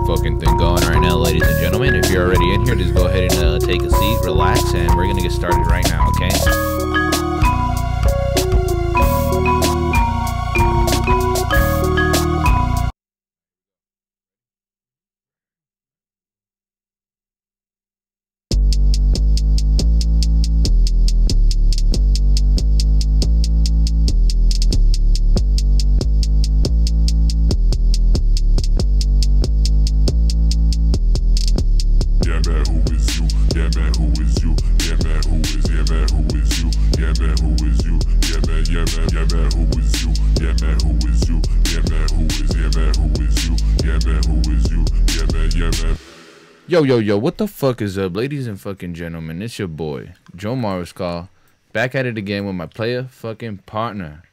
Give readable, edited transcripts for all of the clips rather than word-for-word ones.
fucking thing going right now, ladies and gentlemen. If you're already in here, just go ahead and take a seat, relax, and we're gonna get started right now, okay? Yo, what the fuck is up, ladies and fucking gentlemen? It's your boy, Joe Mariscal, back at it again with my player fucking partner,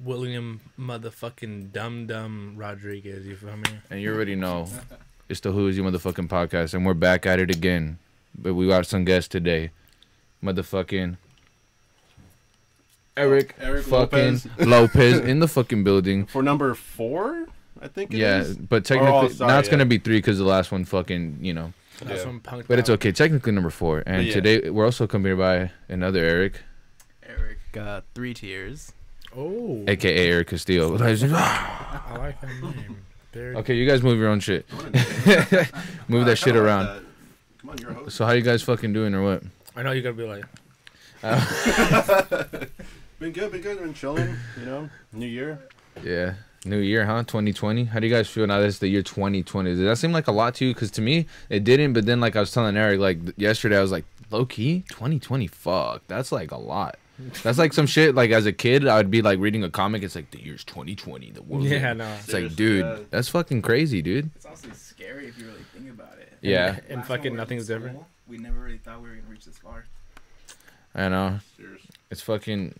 William motherfucking Dum Rodriguez, you feel me? And you already know, it's the Who Is You motherfucking podcast, and we're back at it again. But we got some guests today. Motherfucking Eric fucking Lopez in the fucking building. For number 4, I think it is. Yeah, but technically, now it's going to be 3 because the last one fucking, you know. Yeah. But it's okay. Technically number 4. And today we're also coming here by another Eric. Eric got 3 tiers. Oh. AKA Eric Castillo. I like that name. Okay, you guys move your own shit. Move that shit around. Come on, you're a host. So how you guys fucking doing or what? I know you're going to be like. Been good, been chilling, you know, new year. Yeah. New year, huh? 2020. How do you guys feel now that it's the year 2020? Does that seem like a lot to you? Because to me, it didn't. But then, like I was telling Eric, like yesterday, I was like, low key, 2020. Fuck, that's like a lot. That's like some shit. Like as a kid, I would be like reading a comic. It's like the year's 2020. The world. Yeah, no. It's like, dude, that's fucking crazy, dude. It's also scary if you really think about it. Yeah. And fucking nothing's different. We never really thought we were gonna reach this far. I know. Seriously. It's fucking.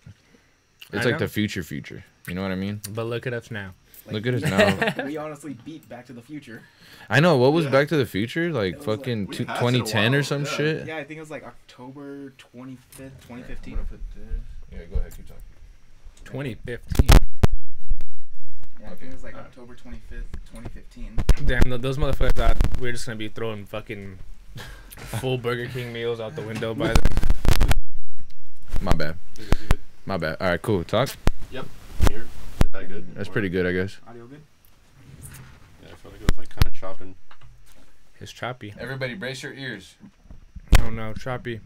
It's like the future. You know what I mean? But look at us now. Like, look at us now. We honestly beat Back to the Future. I know. What was Back to the Future? Like fucking like, 2010 or some shit? Yeah, I think it was like October 25th, 2015. Yeah, go ahead. Keep talking. 2015. Yeah, I think it was like October 25th, 2015. Damn, those motherfuckers thought we were just going to be throwing fucking full Burger King meals out the window by the... My bad. My bad. All right, cool. Talk. Yep. Here. Is that good? That's pretty good, I guess. Audio good? Yeah, I felt like it was like kind of chopping. It's choppy. Everybody brace your ears. Oh no, choppy.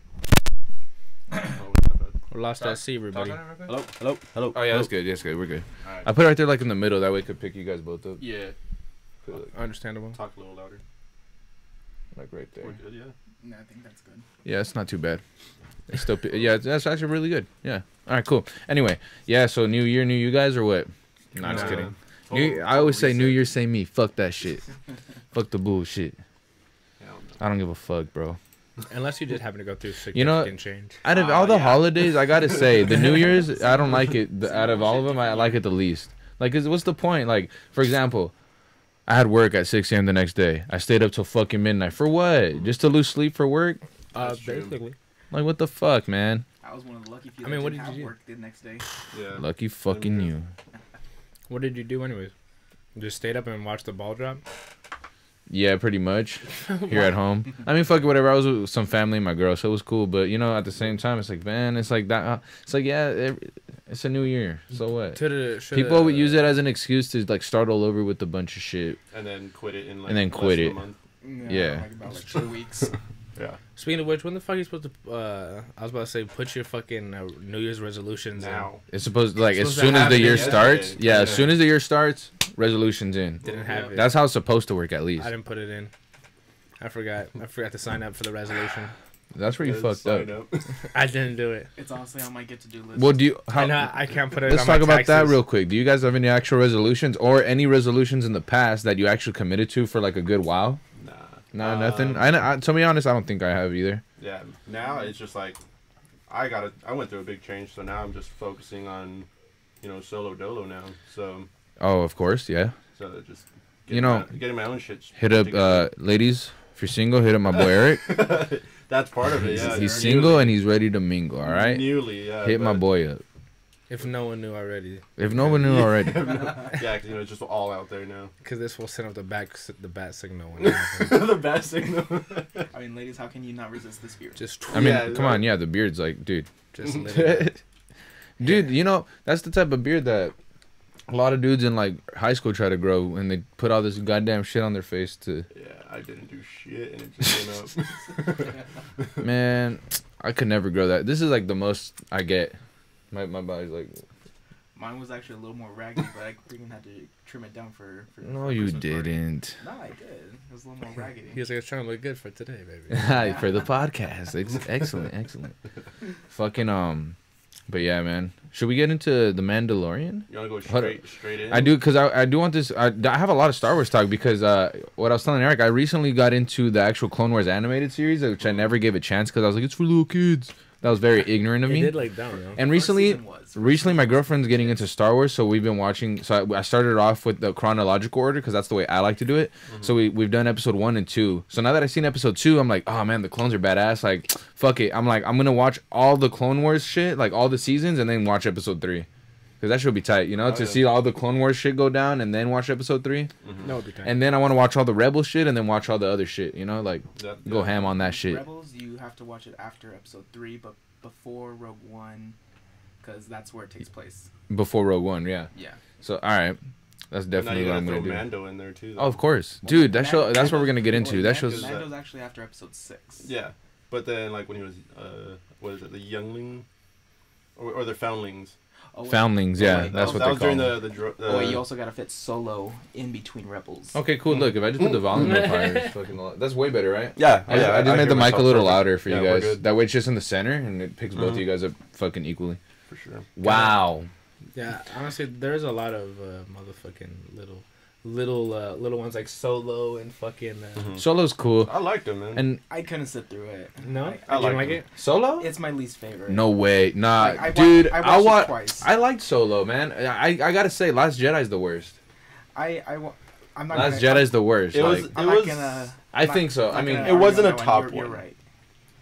Oh, not bad. We lost that C, everybody. Hello. Oh yeah, that's good. That's good. We're good. All right. I put it right there, like in the middle. That way, it could pick you guys both up. Yeah. Put it, like, Understandable. Talk a little louder. like right there. We're good, yeah. No, I think that's good. Yeah, it's not too bad. It's still, yeah, that's actually really good. Yeah. All right, cool. Anyway, yeah. So New Year, new you guys, or what? No, I'm just kidding. I always say New Year, say me. Fuck that shit. Fuck the bullshit. I don't give a fuck, bro. Unless you just happen to go through You significant change. Out of all the holidays, I gotta say the New Year's, I don't like it. Out of all of them, I like it the least. Like, what's the point? Like, for example, I had work at 6 a.m. the next day. I stayed up till fucking midnight for what? Just to lose sleep for work? Basically. Like, what the fuck, man? I was one of the lucky few. I mean, that what didn't did have you do? work the next day. Yeah. Lucky fucking you. What did you do anyways? Just stayed up and watched the ball drop? Yeah, pretty much. Here at home. I mean, fuck it, whatever. I was with some family and my girl, so it was cool. But, you know, at the same time, it's like, man, it's like that. It's like, yeah, it's a new year. So what? People would use it as an excuse to, like, start all over with a bunch of shit. And then quit it in like And then less quit than it. a month. Yeah. Like about 2 weeks. Yeah. Speaking of which, when the fuck are you supposed to, I was about to say, put your fucking New Year's resolutions Now. It's supposed to, like, as Supposed to soon as the happen year yesterday. starts. Yeah, as soon as the year starts, resolutions in. in. Didn't have it. That's how it's supposed to work, at least. I didn't put it in. I forgot to sign up for the resolution. That's where you fucked up. I didn't do it. It's honestly on my get-to-do list. Well, do you? I know I can't put it Let's on talk my about that taxes. real quick. Do you guys have any actual resolutions or any resolutions in the past that you actually committed to for like a good while? Nah. No, nothing. I to be honest, I don't think I have either. Yeah. Now it's just like I went through a big change, so now I'm just focusing on, you know, solo dolo now. So. Oh, of course, yeah. So just. Getting my own shit. Hit up, ladies. If you're single, hit up my boy Eric. That's part of it. Yeah. He's single and he's ready to mingle. All right. Newly, yeah. Hit my boy up. If no one knew already. If no one knew already. Yeah, 'cause, you know, it's just all out there now. Because this will send up the bat signal. When The bat signal. I mean, ladies, how can you not resist this beer? just I mean, Yeah, come on, yeah, the beard's like, dude. just lit it up. Dude, you know, that's the type of beard that a lot of dudes in like high school try to grow, and they put all this goddamn shit on their face to. Yeah, I didn't do shit, and it just came out. Man, I could never grow that. This is like the most I get. My body's like. Mine was actually a little more raggedy, but I freaking had to trim it down for No, for you Christmas party. didn't. No, I did. It was a little more raggedy. He was like, trying to look good for today, baby. For the podcast. Excellent, excellent. Fucking but yeah, man. Should we get into the Mandalorian? You want to Hold go straight in? I do, because I do want this. I have a lot of Star Wars talk because what I was telling Eric, I recently got into the actual Clone Wars animated series, which I never gave a chance because I was like, it's for little kids. That was very ignorant of It me. did like down, though. And recently my girlfriend's getting into Star Wars, so we've been watching. So I started off with the chronological order because that's the way I like to do it. So we've done episode 1 and 2. So now that I've seen episode 2, I'm like, oh man, the clones are badass. Like, fuck it. I'm like, I'm gonna watch all the Clone Wars shit, like all the seasons, and then watch episode 3. Because that should be tight, you know, to see all the Clone Wars shit go down and then watch episode 3. That would be tight. And then I want to watch all the Rebel shit and then watch all the other shit, you know, like go ham on that shit. Rebels, you have to watch it after episode 3, but before Rogue One, because that's where it takes place. Before Rogue One, yeah. Yeah. So, all right. That's definitely what I'm going to do. Mando in there too. Though. Oh, of course. Dude, that's what we're going to get into. That shows... Mando's actually after episode 6. Yeah. But then, like, when he was, what is it, the youngling? Or the foundlings. Oh, wait. Foundlings, yeah. wait, That's what that they was call during them. Oh, wait, you also gotta fit Solo in between Rebels. Okay, cool. Look, if I just put the volume up higher, it's fucking loud. That's way better, right? Yeah. I just made the mic a little louder for you we're guys. good. That way it's just in the center, and it picks both of you guys up fucking equally. For sure. Wow. Yeah, honestly, there's a lot of motherfucking little ones like Solo and fucking. Solo's cool. I liked him, man. And I couldn't sit through it. No, I I didn't like him. it. Solo? It's my least favorite. No way. Nah, I dude. watched I it watched. twice. I liked Solo, man. I gotta say, Last Jedi's the worst. I'm not. Last gonna, Jedi's the worst. It like, was- I'm not gonna. I think so. I mean, it wasn't a argue on that top You're one. right.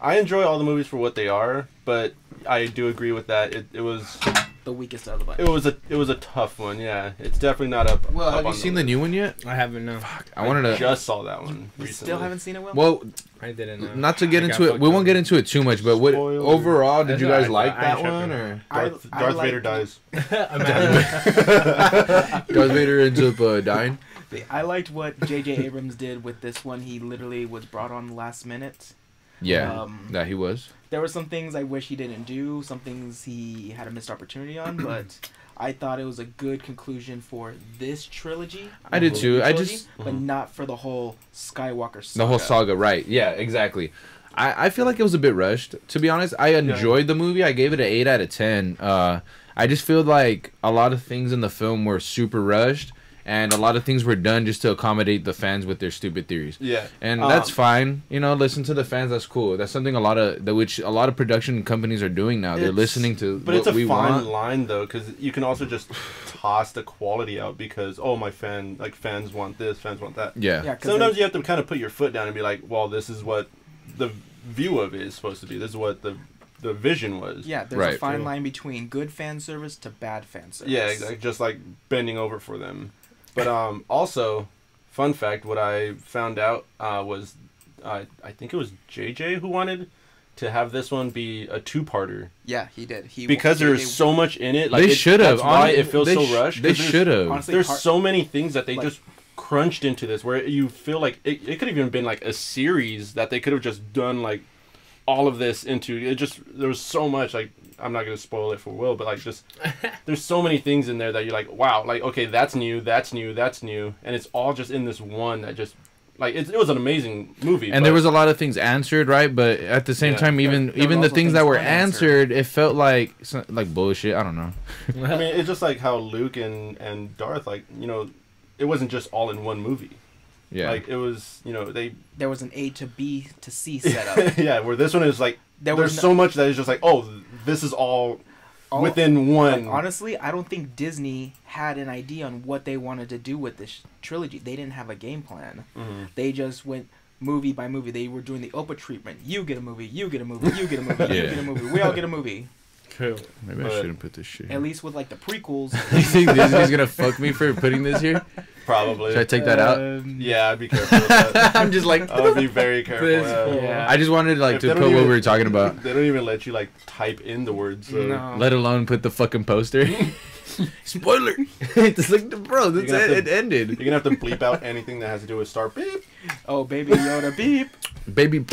I enjoy all the movies for what they are, but I do agree with that. It was The weakest of the bunch. it was a tough one. Yeah, it's definitely not up. well, up have you on seen the new one yet? I haven't. No, I wanted to. Just saw that one You recently. still haven't seen it, Will? Well, I didn't know. not to get I into got it. fucked We won't up. get into it too much. But what Spoiler. overall did That's you guys alright, like I ain't that one tripping. or Darth liked Vader dies. Darth Vader ends up dying? I liked what J.J. Abrams did with this one. He literally was brought on last minute. Yeah, that he was. There were some things I wish he didn't do, some things he had a missed opportunity on, but I thought it was a good conclusion for this trilogy. I did too. I Trilogy, just but not for the whole Skywalker saga. the whole saga, right? Yeah, exactly. I feel like it was a bit rushed. To be honest, I enjoyed the movie. I gave it an 8 out of 10. I just feel like a lot of things in the film were super rushed, and a lot of things were done just to accommodate the fans with their stupid theories. Yeah, And that's fine. You know, listen to the fans. That's cool. That's something a lot of production companies are doing now. They're listening to But what it's we a fine want. line though, because you can also just toss the quality out because fans want this, fans want that. Yeah. Yeah, 'cause Sometimes you have to kind of put your foot down and be like, well, this is what the view of it is supposed to be. This is what the vision was. yeah, there's Right. a fine line between good fan service to bad fan service. Yeah, exactly. Just like bending over for them. But also, fun fact, what I found out was I think it was JJ who wanted to have this one be a 2-parter Yeah, he did. because there's so much in it. Like They should have. That's why it feels so rushed. They 'cause there's- should have. honestly, There's so many things that they like- just crunched into this where you feel like it could have even been like a series that they could have just done like all of this into. It just there was so much. Like, I'm not gonna spoil it for Will, but like just there's so many things in there that you're like, wow, like okay, that's new, and it's all just in this one that just like it was an amazing movie. And there was a lot of things answered, right? But at the same Yeah. time, There even was the also things things that were unanswered. answered, it felt like bullshit. I don't know. I mean, it's just like how Luke and Darth, like, you know, it wasn't just all in one movie. Yeah. Like it was, you know, there was an A to B to C setup. yeah, where this one is like There there's was so much that is just like, oh, this is all within one. Like, honestly, I don't think Disney had an idea on what they wanted to do with this trilogy. They didn't have a game plan. Mhm. They just went movie by movie. They were doing the Oprah treatment. You get a movie. You get a movie. You get a movie. You Yeah. get a movie. We all get a movie. True. Maybe I But- shouldn't put this shit. At Here. least with like the prequels. You think Disney's gonna fuck me for putting this here? Probably. Should I take that out? Yeah, I'd be careful with that. I'm just like. I would be very careful. This Yeah. fool. Yeah. I just wanted like If to they put don't what even- we were talking about, They don't even let you like type in the words. So. No. let alone put the fucking poster. Spoiler! It's like, bro, that's You're gonna have it ended. You're gonna have to bleep out anything that has to do with Star Beep. Oh, baby Yoda, beep. Baby.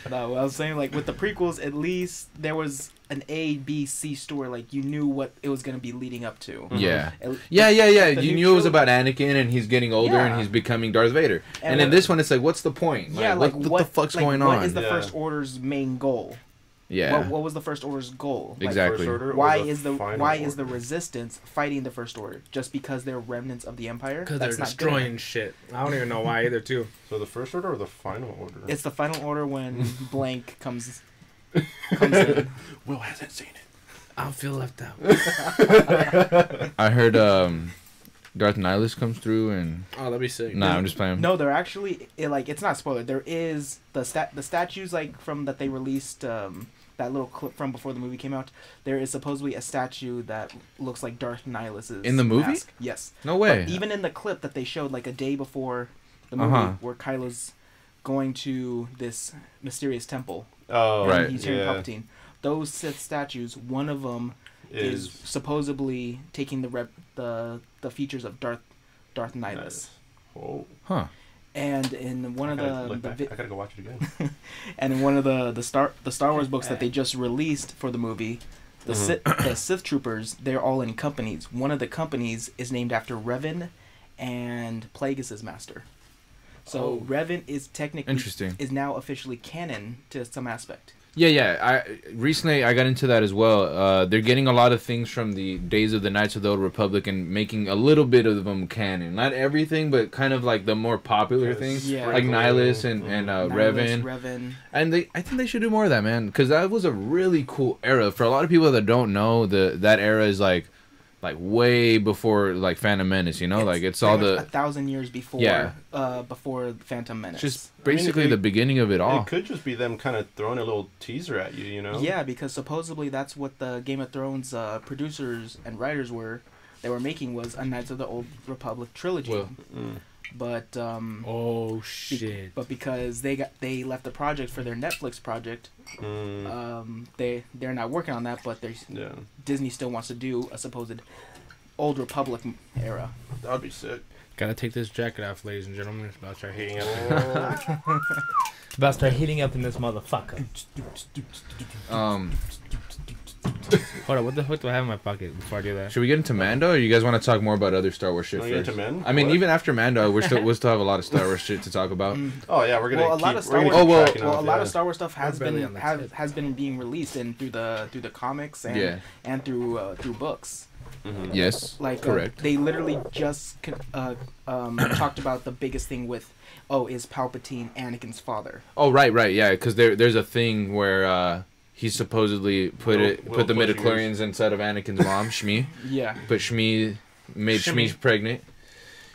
No, I was saying like with the prequels, at least there was an A, B, C story. Like you knew what it was gonna be leading up to. Yeah. At- Yeah. the You new knew it was trilogy- about Anakin and he's getting older and Yeah. he's becoming Darth Vader. And in what- this one, it's like, what's the point? Yeah, what the fuck's going on? What is the Yeah. First Order's main goal? Yeah. What was the First Order's goal? Like, Exactly. First Order or why is the Final Order? Resistance fighting the First Order? Just because they're remnants of the Empire? Because they're That's not good destroying enough. shit. I don't even know why either, too. So the First Order or the Final Order? It's the Final Order when blank comes in. Will hasn't seen it. I feel left out. I heard Darth Nihilus comes through and Oh, that'd be sick. nah, I'm just playing. No, they're actually it's not spoiler. There is the statues like from that they released that little clip from before the movie came out. There is supposedly a statue that looks like Darth Nihilus's In the movie? mask. Yes. No way. But even in the clip that they showed like a day before the movie, Uh-huh. where Kylo's going to this mysterious temple, Oh, and Right. he's hearing Yeah. Palpatine. Those Sith statues, one of them is supposedly taking the features of Darth Nihilus. Nice. Oh. Huh. And in one of I the gotta go watch it again. and in one of the Star Wars books that they just released for the movie, the Sith troopers, they're all in companies. One of the companies is named after Revan and Plagueis' master. So Oh. Revan is technically Interesting. is now officially canon to some aspect. Yeah. I recently I got into that as well. They're getting a lot of things from the days of the Knights of the Old Republic and making a little bit of them canon. Not everything, but kind of like the more popular Yes. things, Yeah. like Nihilus and Nihilus, Revan. Revan. And I think they should do more of that, man, because that was a really cool era. For a lot of people that don't know, that era is like way before like Phantom Menace. You know, like it's all pretty the much 1,000 years before. Yeah. Before Phantom Menace. just I mean, basically it- the beginning of it all. It could just be them kind of throwing a little teaser at you, you know? Yeah, because supposedly that's what the Game of Thrones producers and writers they were making was a Knights of the Old Republic trilogy. Well, Mm. But Oh, shit. but because they left the project for their Netflix project, Mm. they're not working on that. But Yeah. Disney still wants to do a supposed Old Republic era. That'd be sick. Gotta take this jacket off, ladies and gentlemen. It's about to start heating up. Oh. It's about to start heating up in this motherfucker. Hold on, what the fuck do I have in my pocket before I do that? Should we get into Mando, or you guys want to talk more about other Star Wars shit Wanna get first? into men? I mean, What? even after Mando, we'll still have a lot of Star Wars shit to talk about. Oh yeah, we're gonna. Well, a lot of keep- Star we're Wars. gonna keep well, tracking Well, a off, lot yeah. of Star Wars stuff has We're barely been on the tip. has been being released and through the comics and Yeah. and through books. Mhm. Yes, Like correct. they literally just talked about the biggest thing with is Palpatine Anakin's father. Oh, right, yeah, because there's a thing where he supposedly put Will the close your midichlorians inside of Anakin's mom, Shmi, Yeah, but Shmi made Shmi. Shmi pregnant.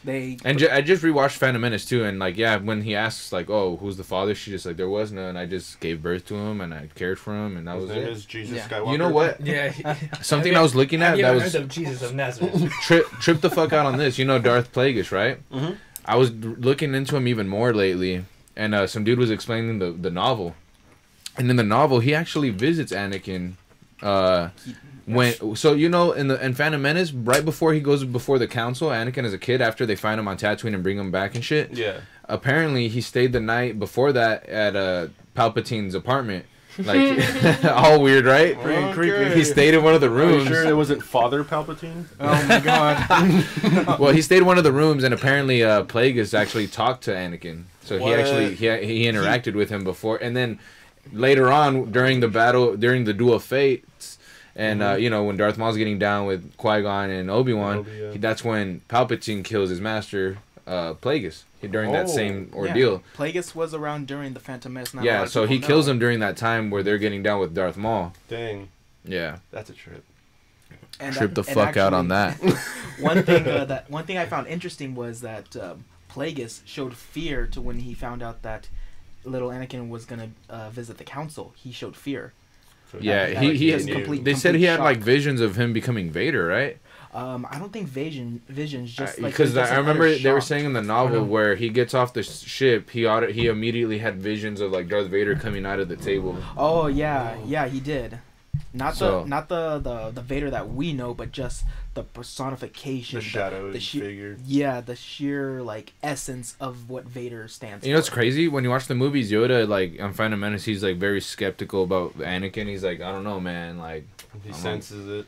they And I just rewatched Phantom Menace too, and like, yeah, when he asks like, "Oh, who's the father?" She just like, "There was none. I just gave birth to him, and I cared for him, and that His was name it." is Jesus Yeah. Skywalker. You know what? Yeah. Something I was looking at that was of Jesus of Nazareth. trip the fuck out on this. You know Darth Plagueis, right? Mhm. I was looking into him even more lately, and some dude was explaining the novel, and in the novel he actually visits Anakin. In Phantom Menace, right before he goes before the council, Anakin as a kid, after they find him on Tatooine and bring him back and shit. Yeah. Apparently, he stayed the night before that at Palpatine's apartment. Like, all weird, right? Pretty creepy. He stayed in one of the Are rooms. you sure it wasn't Father Palpatine? oh my god. Well, he stayed in one of the rooms, and apparently Plagueis actually talked to Anakin. So he What? actually he interacted with him before, and then later on during the battle, during the Duel of Fates, and when Darth Maul's getting down with Qui-Gon and Obi-Wan, Obi, yeah. that's when Palpatine kills his master, Plagueis, during that Oh. same ordeal. Yeah. Plagueis was around during the Phantom Menace. Not a lot Yeah, of so he people kills know. him during that time where they're getting down with Darth Maul. Dang, Yeah, that's a trip. And trip the and fuck out on actually, that. one thing I found interesting was that Plagueis showed fear to when he found out that little Anakin was gonna visit the council. He showed fear. So Yeah, not he like has complete- They said he had shock. like visions of him becoming Vader, right? I don't think visions just like Because just I an remember utter they were shock. saying in the novel where he gets off the ship, he immediately had visions of like Darth Vader coming out of the table. Oh yeah, yeah, he did. Not So- the Vader that we know, but just the personification, the shadow the sheer, figure. yeah, the sheer like essence of what Vader stands You know, it's for. crazy when you watch the movies. Yoda, like on Phantom Menace, he's like very skeptical about Anakin. He's like, I don't know, man. Like, He I'm senses it.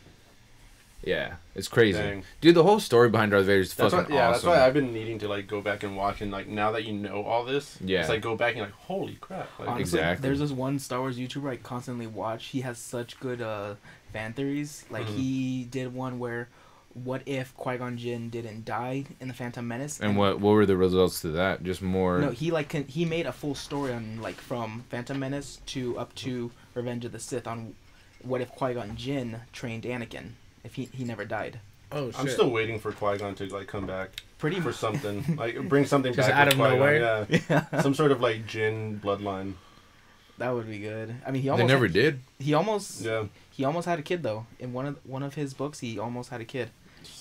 yeah, it's crazy, Dang. dude. The whole story behind Darth Vader is That's fucking why, yeah, awesome. that's why I've been needing to like go back and watch, and like now that you know all this, Yeah. it's like go back and like holy crap, like Honestly, Exactly. there's this one Star Wars YouTuber I constantly watch. He has such good fan theories. Like Mhm. he did one where, what if Qui-Gon Jinn didn't die in the Phantom Menace? and what were the results to that? Just more. No, he made a full story on like from Phantom Menace to up to Revenge of the Sith on what if Qui-Gon Jinn trained Anakin if he never died. Oh shit. I'm still waiting for Qui-Gon to like come back Pretty for much. something, like bring something Just back out with of Qui-Gon, nowhere? Yeah, some sort of like Jin bloodline. That would be good. I mean, he they almost never did. He almost Yeah, he almost had a kid though. In one of his books, he almost had a kid.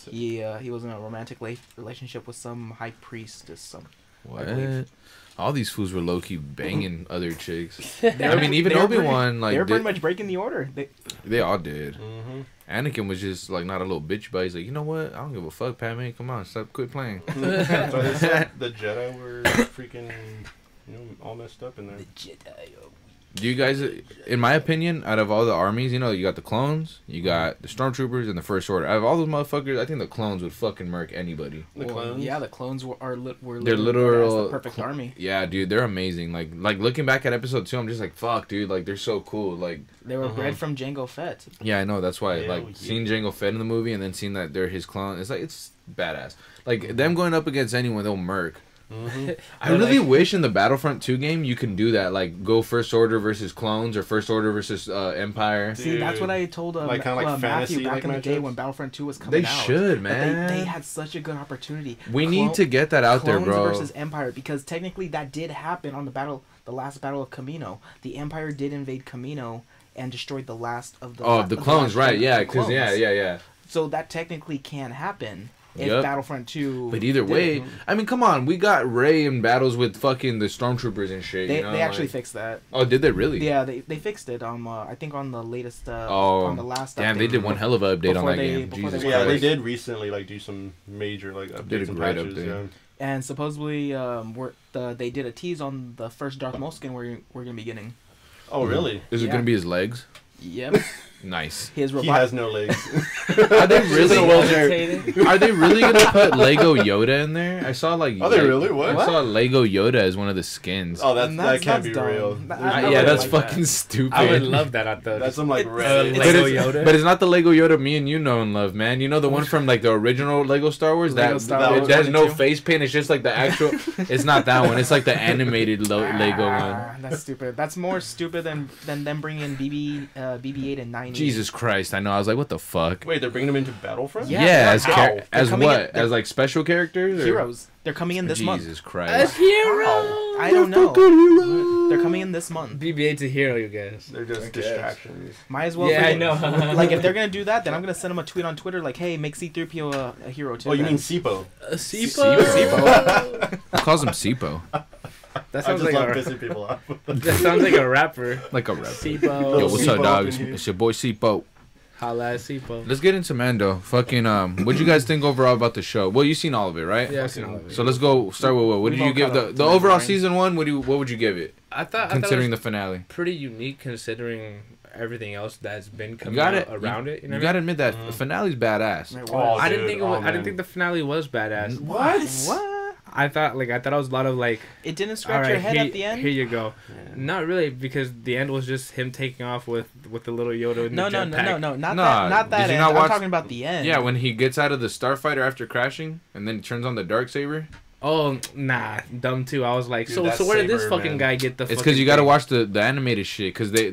He was in a romantic relationship with some high priestess. Some What? believe. All these fools were low key banging other chicks. They I were- mean, even they were Obi-Wan, like, they were pretty did- much breaking the order. they all did. mm-hmm. Anakin was just like not a little bitch, but he's like, you know what? I don't give a fuck, Padme. Come on, stop, quit playing. So they said the Jedi were freaking, you know, all messed up in there. Do you guys, in my opinion, out of all the armies, you know, you got the clones, you got the stormtroopers, and the First Order. Out of all those motherfuckers, I think the clones would fucking murk anybody. The clones. Yeah, the clones were They're literally literal the perfect army. Yeah, dude, they're amazing. Like looking back at episode 2, I'm just like, fuck, dude, like they're so cool. Like, They were Uh-huh. bred from Jango Fett. yeah, I know. That's why, Hell like, yeah. seeing Jango Fett in the movie and then seeing that they're his clone, it's like it's badass. Like them going up against anyone, they'll murk. Mm-hmm. I really wish in the Battlefront 2 game you can do that, like go First Order versus clones or First Order versus Empire. See, that's what I told Like, kinda like Matthew fantasy, back like, in the day matchups? when Battlefront 2 was coming They out. should, But man. They had such a good opportunity. We need to get that out there, Clones bro. versus Empire, because technically that did happen on the last battle of Camino. The Empire did invade Camino and destroyed the last of the. Oh, the clones, right? Yeah, because clones. yeah. So that technically can happen if Yup. Battlefront 2. But either did way, it. I mean, come on, we got Rey in battles with fucking the stormtroopers and shit. they you know, they actually like- fixed that. Oh, did they really? Yeah, they fixed it. I think on the latest. Oh, on the last. damn, update. they did one hell of a update on Before that they- game. before they Jesus went Yeah, Christ. they did recently like do some major like updates Did a and great patches. update. Yeah. And supposedly, they did a tease on the first Darth Maul skin we're gonna be getting. Oh really? Is it Yeah. gonna be his legs? Yep. Nice. His He robot. has no legs. Are they He's in a wheelchair. Levitating. Are they really gonna put Lego Yoda in there? I saw like. Are they really? What? I saw Lego Yoda as one of the skins. Oh, that And that can't be dumb. real. I yeah, would that's like fucking that. stupid. I would love that. I thought. That's some like It's- red. But Lego it's, Yoda? but it's not the Lego Yoda me and you know and love, man. You know the one from like the original Lego Star Wars Lego that Star Wars there's no 22? face paint. It's just like the actual. It's not that one. It's like the animated Lego one. Ah, that's stupid. That's more stupid than them bringing in BB-8 and 9. Jesus Christ! I know. I was like, what the fuck? Wait, they're bringing him into Battlefront? Yeah, Yeah, as how? as They're coming what? in- they're- As like special characters? Or? Heroes. They're coming in this month. Jesus Christ! hero. I don't know. They're coming in this month. BB-8's a hero, you guys. They're just distractions. Might as well. Yeah, I forget- know. Like if they're gonna do that, then I'm gonna send them a tweet on Twitter like, "Hey, make C-3PO a hero too." Oh, you then. mean Sipo? A Sipo. Who calls him Sipo? That I sounds just like love a. pissing people off. That sounds like a rapper. Like a rapper. Sipo. Yo, what's up, Sipo dog? up in here. It's your boy Sipo. Holla at Sipo. Let's get into Mando. Fucking what'd you guys think overall about the show? Well, you've seen all of it, right? Yeah, I've seen all of it. So let's go start with what? What did We've you all give caught the up the to overall Mandalorian. season one? What would you give it? I thought Considering it the was finale. pretty unique considering everything else that's been coming got out it. around it. You know You what I gotta admit that Mhm. the finale's badass. It Oh, was. I didn't dude, think it was, oh, I didn't man. think the finale was badass. What? I thought it was a lot of like, It didn't all scratch right, your head here, at the end. here you go. Not really, because the end was just him taking off with the little Yoda in No, the no, jetpack. no, not Nah, that. Not that did you end. not I'm watch- talking about the end. Yeah, when he gets out of the starfighter after crashing and then he turns on the dark saber. Oh, nah, dumb too. I was like, Dude, so that where did this saber, fucking man. guy get the? It's because you got to thing? watch the animated shit. Because they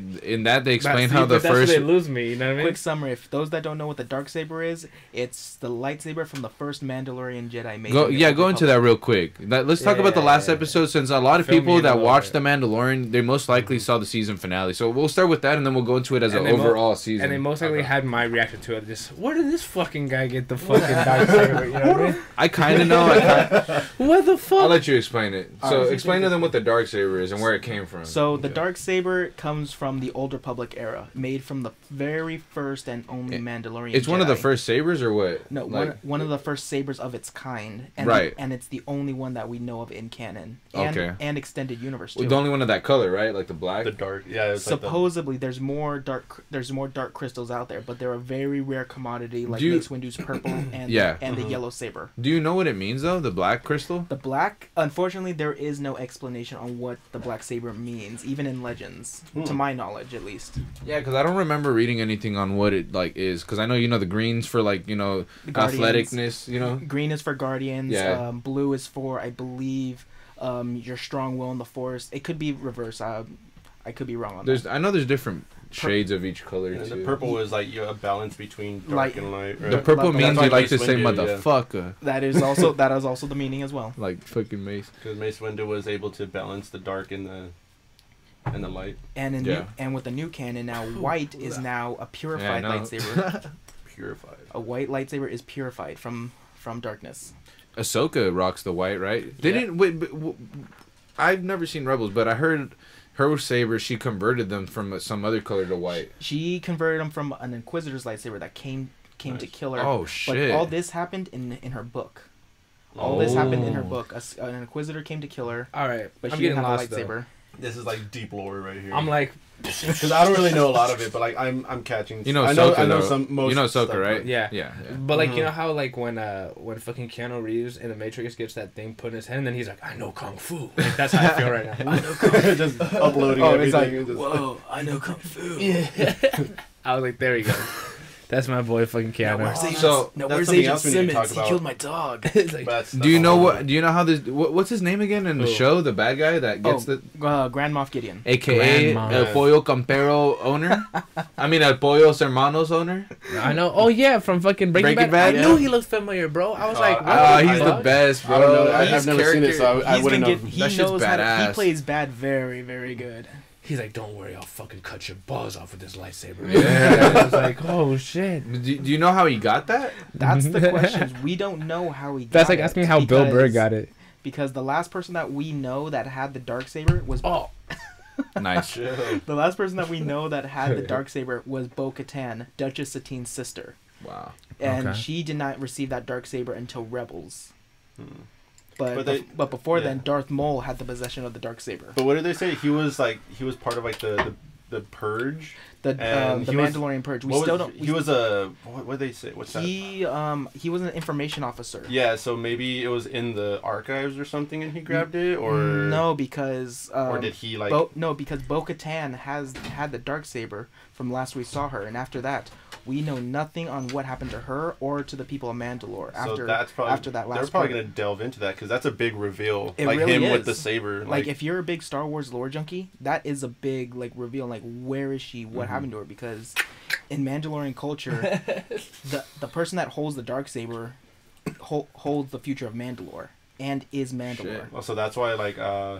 explain See, how the but that's where first. they lose me. You know what I mean? Quick summary: if those that don't know what the dark saber is, it's the lightsaber from the first Mandalorian Jedi made. Go in the Old into Republic. that real quick. Let's talk about the last Yeah. episode, since a lot of Fill me people in a that little watched bit. The Mandalorian, they most likely saw the season finale. So we'll start with that, and then we'll go into it as And an they mo- overall season. And they most likely Okay. had my reaction to it. Just, where did this fucking guy get the fucking dark saber? You know what I mean? I kind of know. What the fuck? I'll let you explain it. So Alright. explain to them what the dark saber is and where it came from. So the Okay. dark saber comes from the Old Republic era, made from the very first and only Mandalorian. It's one of the Jedi. first sabers, or what? No, Like, one of the first sabers of its kind, and Right. and it's the only one that we know of in canon, and, Okay. and extended universe too. the only one of that color, right? Like the black. The dark. Yeah. It's Supposedly, there's more dark crystals out there, but they're a very rare commodity, like Do you- Mace Windu's purple and Yeah. and the Mhm. yellow saber. Do you know what it means though? The black crystal. The black, unfortunately, there is no explanation on what the black saber means, even in legends, to my knowledge, at least. Yeah, because I don't remember reading anything on what it like is. Because I know the greens for like The Guardians. athleticness. Green is for guardians. Yeah. Blue is for, I believe, your strong will in the force. It could be reverse. I could be wrong on that. I know there's different shades of each color And too. the purple is like a balance between dark Light. and light. The Right? purple Like- means That's you why like to Mace say Windu, yeah. motherfucker. That is also the meaning as well. Like fucking Mace. Because Mace Windu was able to balance the dark and the light. And Yeah. and with the new canon now, white is now a purified Yeah, I know. lightsaber. Purified. A white lightsaber is purified from darkness. Ahsoka rocks the white, right? Yeah. Didn't wait, I've never seen Rebels, but I heard her saber, she converted them from some other color to white. She converted him from an Inquisitor's lightsaber that came to Nice. kill her. Oh But shit! all this happened in her book. All this happened in her book. An Inquisitor came to kill her, All right, but I'm she didn't getting have a lost though. lightsaber. This is like deep lore right here. I'm like, because I don't really know a lot of it, but like I'm catching. You know I know Ahsoka, though. though. Some most. You know stuff, Ahsoka, right? but- yeah. Yeah. But like, you Mhm. know how like when fucking Keanu Reeves in the Matrix gets that thing put in his head, and then he's like, I know kung fu. Like, that's how I feel right now. I know kung fu. just uploading Oh, everything. it's like, and just- whoa, I know kung fu. I was like, there you go. That's my boy, fucking Keanu. So, now that's where's something Agent else we need to Simmons? talk He about. killed my dog. It's like, That's Do you a know whole- what? Do you know how this? What's his name again in the Who? show? The bad guy that gets the, Grand Moff Gideon. AKA Grandma. El Pollo Campero owner. I mean El Pollo Hermanos owner. I know. Oh yeah, from fucking Breaking Breaking Bad. Bad? I knew he looked familiar, bro. I was like, what He's the the fuck? best, bro. I don't know. I've His never seen it, so I He's wouldn't been know. he That shit's knows how to, badass. he plays bad very, very good. He's like, don't worry, I'll fucking cut your balls off with this lightsaber. Yeah. I was like, oh shit. Do you know how he got that? That's the question. We don't know how he got That's like it asking how Bill Burr because- got it. Because the last person that we know that had the dark saber was Oh, Nice. Chill. the last person that we know that had the dark saber was Bo-Katan, Duchess Satine's sister, Wow. and Okay. she did not receive that dark saber until Rebels. Hmm. But But before yeah. then, Darth Maul had the possession of the dark saber. But what did they say? He was part of like the purge. The And he was- Mandalorian purge. We What still was- don't. He was a what did they say? What's that? He was an information officer. Yeah, so maybe it was in the archives or something, and he grabbed it, or No, because or did he like? because Bo-Katan has had the dark saber from last we saw her, and after that, we know nothing on what happened to her or to the people of Mandalore So after that's probably after that they're last probably part. gonna delve into that because that's a big reveal. It like really him with is. the saber. Like if you're a big Star Wars lore junkie, that is a big like reveal. Like where is she? What Mhm. happened to her? Because in Mandalorian culture, the person that holds the dark saber holds the future of Mandalore and is Mandalore. Shit. Well, so that's why like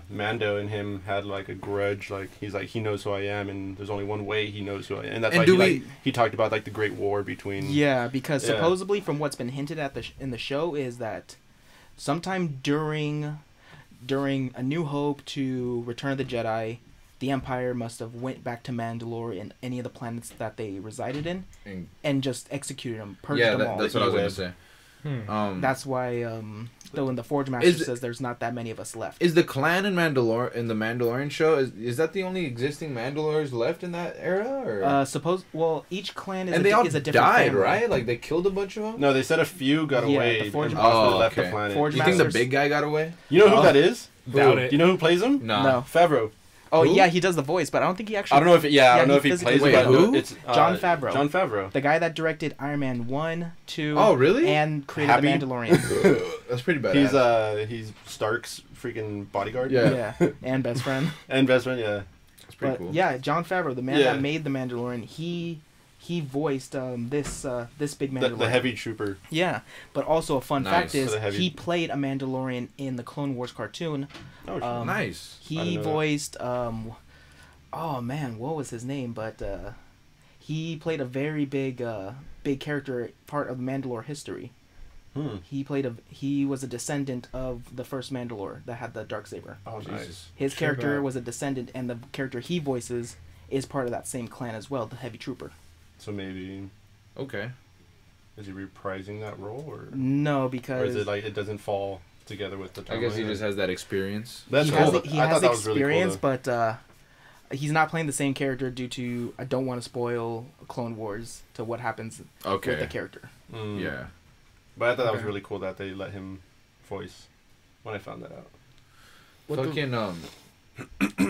Mando and him had like a grudge. Like he's like he knows who I am, and there's only one way he knows who I am, and that's And why do he talked about like the Great War between. Yeah, because Yeah. supposedly from what's been hinted at in the show is that sometime during A New Hope to Return of the Jedi, the Empire must have went back to Mandalore and any of the planets that they resided in and just executed them, purged Yeah, them all. that's what I was gonna say. That's why though in the Forge Master Is- says there's not that many of us left. Is the clan in the Mandalorian show is that the only existing Mandalores left in that era, or each clan is and they all is a different died, family. right? Like they killed a bunch of them. No, they said a few got Yeah, away the Forge and Master- possibly Oh, left the okay. planet. Forge You think the Masters- big guy got away? You know who Oh. that is? Doubt Who? it. You know who plays him? No. No. Favreau. Oh Who? yeah, he does the voice, but I don't think he actually. I don't know if I don't know if he physically- plays Wait, it. But who? It's John Favreau. John Favreau. The guy that directed Iron Man 1, 2, Oh, really? and created Happy? The Mandalorian. That's pretty bad. He's Stark's freaking bodyguard. Yeah. Yeah, and best friend. And best friend. Yeah. That's pretty But cool. yeah, John Favreau, the man Yeah. that made The Mandalorian, he voiced this big Mandalorian. The heavy trooper. Yeah, but also a fun Nice. fact is The heavy- he played a Mandalorian in the Clone Wars cartoon. Oh, shit. Nice. I He didn't know that. voiced oh man, what was his name? But he played a very big character, part of Mandalore history. He was a descendant of the first Mandalore that had the Darksaber. Oh, Jesus. nice. His Sure character about- was a descendant, and the character he voices is part of that same clan as well, the Heavy Trooper. So maybe Okay. is he reprising that role, or No, is because it like it doesn't fall together with the? I guess he timeline? just has that experience. That's he cool. has, he I has thought that was really cool, experience, though. but he's not playing the same character due to I don't want to spoil Clone Wars to what happens with the Okay. character. Mm. Yeah. But I thought that was Okay. really cool that they let him voice when I found that out. Fucking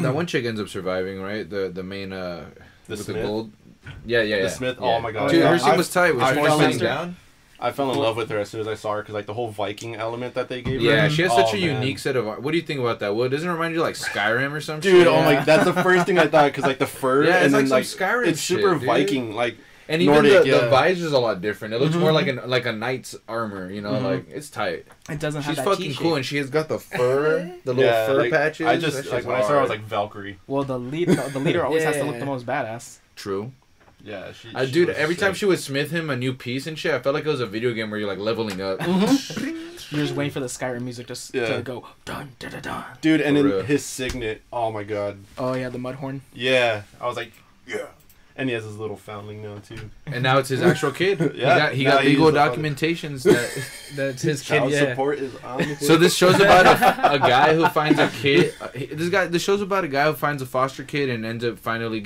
that one chick ends up surviving, right? The main with Smith? the gold. Yeah. The Smith. Yeah. Oh my god. Dude, Yeah. her scene was tight. Was I she fell sitting in- down? I fell in love with her as soon as I saw her because like the whole Viking element that they gave her. Yeah, she has such Oh, a man. unique set of. What do you think about that? Well, doesn't it remind you of, like Skyrim or some Dude, shit? oh my, that's the first thing I thought because like the fur Yeah, it's and like then some like Skyrim it's super shit, dude. Viking like. And even Nordic, the yeah. visor is a lot different. It looks Mhm. more like a knight's armor. You know, Mhm. like it's tight. It doesn't have She's that fucking T-shape. cool, and she has got the fur, the little Yeah, fur like, patches. I That just shit's like when I saw her, I was hard. like Valkyrie. Well, the leader always has to look Yeah. the most badass. True. Yeah, she. Dude, was every time sick. she would smith him a new piece and shit, I felt like it was a video game where you're like leveling up. You're just waiting for the Skyrim music Yeah. to go dun dun dun dun. Dude, and For then real. his signet. Oh my god. Oh yeah, the mud horn. Yeah, I was like, yeah. And he has his little foundling now too. And now it's his actual kid. Yeah, he now got he's legal the father. documentations that. That's his kid. Child Yeah. support is on. So this shows about a guy who finds a kid. This show's about a guy who finds a foster kid and ends up finally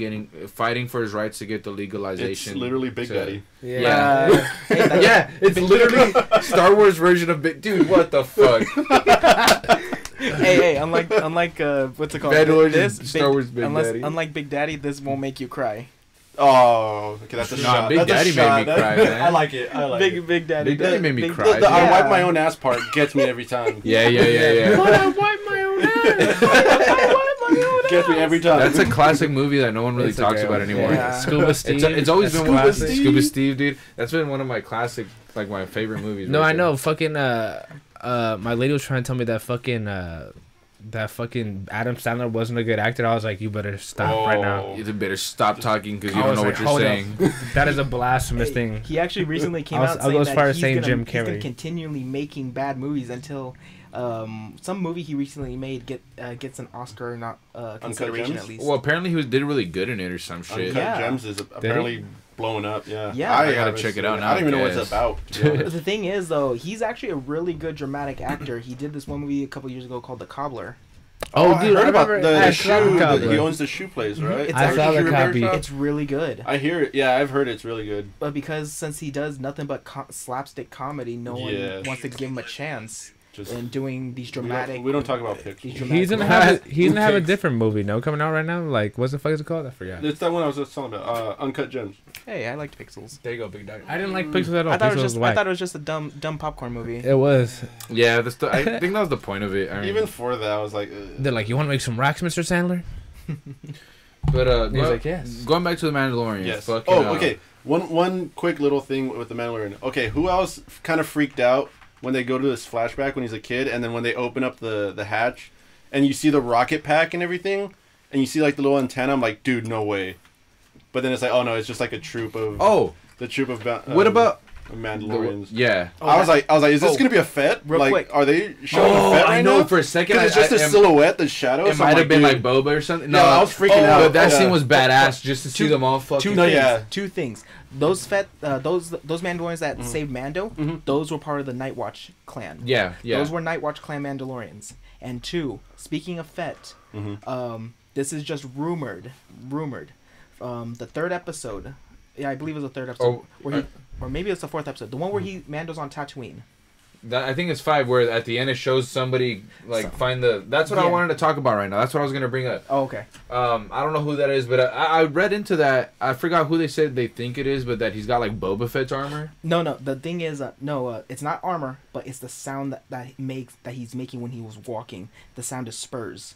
fighting for his rights to get the It's legalization. literally Big to- Daddy. Yeah. Hey, that's- Yeah, it's literally Star Wars version of Big. Dude, what the fuck? hey, unlike what's it called? Mandalorian Star Wars Big Daddy. Unlike Big Daddy, this won't make you cry. Oh, okay, that's a Nah, shot. Big That's a Daddy made shot. me cry, man. I like it. I like it. Big Daddy. Big Daddy made me Big- cry. The I Yeah. wipe my own ass part gets me every time. Yeah. I wipe my own ass. Gets me every time. That's a classic movie that no one really It's a talks great about one. anymore. Yeah. Scuba Steve. It's always That's been one of classic. Scuba Steve, dude. That's been one of my classic, like my favorite movies. No, right I there. know. Fucking my lady was trying to tell me that fucking Adam Sandler wasn't a good actor. I was like, you better stop right now. You better stop talking because you I don't was know like, what you're hold up. saying. That is a blasphemous Hey, thing. He actually recently came I'll- out I'll go saying as far that as he's saying gonna, Jim he's gonna Carrey. continually making bad movies until some movie he recently made gets an Oscar consideration Gems? at least. Well, apparently he did really good in it or some shit. Uncut Yeah. Gems is apparently blowing up. Yeah. Yeah. I gotta haven't check it seen out now, I don't even know what guys. it's about. to be honest. The thing is, though, he's actually a really good dramatic actor. He did this one movie a couple years ago called The Cobbler. Oh, I dude, heard I about remember the I shoe. saw the cover. He owns the shoe place, right? It's I saw the Shoe repair copy. shop? It's really good. I hear it. Yeah, I've heard it's really good. But because since he does nothing but slapstick comedy, no one Yeah. wants to give him a chance Just in doing these dramatic. we don't talk about these pictures. dramatic He's gonna roles. have a different movie, no, coming out right now. Like, what the fuck is it called? I forgot. It's that one I was just talking about. Uncut Gems. Hey, I liked Pixels. There you go, Big Daddy. I didn't like Pixels at all. I thought Pixels it was was just. I whack. thought it was just a dumb popcorn movie. It was. Yeah, I think that was the point of it. I mean, Even for that, I was like, They're like, you want to make some racks, Mr. Sandler? but He's like, yes. Going back to the Mandalorian. yes. Fucking, Oh, okay. One quick little thing with the Mandalorian. Okay, who else kind of freaked out when they go to this flashback when he's a kid, and then when they open up the hatch, and you see the rocket pack and everything, and you see like the little antenna? I'm like, dude, no way. But then it's like, oh no, it's just like a troop of the troop of what about Mandalorians. yeah. I was like, is this Oh, gonna be a Fett? real Like, quick. are they showing Oh, a Fett right I know. now? For a second, Because it's just a silhouette, the shadow. It so I'm might have been dude. like Boba or something. No, Yeah, I was freaking out. But that Yeah. scene was badass just to see them all fucking. No, yeah. Two things. Those Mandalorians that saved Mando, those were part of the Night Watch clan. Yeah. Those were Night Watch clan Mandalorians. And two, speaking of Fett, this is just rumored. The third episode, yeah, I believe it was the third episode, Oh, where he, or maybe it's the fourth episode, the one where Mando's on Tatooine. I think it's 5 where at the end it shows somebody like find the. That's what I Yeah. wanted to talk about right now. That's what I was gonna bring up. Oh, okay. I don't know who that is, but I read into that. I forgot who they said they think it is, but that he's got like Boba Fett's armor. No. The thing is, it's not armor, but it's the sound that he's making when he was walking. The sound of spurs.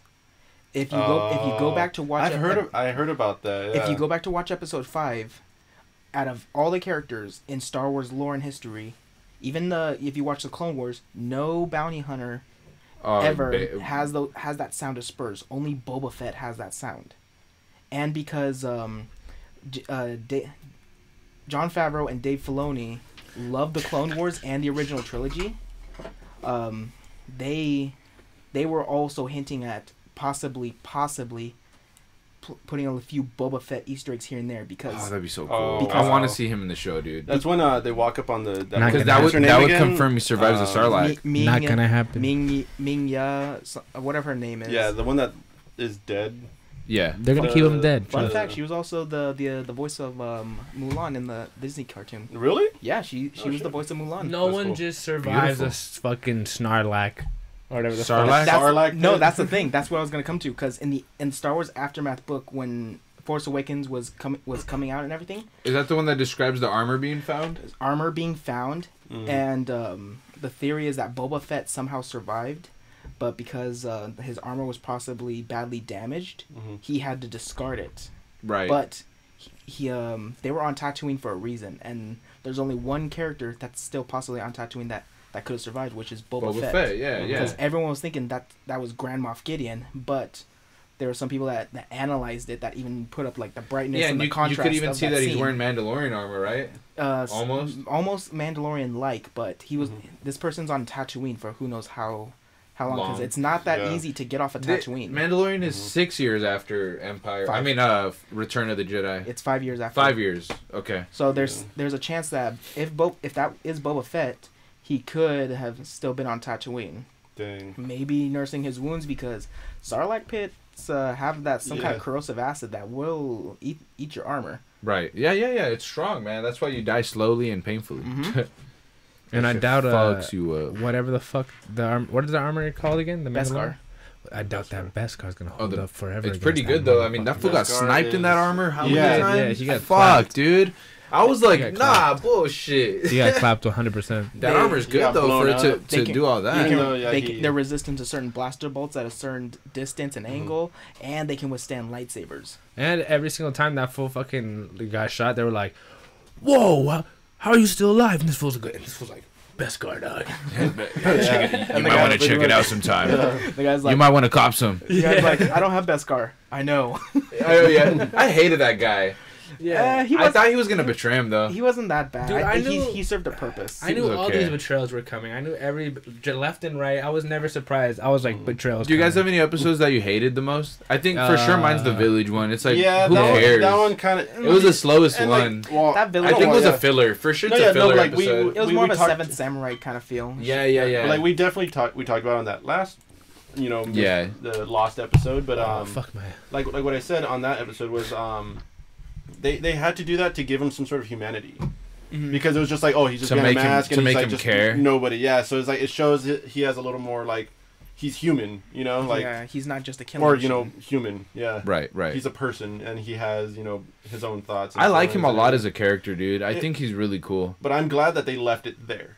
If you go back to watch, I heard about that. Yeah. If you go back to watch episode 5, out of all the characters in Star Wars lore and history, even if you watch the Clone Wars, no bounty hunter ever has that sound of spurs. Only Boba Fett has that sound, and because Jon Favreau and Dave Filoni love the Clone Wars and the original trilogy, they were also hinting at possibly putting a few Boba Fett Easter eggs here and there because that'd be so cool. Oh, I wow. want to see him in the show, dude. That's when they walk up on the. Because that would confirm he survives the Sarlacc. Not gonna happen. Ming Ya, whatever her name is. Yeah, the one that is dead. Yeah, They're gonna keep him dead. Fun Uh, fact: she was also the voice of Mulan in the Disney cartoon. Really? Yeah, she was shit. the voice of Mulan. No That's one cool. just survives Beautiful. fucking Snarlack or whatever the Sarlacc? fuck. Sarlacc No, did? that's the thing. That's what I was gonna come to. Because in Star Wars Aftermath book, when Force Awakens was coming out and everything, is that the one that describes the armor being found? there's armor being found, Mhm. and the theory is that Boba Fett somehow survived, but because his armor was possibly badly damaged, Mhm. he had to discard it. Right. But they were on Tatooine for a reason, and there's only one character that's still possibly on Tatooine that could have survived, which is Boba Fett. Yeah, yeah. Because everyone was thinking that was Grand Moff Gideon, but there were some people that analyzed it that even put up like the brightness Yeah, and and the you contrast. could even of see that he's scene. wearing Mandalorian armor, right? Almost? Mandalorian-like, but he was. This person's on Tatooine for who knows how long, because Long. it's not that Yeah. easy to get off of Tatooine. Mandalorian is 6 years after Empire. 5. I mean, Return of the Jedi. It's 5 years after. 5 years. Okay. So there's a chance that if that is Boba Fett, he could have still been on Tatooine, Dang. maybe nursing his wounds, because Sarlacc pits have that some kind of corrosive acid that will eat your armor. Right. Yeah. It's strong, man. That's why you die slowly and painfully. Mhm. And I Shit doubt fucks you up. whatever the fuck what is the armor called again? The Beskar. Mandalorian? I doubt that Beskar's gonna hold the- up forever. It's pretty against good though. I mean, that motherfucker. fool got Beskar sniped in that is- armor. How Yeah, many yeah, times? he got Fuck, clapped. dude. I was like, got nah, bullshit. He got clapped to 100%. That They- armor's he good got though for blown it to, up. They to can- do all that. Even though, yeah, They're resistant to certain blaster bolts at a certain distance and angle, and they can withstand lightsabers. And every single time that fool fucking got shot, they were like, "Whoa, how are you still alive?" And this fool's like, "Beskar, dog." You might want to check it out sometime. The guy's like, You might want to cop some. the guy's like, I don't have Beskar. I know. Oh yeah, I hated that guy. Yeah, I thought he was gonna betray him though. he wasn't that bad. Dude, I I think knew- he served a purpose. I knew was all okay. these betrayals were coming. I knew every left and right. I was never surprised. I was like, betrayals. Do you guys coming. have any episodes that you hated the most? I think for sure mine's the village one. It's like, Yeah, who cares? that one kind of. It was the slowest and, one. Like, well, That village I think it was yeah. a filler. For sure, it's No, a yeah, no, filler like, we- episode. It was more of a talked- Seventh Samurai kind of feel. Yeah. But, like we definitely talked about on that last, Yeah. the lost episode. But Oh, fuck my. like what I said on that episode was they had to do that to give him some sort of humanity. Mhm. Because it was just like, oh, he's just To wearing a make him- mask to and he's make like him just care. nobody. Yeah, so it's like it shows he has a little more like he's human, like yeah, he's not just a killer. or machine. human. Yeah, Right. He's a person and he has his own thoughts. And I like him a feelings lot and- as a character, dude. I think he's really cool. But I'm glad that they left it there.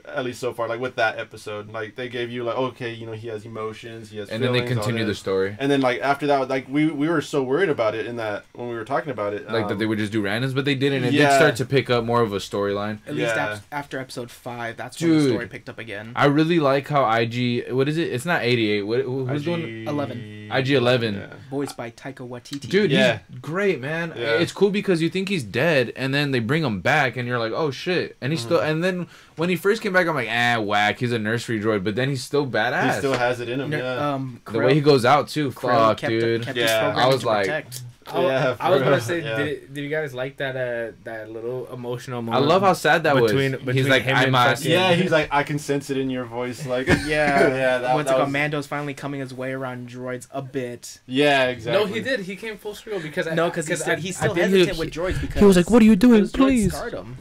At least so far, like with that episode, like they gave you like, okay, he has emotions, he has And then they feelings, all continue the this. story. And then like after that, like we were so worried about it in that when we were talking about it, Like that they would just do randoms, but they didn't. It did Yeah. start to pick up more of a storyline. At least Yeah. after episode 5, that's when the Dude. story picked up again. I really like how IG. What is it? It's not 88. Who's doing? 11. IG-11. Yeah. Voiced by Taika Waititi. Dude, Yeah. he's great, man. Yeah. It's cool because you think he's dead, and then they bring him back, and you're like, oh shit. And he's still. And then when he first came back, I'm like, whack. He's a nursery droid, but then he's still badass. He still has it in him. Yeah. The way he goes out too. Krill Fuck, kept dude. his Yeah. programming I was to like- protect. Yeah, I was for gonna real. say, Yeah. did you guys like that little emotional I moment? love how sad that Between- was. between He's like, him I'm and a... fucking- Yeah, he's like, I can sense it in your voice. Like, Yeah, that what's it called? was- Mando's finally coming his way around droids a bit. Yeah, exactly. No, he did. He came full circle because Because he's still think hesitant with droids because he was like, "What are you doing? those droids Please." scarred him.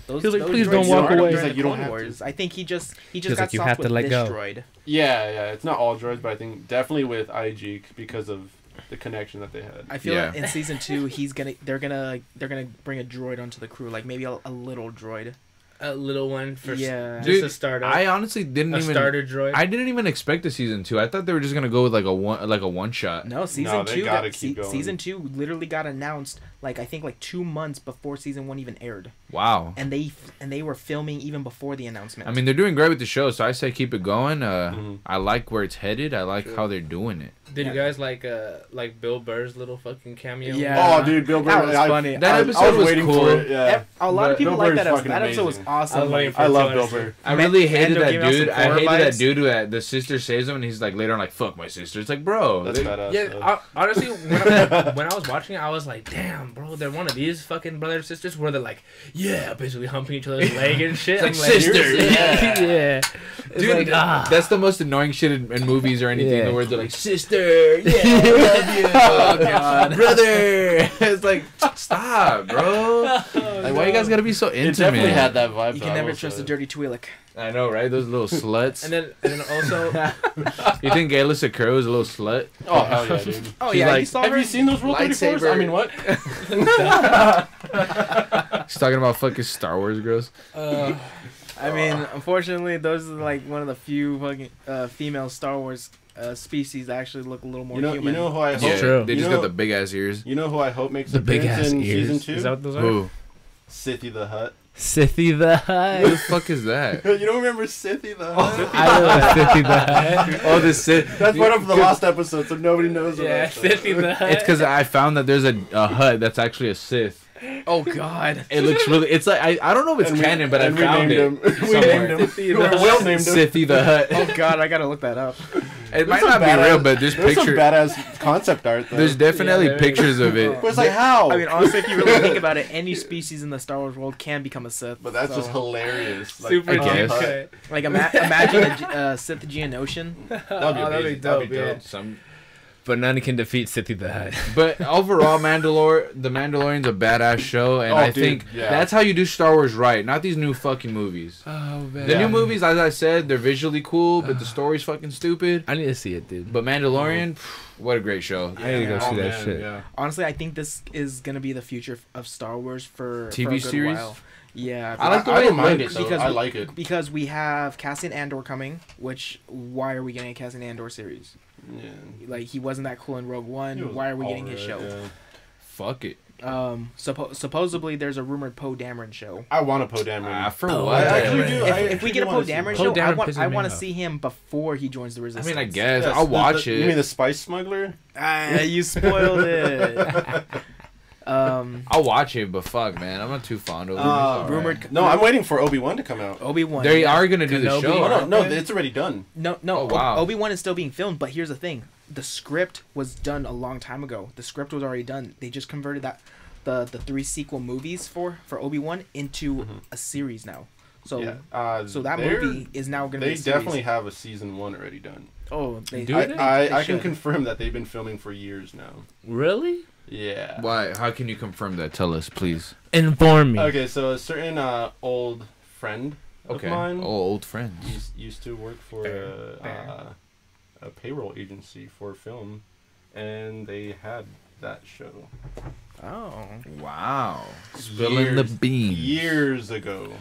Those, He was like, those "Please droids don't walk scarred him away." during He's like, the "You don't Clone have to." Wars. I think he just was got like, "You soft have to with let this go." droid. Yeah. It's not all droids, but I think definitely with IG because of the connection that they had. I feel Yeah. like in season 2 they're gonna bring a droid onto the crew, like maybe a little droid. a little one for Yeah. just Dude, a starter. I honestly didn't a even... starter droid. I didn't even expect a season 2. I thought they were just gonna go with like a one shot. No, season they 2 gotta keep going. season 2 literally got announced like I think like 2 months before season 1 even aired. Wow. And they were filming even before the announcement. I mean, they're doing great with the show, so I say keep it going. Mhm. I like where it's headed. I like True. how they're doing it. Did you guys like Bill Burr's little fucking cameo? Yeah. Oh, dude, Bill Burr. That was funny. That I episode was waiting cool. for it. Yeah. A lot of But people Bill like Burr's that episode. fucking That episode was amazing. awesome. I was waiting for I it love to Bill honestly. Burr. I really hated Mando that giving us dude. some I hated horror that vibes. dude who the sister saves him, and he's like later on like, "Fuck my sister." It's like, bro, That's they- badass. Yeah, though. honestly, when I was watching it, I was like, "Damn, bro, they're one of these fucking brother sisters where they're like, yeah, basically humping each other's leg and shit." It's I'm like, sister, seriously? yeah. yeah. It's dude, like, ah. that's the most annoying shit in movies or anything. Yeah. The words are like, "Sister, yeah, I love you, Oh, God. brother." It's like, stop, bro. Like, why you guys gotta be so It intimate? definitely had that vibe. You though, can I never will trust say. a dirty Twi'lek. I know, right? Those little sluts. And then also, You think Gayla Sakura was a little slut? Oh hell yeah, dude. Oh She's yeah, like, you saw Have her. you seen those Rule 34s? Lightsaber. I mean, what? She's talking about fucking Star Wars girls. I mean, unfortunately, those are like one of the few fucking female Star Wars species that actually look a little more You human. know who I hope. Yeah, true. they You just know- got the big ass ears. You know who I hope makes the an big appearance ass in ears. season 2? Is that what those are? Who? Sithy the Hut. Sithy the Who Hut. the fuck is that? You don't remember Sithy the Hut? I know Sithy the Hut. Oh, the Sith. That's one of the last episodes, so nobody knows Yeah, about that. Sithy the Hut. It's because I found that there's a hut that's actually a Sith. Oh God. It looks really. It's like I don't know if it's And we- canon, but I and we found named it. him. We somewhere. named him. Sithy the Will named him. Sithy the Hut. Oh God, I gotta look that up. It might some not be badass- real, but there's There's some picture. badass concept art, though. There's definitely Yeah, there pictures of it. But it's like, how? I mean, honestly, if you really think about it, any species in the Star Wars world can become a Sith. But that's so, just hilarious. Like, Super I guess. okay. like imagine a Sith Geonosian. That'd be Oh, that'd be amazing. dope, That'd be yeah. dope. Some, But none can defeat Sithy the Hut. but overall, The Mandalorian's a badass show, and Oh, I dude, think yeah. that's how you do Star Wars right. Not these new fucking movies. Oh man. The new movies, as I said, they're visually cool, but the story's fucking stupid. I need to see it, dude. But Mandalorian, what a great show. I need to go Oh, see that man, shit. Yeah. Honestly, I think this is gonna be the future of Star Wars for TV for a good series? while. Yeah, I like the I way it don't mind it, looks. though. because I we- like it. because we have Cassian Andor coming. Which why are we getting a Cassian Andor series? Yeah. Like he wasn't that cool in Rogue It One. was Why are we getting his alright, show? yeah. Fuck it. Supposedly there's a rumored Poe Dameron show. I want a Poe Dameron. For Oh, what? I actually do. If we get a Poe Dameron Poe show, Dameron pisses I me want to off. see him before he joins the I Resistance. mean, I guess Yes, I'll watch the, it. You mean the Spice Smuggler? Ah, you spoiled it. I'll watch it, but fuck, man, I'm not too fond of it. rumored- No, I'm waiting for Obi-Wan to come out. Obi-Wan. They are gonna do the Kenobi. show. Oh, no, it's already done. No, Oh, wow. Obi-Wan is still being filmed, but here's the thing. The script was done a long time ago. The script was already done. They just converted the 3 sequel movies for Obi-Wan into a series now. So Yeah. so that they're- movie is now going to be They a series. definitely have a season 1 already done. Oh, they Do they- they? they I can should. confirm that they've been filming for years now. Really? Yeah. Why? How can you confirm that? Tell us, please. Inform me. Okay, so a certain old friend of Okay. mine Old friends. used to work for Fair. a payroll agency for film, and they had that show Oh. Wow. Spilling the beans. years ago.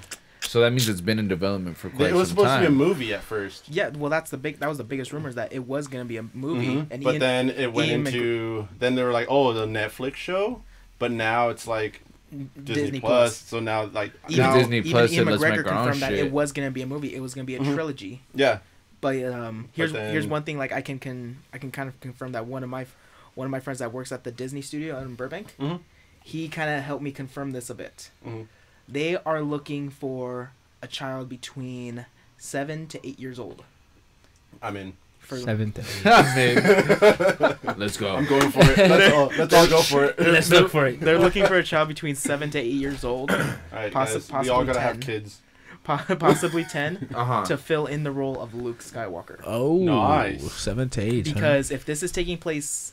So that means it's been in development for quite It was some supposed time. to be a movie at first. Yeah, well that was the biggest rumors that it was going to be a movie Mhm. and But Ian, then it went Ian into. Then they were like, "Oh, the Netflix show," but now it's like Disney Plus. So now, like, Even now, Disney Plus Ian said, "Let's McGregor make our own confirmed that shit." it was going to be a movie. It was going to be a Mhm. trilogy. yeah, But here's then- here's one thing like I can kind of confirm that one of my friends that works at the Disney studio in Burbank, Mhm. he kind of helped me confirm this a bit. Mhm. They are looking for a child between 7 to 8 years old. I'm in. For 7 to 8. Let's go. I'm going for it. Let's all go for it. Let's look for it. they're looking for a child between 7 to 8 years old, All right, guys, we all possibly gotta have 10. kids. Possibly 10, Uh-huh. to fill in the role of Luke Skywalker. Oh, Nice. 7 to 8. Because if this is taking place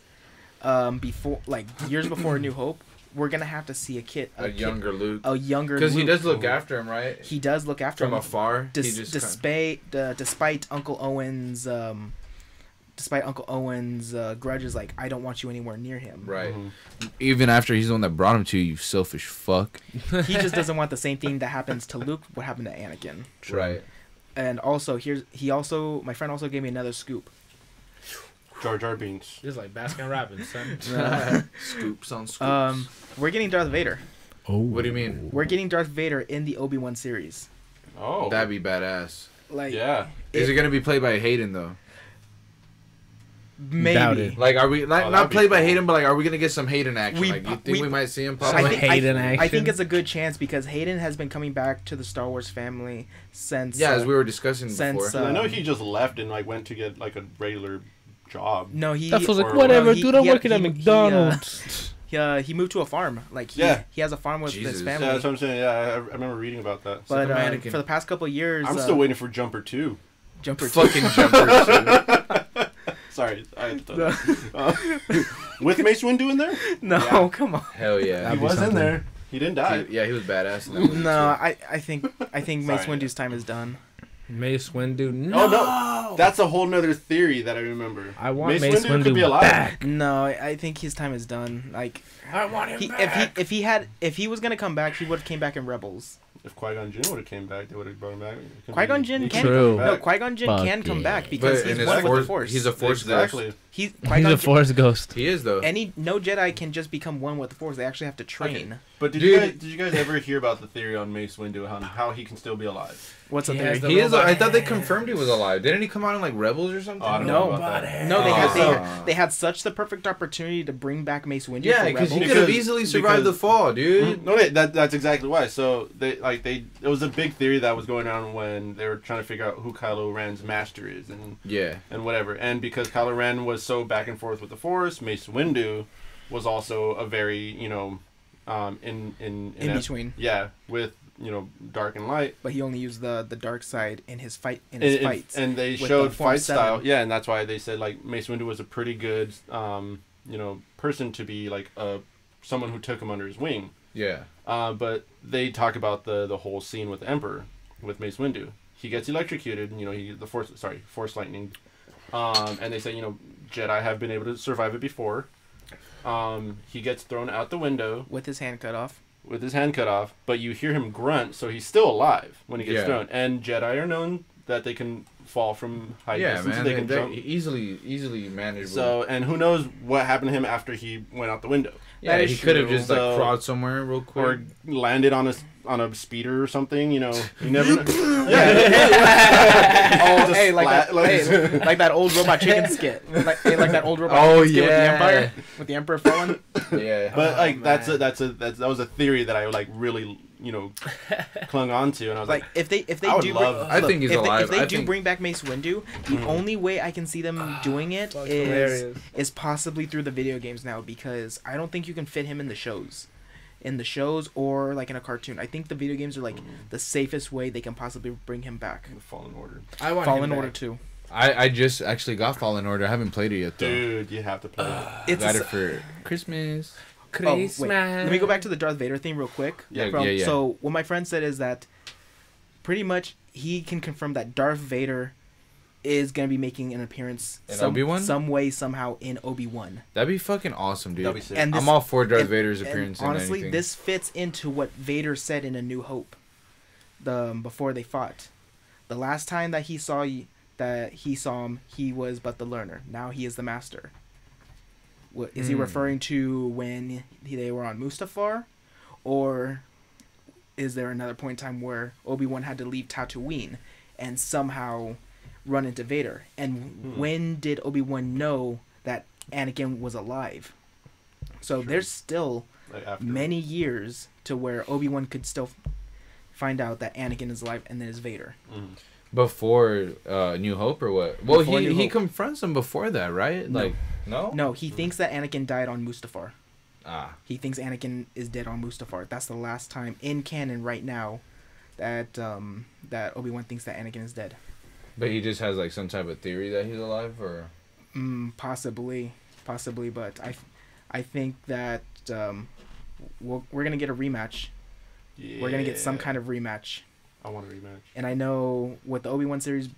before, like, years before A New Hope, we're gonna have to see A younger Luke. a younger Because he Luke. does look after him, right? He does look after From him. afar. He just Despite Uncle Owen's grudges, like, I don't want you anywhere near him. Right. Mhm. Even after he's the one that brought him to you, you selfish fuck. He just doesn't want the same thing that happens to Luke, what happened to Anakin. Right. And also, my friend also gave me another scoop. Jar Jar Binks. Just like Baskin Robbins, son. Scoops on scoops. We're getting Darth Vader. Oh. What do you mean? We're getting Darth Vader in the Obi-Wan series. Oh. That'd be badass. Like, Yeah. Is it gonna be played by Hayden though? maybe. Doubt it. Like, are we that'd not be played by cool. Hayden, but like, are we gonna get some Hayden action? We- Like, you think we might see him pop? Some up? Hayden I action. think it's a good chance because Hayden has been coming back to the Star Wars family since. Yeah, as we were discussing since, before. I know Um, he just left and like went to get like a regular job. No, he. That feels like or- whatever, no, he- dude. I'm he had- working at he- McDonald's. He moved to a farm. Like, he has a farm with Jesus. his Yeah, family. that's what I'm saying. Yeah, I remember reading about that. But Like a mannequin. for the past couple of years, I'm still waiting for Jumper 2. Jumper Fucking jumpers. Sorry, I had to with Mace Windu in there? No, Yeah. come on. Hell yeah. He That'd be was in something. there. He didn't die. Yeah, he was badass. In that movie, No, too. I think Mace Sorry. Windu's time is done. Mace Windu. Oh no, that's a whole nother theory that I remember. I want Mace could Windu be alive. back. No, I think his time is done. Like, I want him if he was gonna come back, he would have came back in Rebels. If Qui-Gon Jinn would have came back, they would have brought him back. Qui-Gon Jinn can True. no Qui-Gon Jinn Fuck can come yeah. back because But in he's his one with the force, Force. he's a force Exactly. ghost. He's He's Qui-Gon a Jinn- Force ghost. He is though. no Jedi can just become one with the Force. They actually have to train. But did Dude. you guys ever hear about the theory on Mace Windu on how he can still be alive? What's the He theory? has the He is. robot I thought they hand. confirmed he was alive. Didn't he come out in like Rebels or something? Oh, I don't No. know about that. No, they Oh. they had such the perfect opportunity to bring back Mace Windu. Yeah, for because he Rebels. could have Because- easily survived the because- fall, dude. No, that's exactly why. So it was a big theory that was going on when they were trying to figure out who Kylo Ren's master is Yeah. and whatever. And because Kylo Ren was so back and forth with the Force, Mace Windu was also a very in between. Yeah, with dark and light. But he only used the dark side in his fights. And they with showed the Form fight style. 7. Yeah, and that's why they said like Mace Windu was a pretty good person to be like someone who took him under his wing. Yeah. But they talk about the whole scene with the Emperor, with Mace Windu. He gets electrocuted, force lightning. And they say, Jedi have been able to survive it before. He gets thrown out the window with his hand cut off. with his hand cut off, but you hear him grunt, so he's still alive when he gets Yeah. thrown. And Jedi are known that they can fall from high Yeah, distance. man. They They can they're jump. easily manageable. So, and who knows what happened to him after he went out the window. yeah, that he is could have true. just like So- crawled somewhere real quick. Or landed on a speeder or something, You never know. Oh, Just hey, like flat, that, like- hey, like that old robot chicken skit, like that old robot Oh, chicken skit with the yeah. Empire, with the Emperor falling. yeah. But like man. that was a theory that I like really clung on to, and I was Like like, if they I would do, love- I think he's if alive. They, if I they do think- bring back Mace Windu, the only way I can see them doing it Fuck, is hilarious. possibly through the video games now, because I don't think you can fit him in the shows. Or like in a cartoon. I think the video games are like the safest way they can possibly bring him back. Fallen Order. I want Fallen him Order back. 2. I just actually got Fallen Order. I haven't played it yet though. Dude, you have to play it. It's Got a- it for Christmas. Oh, wait. Let me go back to the Darth Vader thing real quick. Yeah, yeah. So what my friend said is that pretty much he can confirm that Darth Vader is gonna be making an appearance In Obi-Wan? some way, somehow in Obi-Wan. That'd be fucking awesome, dude. That'd be sick. And this, I'm all for Darth and- Vader's and appearance in honestly, anything. this fits into what Vader said in A New Hope. Before they fought, the last time that he saw him, he was but the learner. Now he is the master. What is he Hmm. referring to when they were on Mustafar, or is there another point in time where Obi-Wan had to leave Tatooine and somehow run into Vader? And when did Obi-Wan know that Anakin was alive? So True. there's still Like after. many years to where Obi-Wan could still find out that Anakin is alive and then is Vader. Mhm. Before New Hope or what? Well, Before New he Hope. confronts him before that, right? No. Like no. No, he thinks that Anakin died on Mustafar. Ah. He thinks Anakin is dead on Mustafar. That's the last time in canon right now that that Obi-Wan thinks that Anakin is dead. But he just has like some type of theory that he's alive, or Possibly, but I think that we're gonna get a rematch. Yeah. We're gonna get some kind of rematch. I want a rematch. And I know with the Obi-Wan series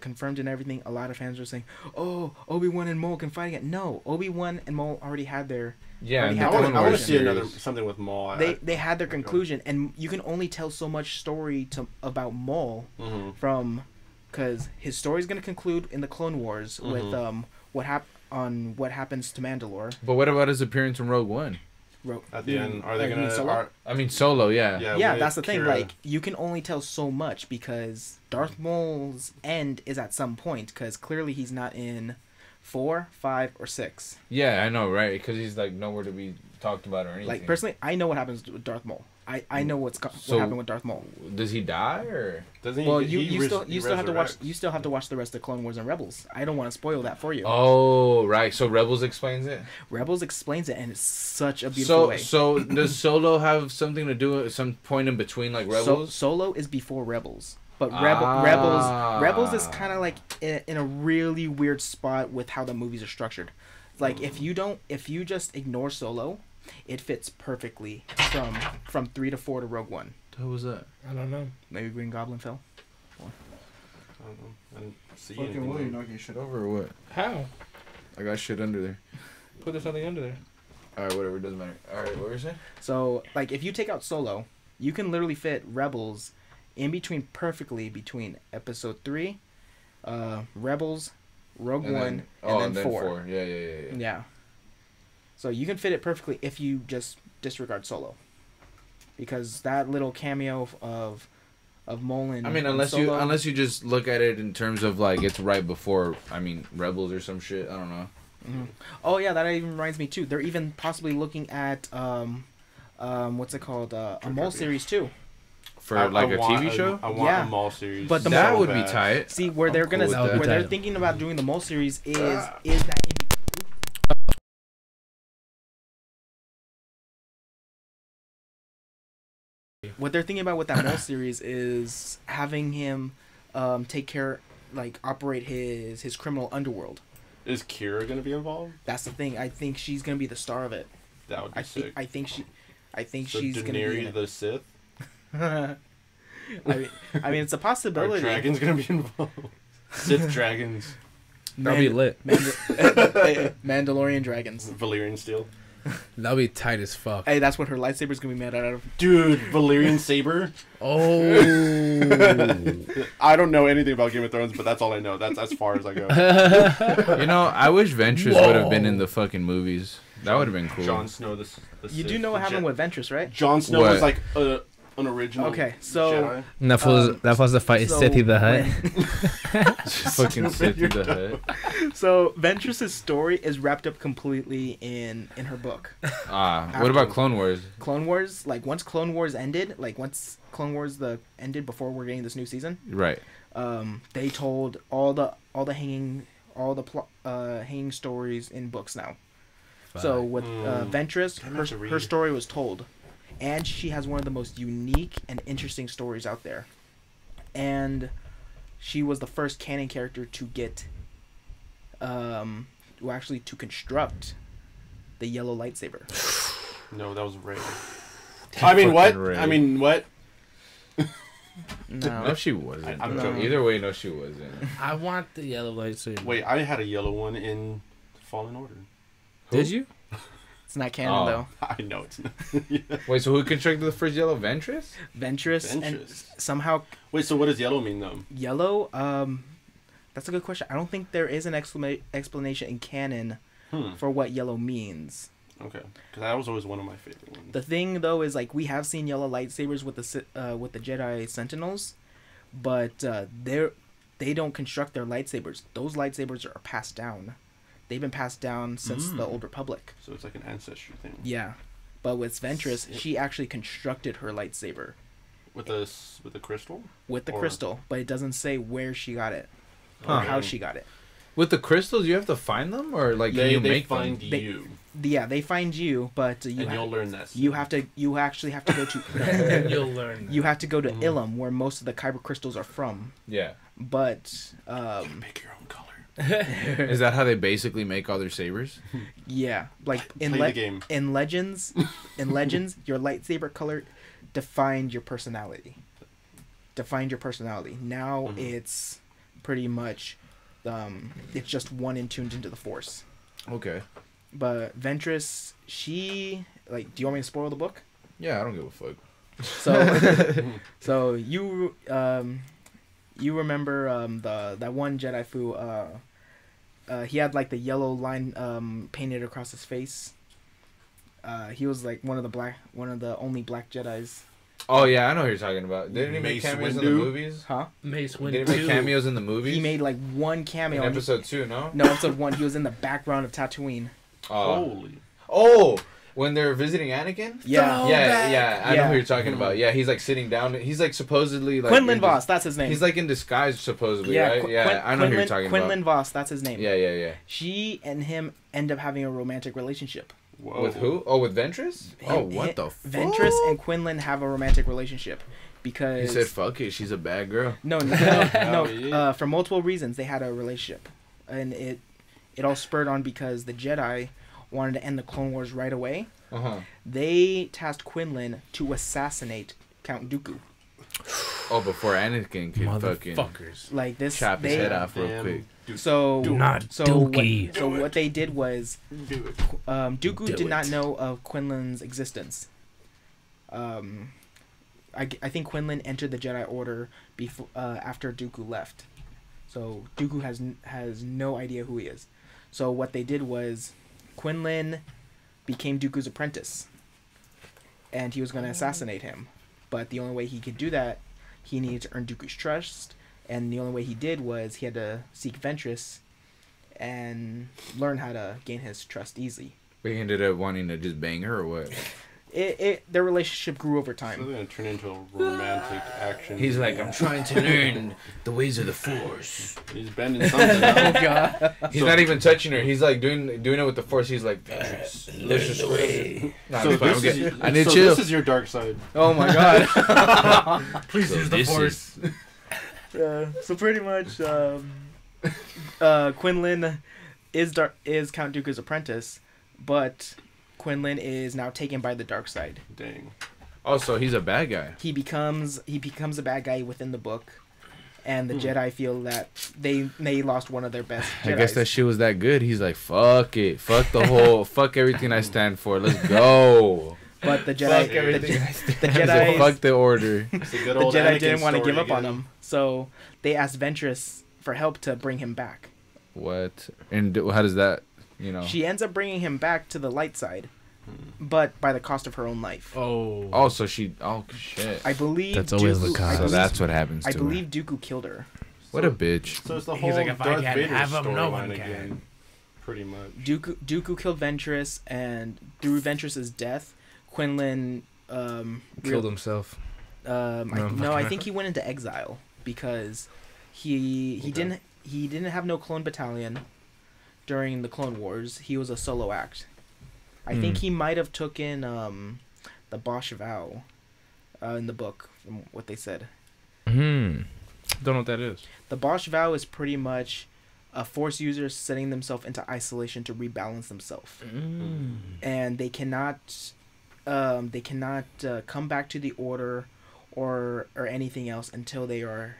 confirmed and everything, a lot of fans are saying, "Oh, Obi-Wan and Maul can fight again." No, Obi-Wan and Maul already had their yeah. Already in the had I Clone want to Wars see another series. something with Maul. they had their conclusion, and you can only tell so much story about Maul Mm-hmm. from, because his story is gonna conclude in the Clone Wars with what happens to Mandalore. But what about his appearance in Rogue One? At the end, are they you mean gonna? Solo? I mean, Solo, yeah. Yeah, with that's the thing. Kira. Like, you can only tell so much because Darth Maul's end is at some point. Because clearly he's not in 4, 5, or 6. Yeah, I know, right? Because he's like nowhere to be talked about or anything. Like, personally, I know what happens with Darth Maul. I know what So- happened with Darth Maul. Does he die or? Doesn't he? Well, he you still have to watch. resurrects. You still have to watch the rest of Clone Wars and Rebels. I don't want to spoil that for you. Oh, right. So Rebels explains it. Rebels explains it, and it's such a beautiful way. So does Solo have something to do at some point in between, like Rebels? Solo is before Rebels, but Ah. Rebels is kind of like in a really weird spot with how the movies are structured. Like if you just ignore Solo, it fits perfectly from 3 to 4 to Rogue One. What was that? I don't know. Maybe Green Goblin fell. I don't know. I didn't see Fucking anything. Will, you knocking shit over or what? How? I got shit under there. Put there's something under there. All right, whatever. Doesn't matter. All right, what were you saying? So like if you take out Solo, you can literally fit Rebels in between perfectly between Episode 3, Rebels, Rogue One, and then 4. Yeah. Yeah. So you can fit it perfectly if you just disregard Solo, because that little cameo of Mullen. I mean, unless you just look at it in terms of like it's right before. I mean, Rebels or some shit. I don't know. Mm-hmm. Oh yeah, that even reminds me too. They're even possibly looking at what's it called? A Maul series too. For like a TV show. I want Yeah. a Maul series. But the That so would be bad. tight. See where they're gonna cool with that. where they're Tight. thinking about doing the Maul series is that. What they're thinking about with that Maul series is having him take care, like operate his criminal underworld. Is Kira gonna be involved? That's the thing. I think she's gonna be the star of it. That would be sick. I think So she's gonna be. Daenerys In it. the Sith. I mean, it's a Are possibility. dragons gonna be involved? Sith dragons. That'll be lit. Mandalorian dragons. Valyrian steel. That'll be tight as fuck. Hey, that's what her lightsaber's gonna be made out of. Dude, Valyrian saber. Oh. I don't know anything about Game of Thrones, but that's all I know. That's as far as I go. You know, I wish Ventress would have been in the fucking movies. That would have been cool. Jon Snow, the You Sith, do know what the happened Jedi. with Ventress, right? Jon Snow What? was like an original. Okay, so- Jedi. That was the fight. So Sith the Hut. Fucking sit through the hut. So Ventress's story is wrapped up completely in her book. What about Clone Wars? Clone Wars, like once Clone Wars ended, ended before we're getting this new season, Right. they told all the hanging stories in books now. So with Ventress, I'm gonna have to her read. story was told, and she has one of the most unique and interesting stories out there. And she was the first canon character to get, to construct the yellow lightsaber. No, that was Rey. I mean, what? Fucking Rey. I mean, what? No, No, she wasn't. I'm No. joking. Either way, no, she wasn't. I want the yellow lightsaber. Wait, I had a yellow one in Fallen Order. Did you? it's not canon Oh. though. I know it's not. Wait, so who constructed the first yellow Ventress? Ventress, and Ventress. somehow Wait, so what does yellow mean though? yellow. That's a good question. I don't think there is an explanation in canon for what yellow means. Okay, because that was always one of my favorite ones. The thing though is like we have seen yellow lightsabers with the Jedi Sentinels, but they don't construct their lightsabers. Those lightsabers are passed down. They've been passed down since the Old Republic. So it's like an ancestry thing. Yeah, but with Ventress, Sick. she actually constructed her lightsaber, With the crystal. with the Or- crystal, but it doesn't say where she got it or Huh. how she got it. With the crystals, you have to find them, or like can They you make find them? you, Yeah, they find you, but and you'll learn that. you have to. You actually have to go to. You'll learn. You have to go to Mhm. Ilum, where most of the kyber crystals are from. Yeah. But Pick your own color. Is that how they basically make all their sabers? yeah, like in Play the game. in Legends, your lightsaber color defined your personality. Defined your personality. Now Mhm. it's pretty much, it's just one in tuned into the Force. Okay. But Ventress, she like. Do you want me to spoil the book? Yeah, I don't give a fuck. So, so you remember that one Jedi Fu? He had like the yellow line painted across his face. He was like one of the only black Jedis. Oh yeah, I know who you're talking about. Didn't he make Mace cameos in the Windu? movies? Huh? Mace Windu. Did he make cameos in the movies? He made like one cameo. in and episode 2, no? no, episode 1. He was in the background of Tatooine. Holy. Oh, when they're visiting Anakin? Yeah. Yeah, I know Yeah. who you're talking about. Yeah, he's like sitting down. He's like supposedly like Quinlan in Voss, that's his name. He's like in disguise supposedly, yeah, right? Yeah, I know who you're talking Quinlan about. Voss, that's his name. Yeah. She and him end up having a romantic relationship. Whoa. With who? Oh, with Ventress? Oh, what the fuck? Ventress and Quinlan have a romantic relationship He because said, "Fuck it, she's a bad girl." no, yeah. for multiple reasons they had a relationship, and it all spurred on because the Jedi wanted to end the Clone Wars right away. They tasked Quinlan to assassinate Count Dooku. Oh, before Anakin could fucking Motherfuckers. Like this, chop his they, head off real Damn. quick. So Not so Dookie. what they did was Do it. Dooku Do did not it. know of Quinlan's existence. I think Quinlan entered the Jedi Order before after Dooku left, so Dooku has no idea who he is. So what they did was Quinlan became Dooku's apprentice, and he was going to assassinate him. But the only way he could do that, he needed to earn Dooku's trust, and the only way he did was he had to seek Ventress and learn how to gain his trust easily. But he ended up wanting to just bang her or what? Their relationship grew over So time. they're gonna turn into a romantic action. He's like, I'm trying to learn the ways of the Force. He's bending something. Now. He's not even touching her. He's like doing it with the Force. He's like, Ventress, let's just go. Nah, So I'm fine, this I'm is good. I need so chill. this is your dark side. Oh my god. Please So use the this Force. So pretty much, Quinlan is Count Dooku's apprentice, but Quinlan is now taken by the dark side. Dang. Oh, so he's a bad guy. He becomes a bad guy within the book, and the Jedi feel that they lost one of their best Jedis. I guess that shit was that good. He's like, fuck it. Fuck the whole, fuck everything I stand for. Let's go. But the Jedi, Fuck everything I the stand for. Jedi, Fuck the order. It's a good the old Jedi Anakin didn't want to story give up on again. him, so they asked Ventress for help to bring him back. What? And how does that, She ends up bringing him back to the light side, but by the cost of her own life. Oh. so she, oh shit. I believe That's always the cost. So that's what happens to I her. believe Dooku killed her. What a bitch. So it's the He's whole like, if I Darth can't Vader have him, no one storyline can. again. Pretty much. Dooku killed Ventress, and through Ventress's death, Quinlan Killed himself. I think he went into exile because he Okay. didn't have no clone battalion during the Clone Wars. He was a solo act. I think he might have taken the Bosch vow in the book, from what they said. Don't know what that is. The Bosch vow is pretty much a Force user setting themselves into isolation to rebalance themselves, and they cannot come back to the Order or anything else until they are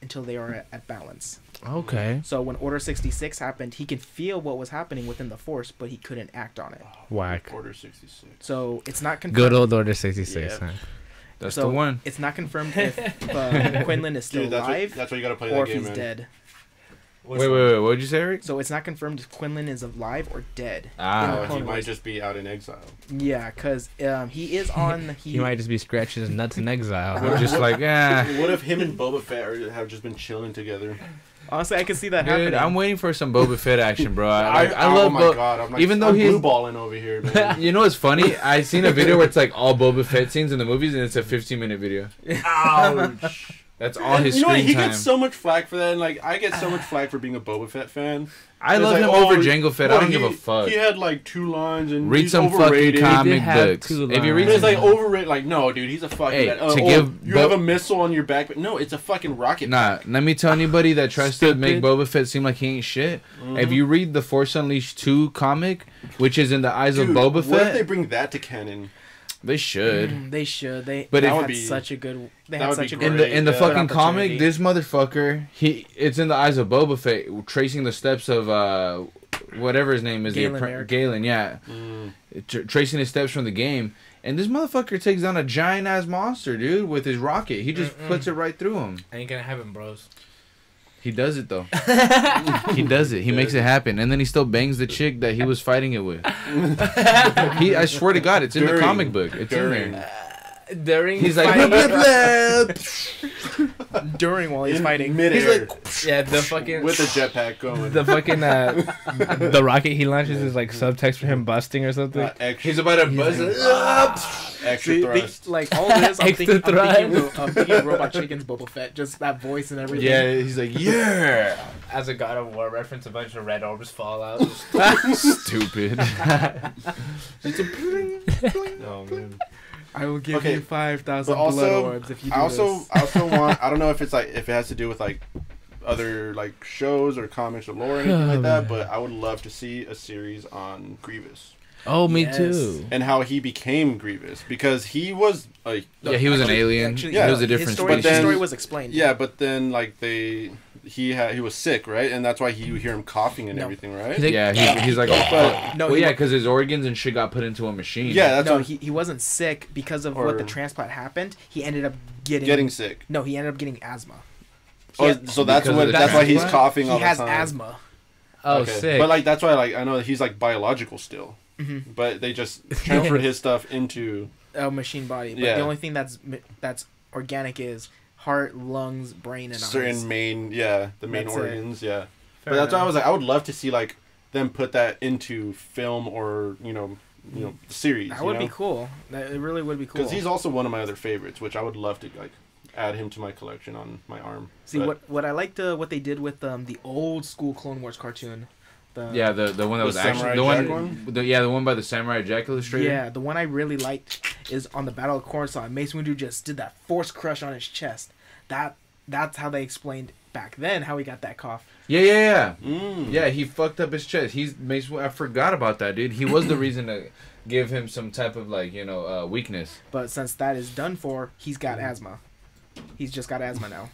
at balance. Okay. So when Order 66 happened, he could feel what was happening within the Force, but he couldn't act on it. Whack. Order 66. So it's not confirmed. Good old Order 66. Yeah. Huh? That's so the one. It's not confirmed if Quinlan is still Dude, that's alive why you gotta play or that if game, he's man. dead. Wait. What did you say, Eric? So it's not confirmed if Quinlan is alive or dead. Ah. He Clone might Wars. just be out in exile. Yeah, because he is on. He might just be scratching his nuts in exile. We're just like, What if him and Boba Fett have just been chilling together? Honestly, I can see that Dude, happening. I'm waiting for some Boba Fett action, bro. I oh love my god, I'm like, even though I'm he's blue balling over here, man. You know what's funny? I seen a video where it's like all Boba Fett scenes in the movies, and it's a 15-minute video. Ouch. That's all his You know what? screen He time. gets so much flack for that, and like I get so much flack for being a Boba Fett fan. I It's love like, him oh, over Jango Fett. I don't give a fuck. He had like 2 lines and Read he's some overrated. fucking comic have books. 2 If you read But it's some, like overrated. Like no, dude, he's a fucking. Hey, to give you Bo- have a missile on your back, but no, it's a fucking rocket. nah, let me tell anybody that tries to make Stupid. Boba Fett seem like he ain't shit. If you read the Force Unleashed 2 comic, which is in the eyes Dude, of Boba what if they Fett, bring that to canon? they should. They should. They. But They it would had be- such a good. They that had would such be a great. good. In the Yeah. fucking opportunity. comic, this motherfucker, it's in the eyes of Boba Fett, tracing the steps of whatever his name is, Galen Merrick. Galen, yeah, tracing his steps from the game, and this motherfucker takes down a giant ass monster, dude, with his rocket. He just puts it right through him. Ain't gonna happen, bros. He does it though. He does it. He makes it happen, and then he still bangs the chick that he was fighting it with. I swear to God, it's in the During- comic book. It's in during- there. During He's like, fighting- blah, blah, blah. During while he's In fighting. midair yeah, the fucking with the jetpack going. the fucking the rocket he launches is like subtext for him busting or something. Extra, He's about to buzz it up. extra See, thrust. like all this, I'm Extra I'm thinking Robot Chicken's Boba Fett, just that voice and everything. Yeah, he's like, yeah. As a God of War reference, a bunch of red orbs fall out. Stupid. Oh man. I will give Okay, you 5,000 but also- blood orbs if you do I also this. want. I don't know if it's like if it has to do with like other like shows or comics or lore or anything like that, but I would love to see a series on Grievous Oh, me Yes. too. and how he became Grievous because he was like Yeah, he was an alien. Actually, Yeah. He was a his different story, But species. then- his story was explained. yeah, but then like he was sick, right? And that's why you hear him coughing and No. everything, right? Yeah, he's like, But- No, well, he yeah, wa- because his organs and shit got put into a machine. Yeah, that's no, what he wasn't sick because of what the Or- transplant happened. He ended up getting sick. No, he ended up getting asma. Oh, so that's Because what of the that's why he's transplant? coughing all He the has time. asthma. Oh, Okay. sick. But like that's why like I know that he's like biological still, Mhm. but they just transferred his stuff into. A machine body. But Yeah. the only thing that's organic is heart, lungs, brain, and Certain eyes. the main That's it. organs, yeah. Fair But that's why I enough. was like, I would love to see like them put that into film or series. That would be cool. It really would be cool. Because he's also one of my other favorites, which I would love to like add him to my collection on my arm. See But what I liked what they did with the old school Clone Wars cartoon. Yeah, the one that The was actually Samurai the Jack one. one? The one by the Samurai Jack illustrator. Yeah, the one I really liked is on the Battle of Coruscant. Mace Windu just did that force crush on his chest. That's how they explained back then how he got that cough. Yeah. Mm. Yeah, he fucked up his chest. I forgot about that, dude. He was the reason to give him some type of like weakness. But since that is done for, he's got asthma. He's just got asthma now.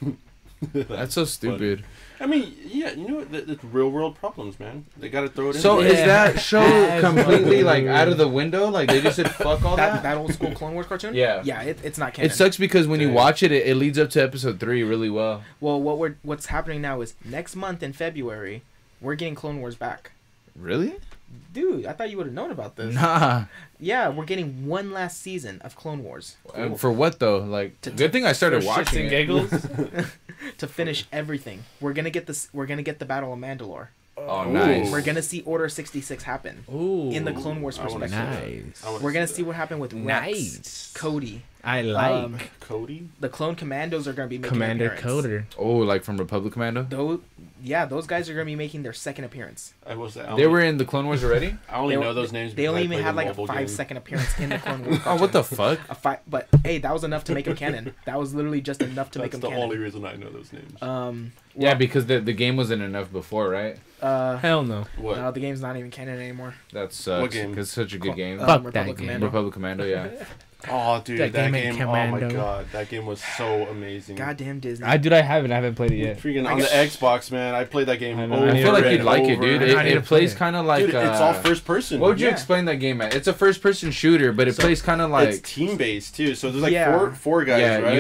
That's so stupid. I mean, yeah, you know what? It's real world problems, man. They got to throw it in. So there. is that show Yeah. completely like out of the window? Like they just said fuck all that that? that old school Clone Wars cartoon? Yeah. Yeah, it's not canon. It sucks because when you Dang. watch it, it leads up to episode 3 really well. Well, what's happening now is next month in February, we're getting Clone Wars back. Really? Dude, I thought you would have known about this. Nah. Yeah, we're getting one last season of Clone Wars. For what though? Like, good thing I started For shits watching and it. giggles. To finish everything. We're gonna get the Battle of Mandalore. Oh, Ooh. nice. We're gonna see Order 66 happen Ooh. in the Clone Wars I wanna perspective. see that. Nice. I wanna We're gonna that. see what happened with Rex, Nice. Cody. I like Um, Cody. The Clone Commandos are gonna be making Commander an appearance. Coder. Oh, like from Republic Commando? Those guys are gonna be making their second appearance. I was. They were in the Clone Wars already? I only They- know those names. They because only I even played had the like a mobile 5-second game. appearance in the Clone Wars. Oh, what the fuck? But hey, that was enough to make them canon. That was literally just enough to make That's them the canon. only reason I know those names. Yeah, well, because the game wasn't enough before, right? Hell no. What? no, the game's not even canon anymore. That sucks. What game? Because it's such a good game. Fuck Republic that game. Commando. Republic Commando, yeah. Oh, dude, That that game game. ain't Oh my Commando. god, that game was so amazing. Goddamn Disney. I haven't played it yet. Freaking I on the got- Xbox, man. I played that game. I know. Over I I feel like and you'd like it, over dude. and I need to It plays play it. kind of like. Dude, it's all first person. What would you Yeah. explain that game at? It's a first person shooter, but it So, plays kind of It's like. team based too, so there's like Yeah. four guys, Yeah, right?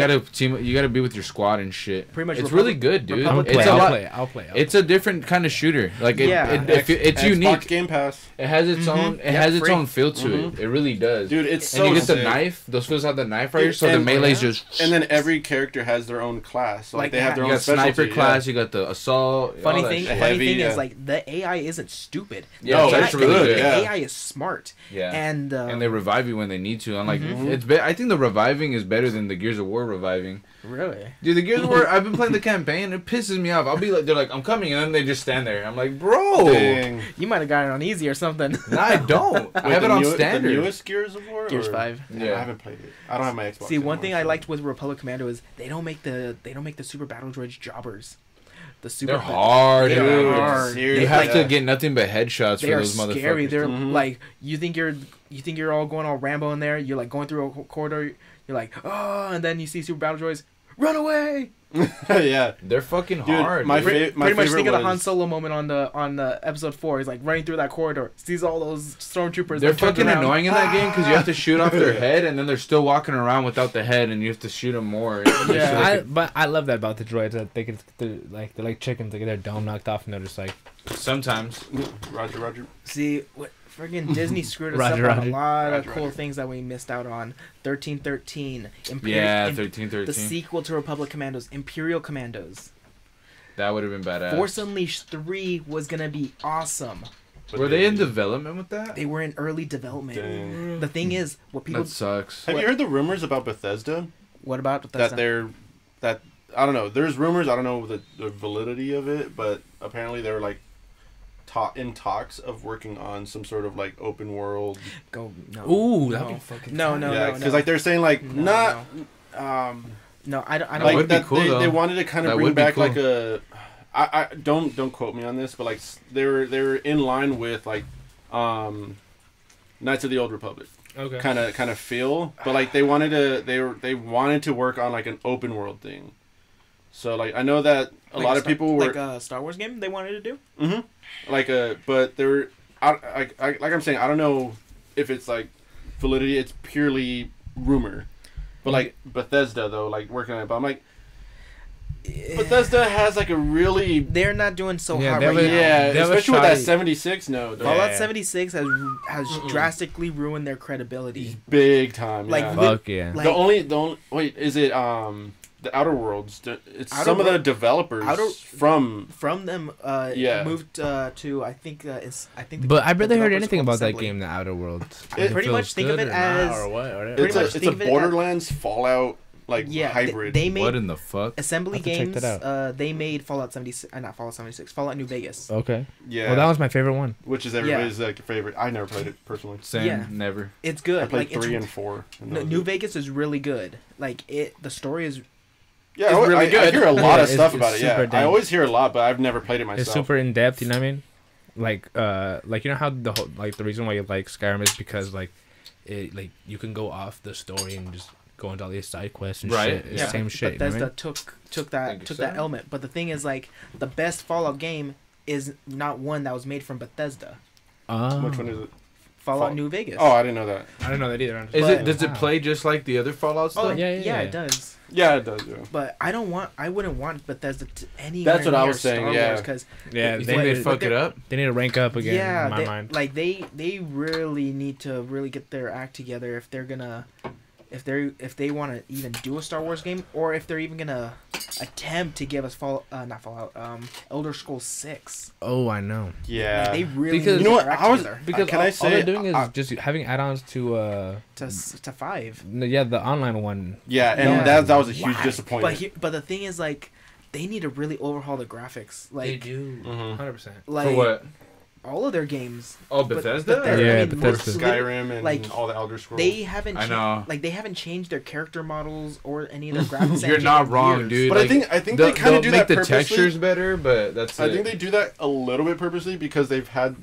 you gotta be with your squad and shit. Pretty much It's Republic- really good, dude. Republic It's a I'll lot. play it. I'll play it. It's a different kind of shooter. Like Yeah. it's Xbox unique. Game Pass, It has its own. It Yeah, has its free. own feel to it. It really does. dude. It's and so you get the sick. knife. knife. Those fools have the knife right here, so the And- melee's just. And then every character has their own class. So, like, Like they have their you own got sniper specialty, class. You got the assault. Funny all that thing, shit. Heavy, funny thing yeah. is like the AI isn't stupid. Yeah, No, it's AI, actually really good. The yeah. AI is smart. Yeah. And And they revive you when they need to. I'm like, Mhm. I think the reviving is better than the Gears of War reviving. really, Dude, the Gears of War, I've been playing the campaign. It pisses me off. I'll be like, they're like, I'm coming, and then they just stand there. I'm like, bro, Dang. you might have got it on easy or something. no, I don't. I Wait, have the it on new- standard. The newest Gears of War? Gears or- 5. Yeah, I haven't played it. I don't have my Xbox. See, one anymore, thing I so- liked with Republic Commando is they don't make the super battle droids jobbers. The super They're hard, They're dude. hard. Serious. You have Yeah. to get nothing but headshots They for are those motherfuckers. scary. They're Mhm. like you think you're all going all Rambo in there. You're like going through a corridor. You're like, oh, and then you see super battle droids. Run away! Yeah. They're fucking Dude, hard. my dude. fa- my Pretty much favorite think of the was- Han Solo moment on the episode 4. He's like running through that corridor, sees all those stormtroopers. They're like, turns fucking around. annoying in that game because you have to shoot off their head, and then they're still walking around without the head, and you have to shoot them more. Yeah, But I love that about the droids. That they're like chickens. They get their dome knocked off, and they're just like, Sometimes. Roger. See, what friggin' Disney screwed us Roger, up on Roger. a lot of Roger, cool Roger. things that we missed out on. 1313, Yeah, Imp- 1313. the sequel to Republic Commandos, Imperial Commandos. That would have been badass. Force Unleashed 3 was gonna be awesome. Were they in development with that? They were in early development. Dang. The thing is, what people That sucks. Have you heard the rumors about Bethesda? what about That Bethesda? they're that I don't know. There's rumors. I don't know the validity of it, but apparently they were like in talks of working on some sort of like open world. Go no. ooh, no. that'd be fucking. No, no, yeah, no, because no. like they're saying like No, not No, I don't. That like would be that cool, they though. wanted to kind of That bring would be back cool. like a. I don't quote me on this, but like they're in line with like Knights of the Old Republic Okay. kind of feel, but like they wanted to work on like an open world thing. So like I know that a lot of people were like a Star Wars game they wanted to do. but they're like I'm saying, I don't know if it's like validity. It's purely rumor. But like Bethesda though, like working on it, but I'm like Bethesda has like a really They're not doing so Yeah, hot they right have a- now. yeah, they have a especially with that shoddy- 76 node. Yeah. Fallout 76 has drastically ruined their credibility. Big time. Like, yeah. Fuck yeah. Like, the only wait, is it the Outer Worlds? It's Outer some of the World- developers from from them, Yeah. moved to I think the But I barely heard developers anything called about that Assembly. game, The Outer Worlds. It- Pretty feels much think of good it or not, as- or what. Or Pretty it's much a think of it as- Borderlands Fallout like Yeah, hybrid. they made What in the fuck? Assembly I'll have to check games. that They made Fallout 76, not Fallout 76, Fallout New Vegas. Okay. yeah, Well, that was my favorite one. which is everybody's like favorite. I never played it personally. Same. Yeah. Never. It's I good. played Like 3 it's and 4. and No, those New are- Vegas is really good. Like the story is Yeah, It's really I good. hear a lot Yeah, of it's- stuff it's about it. Yeah, super I dense. always hear a lot, but I've never played it myself. It's super in depth. You know what I mean? Like you know how the whole like the reason why you like Skyrim is because like it like you can go off the story and just go into all these side quests and Right, shit. It's yeah. the same shit. You know what I Bethesda mean? took Think that so? element. But the thing is, like, the best Fallout game is not one that was made from Bethesda. Which one is it? Fallout New Vegas. Oh, I didn't know that. I don't know that either. I'm just Is like, it? Does it wow. play just like the other Fallout Oh, stuff? Yeah. it does. Yeah, it does. Yeah. But I wouldn't want Bethesda to anywhere That's what I near was saying, Star yeah. Wars, because Yeah, You they think need, they fuck it up? they need to rank up again. yeah, in my they, mind. like they really need to really get their act together if they're gonna if they want to even do a Star Wars game, or if they're even gonna attempt to give us Elder Scrolls 6. Oh, I know. Yeah. Like, they really Because- need You know to what, their act I was- together Because Can I all say- they're doing is I- just having add-ons to to 5. yeah, the online one. yeah, and Yeah. that was a huge Why? disappointment. But the thing is, like, they need to really overhaul the graphics. Like, do. Mhm. 100%. like For what? all of their games. Oh, But Bethesda? Bethesda, Yeah, I mean, Bethesda. look, Skyrim and like, all the Elder Scrolls. They haven't. I know. Like, they haven't changed their character models or any of their graphics. You're engine not in wrong, years. dude. But like, I think they kind they'll of do make that the purposely. textures better, but that's I it. think they do that a little bit purposely because they've had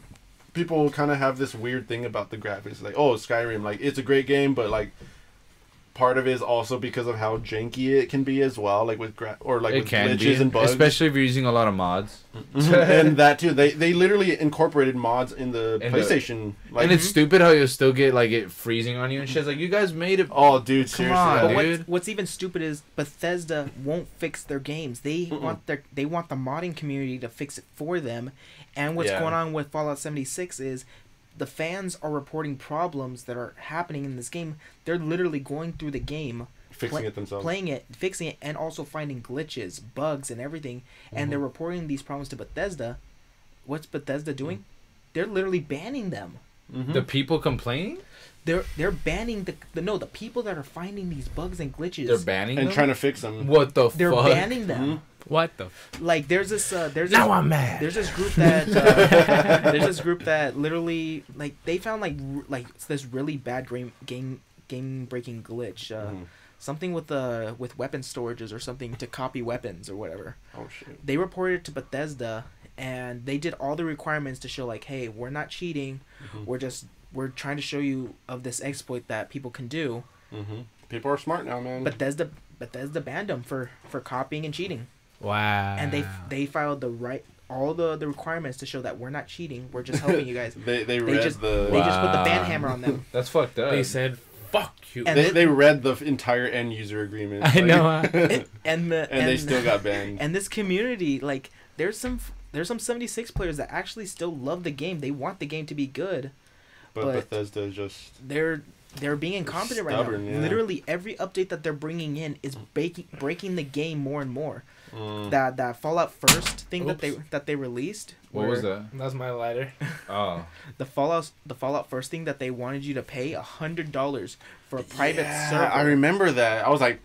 people kind of have this weird thing about the graphics. Like, oh, Skyrim, like it's a great game, but like part of it is also because of how janky it can be as well, like with it with can glitches be, and bugs. especially if you're using a lot of mods. And that too. They literally incorporated mods in the In the- PlayStation. Like, and it's stupid how you'll still get like it freezing on you and shit. It's like you guys made it. oh, dude, Come seriously. on, yeah. But dude. what's even stupid is Bethesda won't fix their games. They want the modding community to fix it for them. And what's Yeah. going on with Fallout 76 is the fans are reporting problems that are happening in this game. They're literally going through the game, Fixing it themselves. playing it, fixing it, and also finding glitches, bugs, and everything. And they're reporting these problems to Bethesda. What's Bethesda doing? They're literally banning them. The people complaining? They're banning the people that are finding these bugs and glitches. They're banning and them? trying to fix them. What the They're fuck? banning them. What the? Like there's this Now I'm mad. There's this group that literally like they found like it's this really bad game breaking glitch. Something with weapon storages or something to copy weapons or whatever. Oh shit. They reported it to Bethesda and they did all the requirements to show like, hey, we're not cheating. We're trying to show you of this exploit that people can do. People are smart now, man. Bethesda banned them for copying and cheating. Wow. And they filed all the requirements to show that we're not cheating. We're just helping you guys. they They read just the put the ban hammer on them. That's fucked up. They said, "Fuck you." And they read the entire end user agreement. I know. and they still got banned. And this community, like, there's some 76 players that actually still love the game. They want the game to be good. But Bethesda just They're being incompetent stubborn, right now. yeah. Literally every update that they're bringing in is breaking the game more and more. That Fallout First thing that they released. What was that? That's my lighter. Oh. The Fallout First thing that they wanted you to pay $100 for a private server. I remember that. I was like,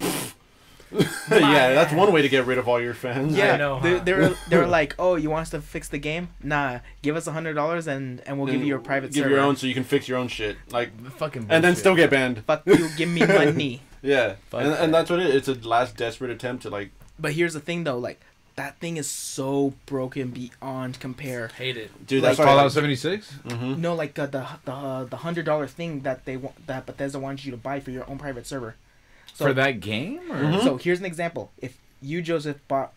yeah, that's one way to get rid of all your fans. Yeah, I know, huh? they're like, oh, you want us to fix the game? Nah, give us $100 and we'll give you your private server. Give your own so you can fix your own shit. Like, Fucking bullshit. and then still get banned. Fuck you, give me money. Yeah, Fuck and that's what it is. It's a last desperate attempt to like. But here's the thing though, like that thing is so broken beyond compare. Hate it. Dude, Like that's why Fallout 76? No, like the $100 thing that that Bethesda wants you to buy for your own private server. So, For that game? Or? So here's an example. If you, Joseph, bought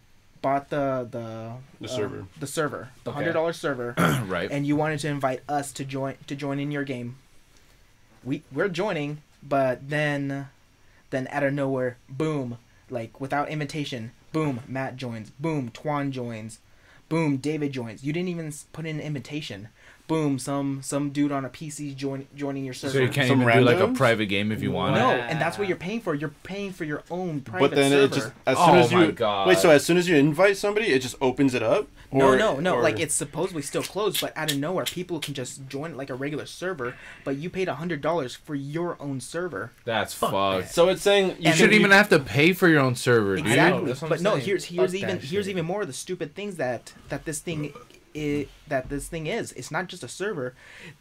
the server. the server, the Okay. $100 server, Right. and you wanted to invite us to join in your game, we're joining, but then out of nowhere, boom, like without invitation, boom, Matt joins, boom, Twan joins, boom, David joins. You didn't even put in an invitation. Boom, some dude on a PC joining your server. So you can't Some even do like a randoms? private game if you want No, it? and that's what you're paying for. You're paying for your own private But then server. it just as Oh soon as you my God. wait. So as soon as you invite somebody, it just opens it up. No, Or- like it's supposedly still closed, but out of nowhere, people can just join like a regular server. But you paid $100 for your own server. That's fucked. So it's saying You shouldn't even have to pay for your own server, dude. Exactly. that's what But I'm no, saying. here's Fuck that here's shit. even more of the stupid things that this thing is. It's not just a server.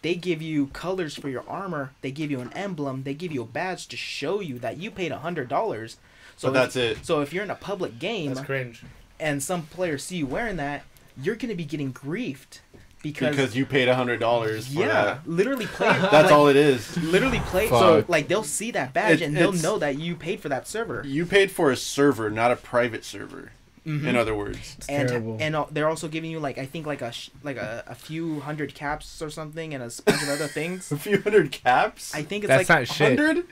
They give you colors for your armor. They give you an emblem. They give you a badge to show you that you paid $100. So that's it. So if you're in a public game That's cringe. and some players see you wearing that, you're gonna be getting griefed because you paid $100 for yeah, that. literally play. That's all it is. Literally play. So Fuck. like they'll see that badge and they'll it's- know that you paid for that server. You paid for a server, not a private server. In other words, terrible. And they're also giving you like I think like a few hundred caps or something and a bunch of other things. a few hundred caps. I think it's That's like not shit. 100.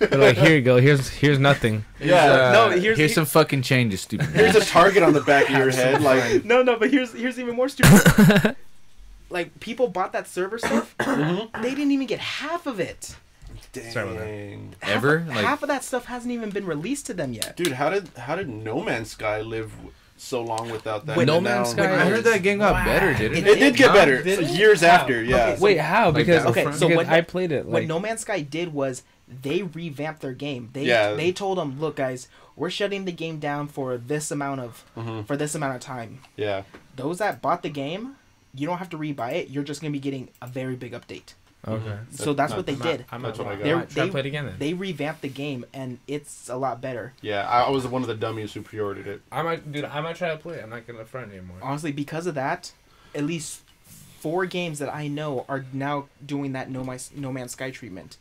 But like, here you go. Here's nothing. Yeah. No, here's here's- some fucking changes, stupid. Here's a target on the back of your head. Like, no, but here's even more stupid. Like people bought that server stuff, they didn't even get half of it. Sorry about dang. Ever? Like, Half of that stuff hasn't even been released to them yet. Dude, how did No Man's Sky live so long without that? Wait, No And Man's now- Sky- I heard that game got better, didn't It it? It did get Huh? better. Did it? Years How? after, yeah. Okay, so- Wait, how? Like Because Battlefront? Okay, so because what I played it. What Like, No Man's Sky did was they revamped their game. Yeah. They told them, look, guys, we're shutting the game down for this amount of time. Yeah. Those that bought the game, you don't have to rebuy it. You're just gonna be getting a very big update. okay. So that's what they did. I'm That's what I got. They're- try to they- play it again then. They revamped the game, and it's a lot better. Yeah, I was one of the dummies who pre-ordered it. I might try to play it. I'm not gonna front anymore. Honestly, because of that, at least 4 games that I know are now doing that No Man's Sky treatment.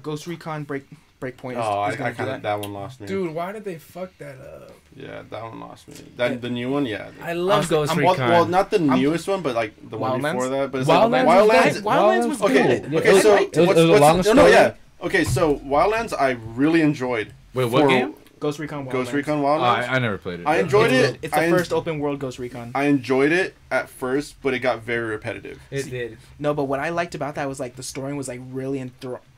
Ghost Recon Breakpoint is gonna do that one lost me. Dude, why did they fuck that up? Yeah, that one lost me. The new one, yeah. I love Honestly, Ghost Well, Recon. not the newest one, but like the one Wildlands? before that. But it's Wildlands like was Wildlands was Okay, good. okay, I so liked it. It was a long no, story? yeah. Okay, so Wildlands I really enjoyed. Wait, what For game? Ghost Recon Wildlands. Ghost Recon Oh, Wildlands. I never played it. I enjoyed it. It's the I first open world Ghost Recon. I enjoyed it at first, but it got very repetitive. It did. No, but what I liked about that was like the story was like really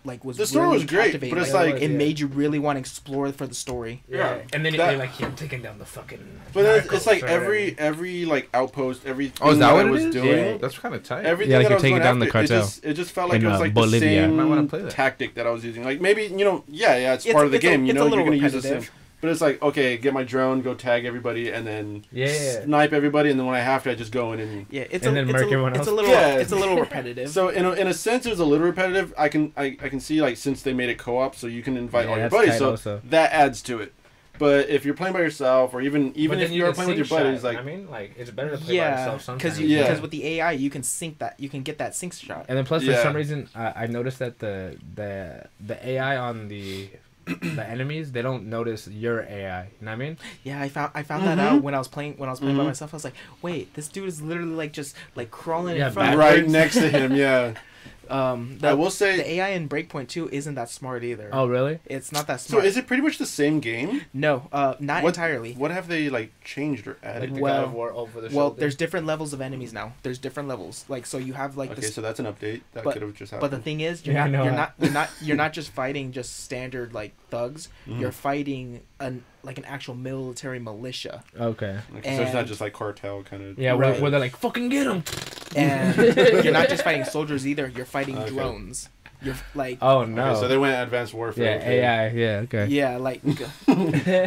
The story really was great, captivating. but it's Like, like, it yeah. made you really want to explore for the story. Yeah. And then That- you're like, you're taking down the fucking. but then it's like narcos or every like outpost, everything Oh, is that I what it was is? doing. Yeah. That's kind of tight. Everything Yeah, like that you're I was taking going down the after, cartel it just felt like in, it was like Bolivia. the I might wanna same play that. tactic that I was using. Like maybe it's It's- part of the it's a- game. You it's a know, little you're gonna use the same. repetitive. But it's like, okay, get my drone, go tag everybody, and then Yeah. snipe everybody, and then when I have to, I just go in and. Yeah, it's And a, then it's murk a, everyone it's a else. little Yeah. it's a little repetitive. So in a sense, it was a little repetitive. I can see like since they made it co-op, so you can invite Yeah, all your that's buddies, tight so also. that adds to it. But if you're playing by yourself, or even But if then you're get playing with your sync buddies, shot, like I mean, like it's better to play by yeah, yourself sometimes. Yeah. with the AI you can sync that, you can get that sync shot. And then plus for Yeah. some reason I noticed that the AI on the enemies, they don't notice your AI. You know what I mean? Yeah, I found that out when I was playing by myself. I was like, wait, this dude is literally like just like crawling Yeah, in front. right next to him. Yeah, The, I will say. the AI in Breakpoint 2 isn't that smart either. Oh really? It's not that So smart. is it pretty much the same game? No, not What- entirely. What have they like changed or added? Like the Well- God of War over the Well, shoulder. there's different levels of enemies now. There's different levels. Like so you have like okay, this. so that's an update that but- could have just But happened. the thing is, Yeah, I know you're not just fighting just standard like thugs. Mhm. You're fighting an actual military militia, Okay. Okay, so it's not and- just like cartel kind of. Yeah, Right. where they're like fucking get him. and you're not just fighting soldiers either. You're fighting Okay. drones. You're like Oh Okay, no. so they went advanced warfare. yeah, okay. AI. Yeah. Okay. yeah, like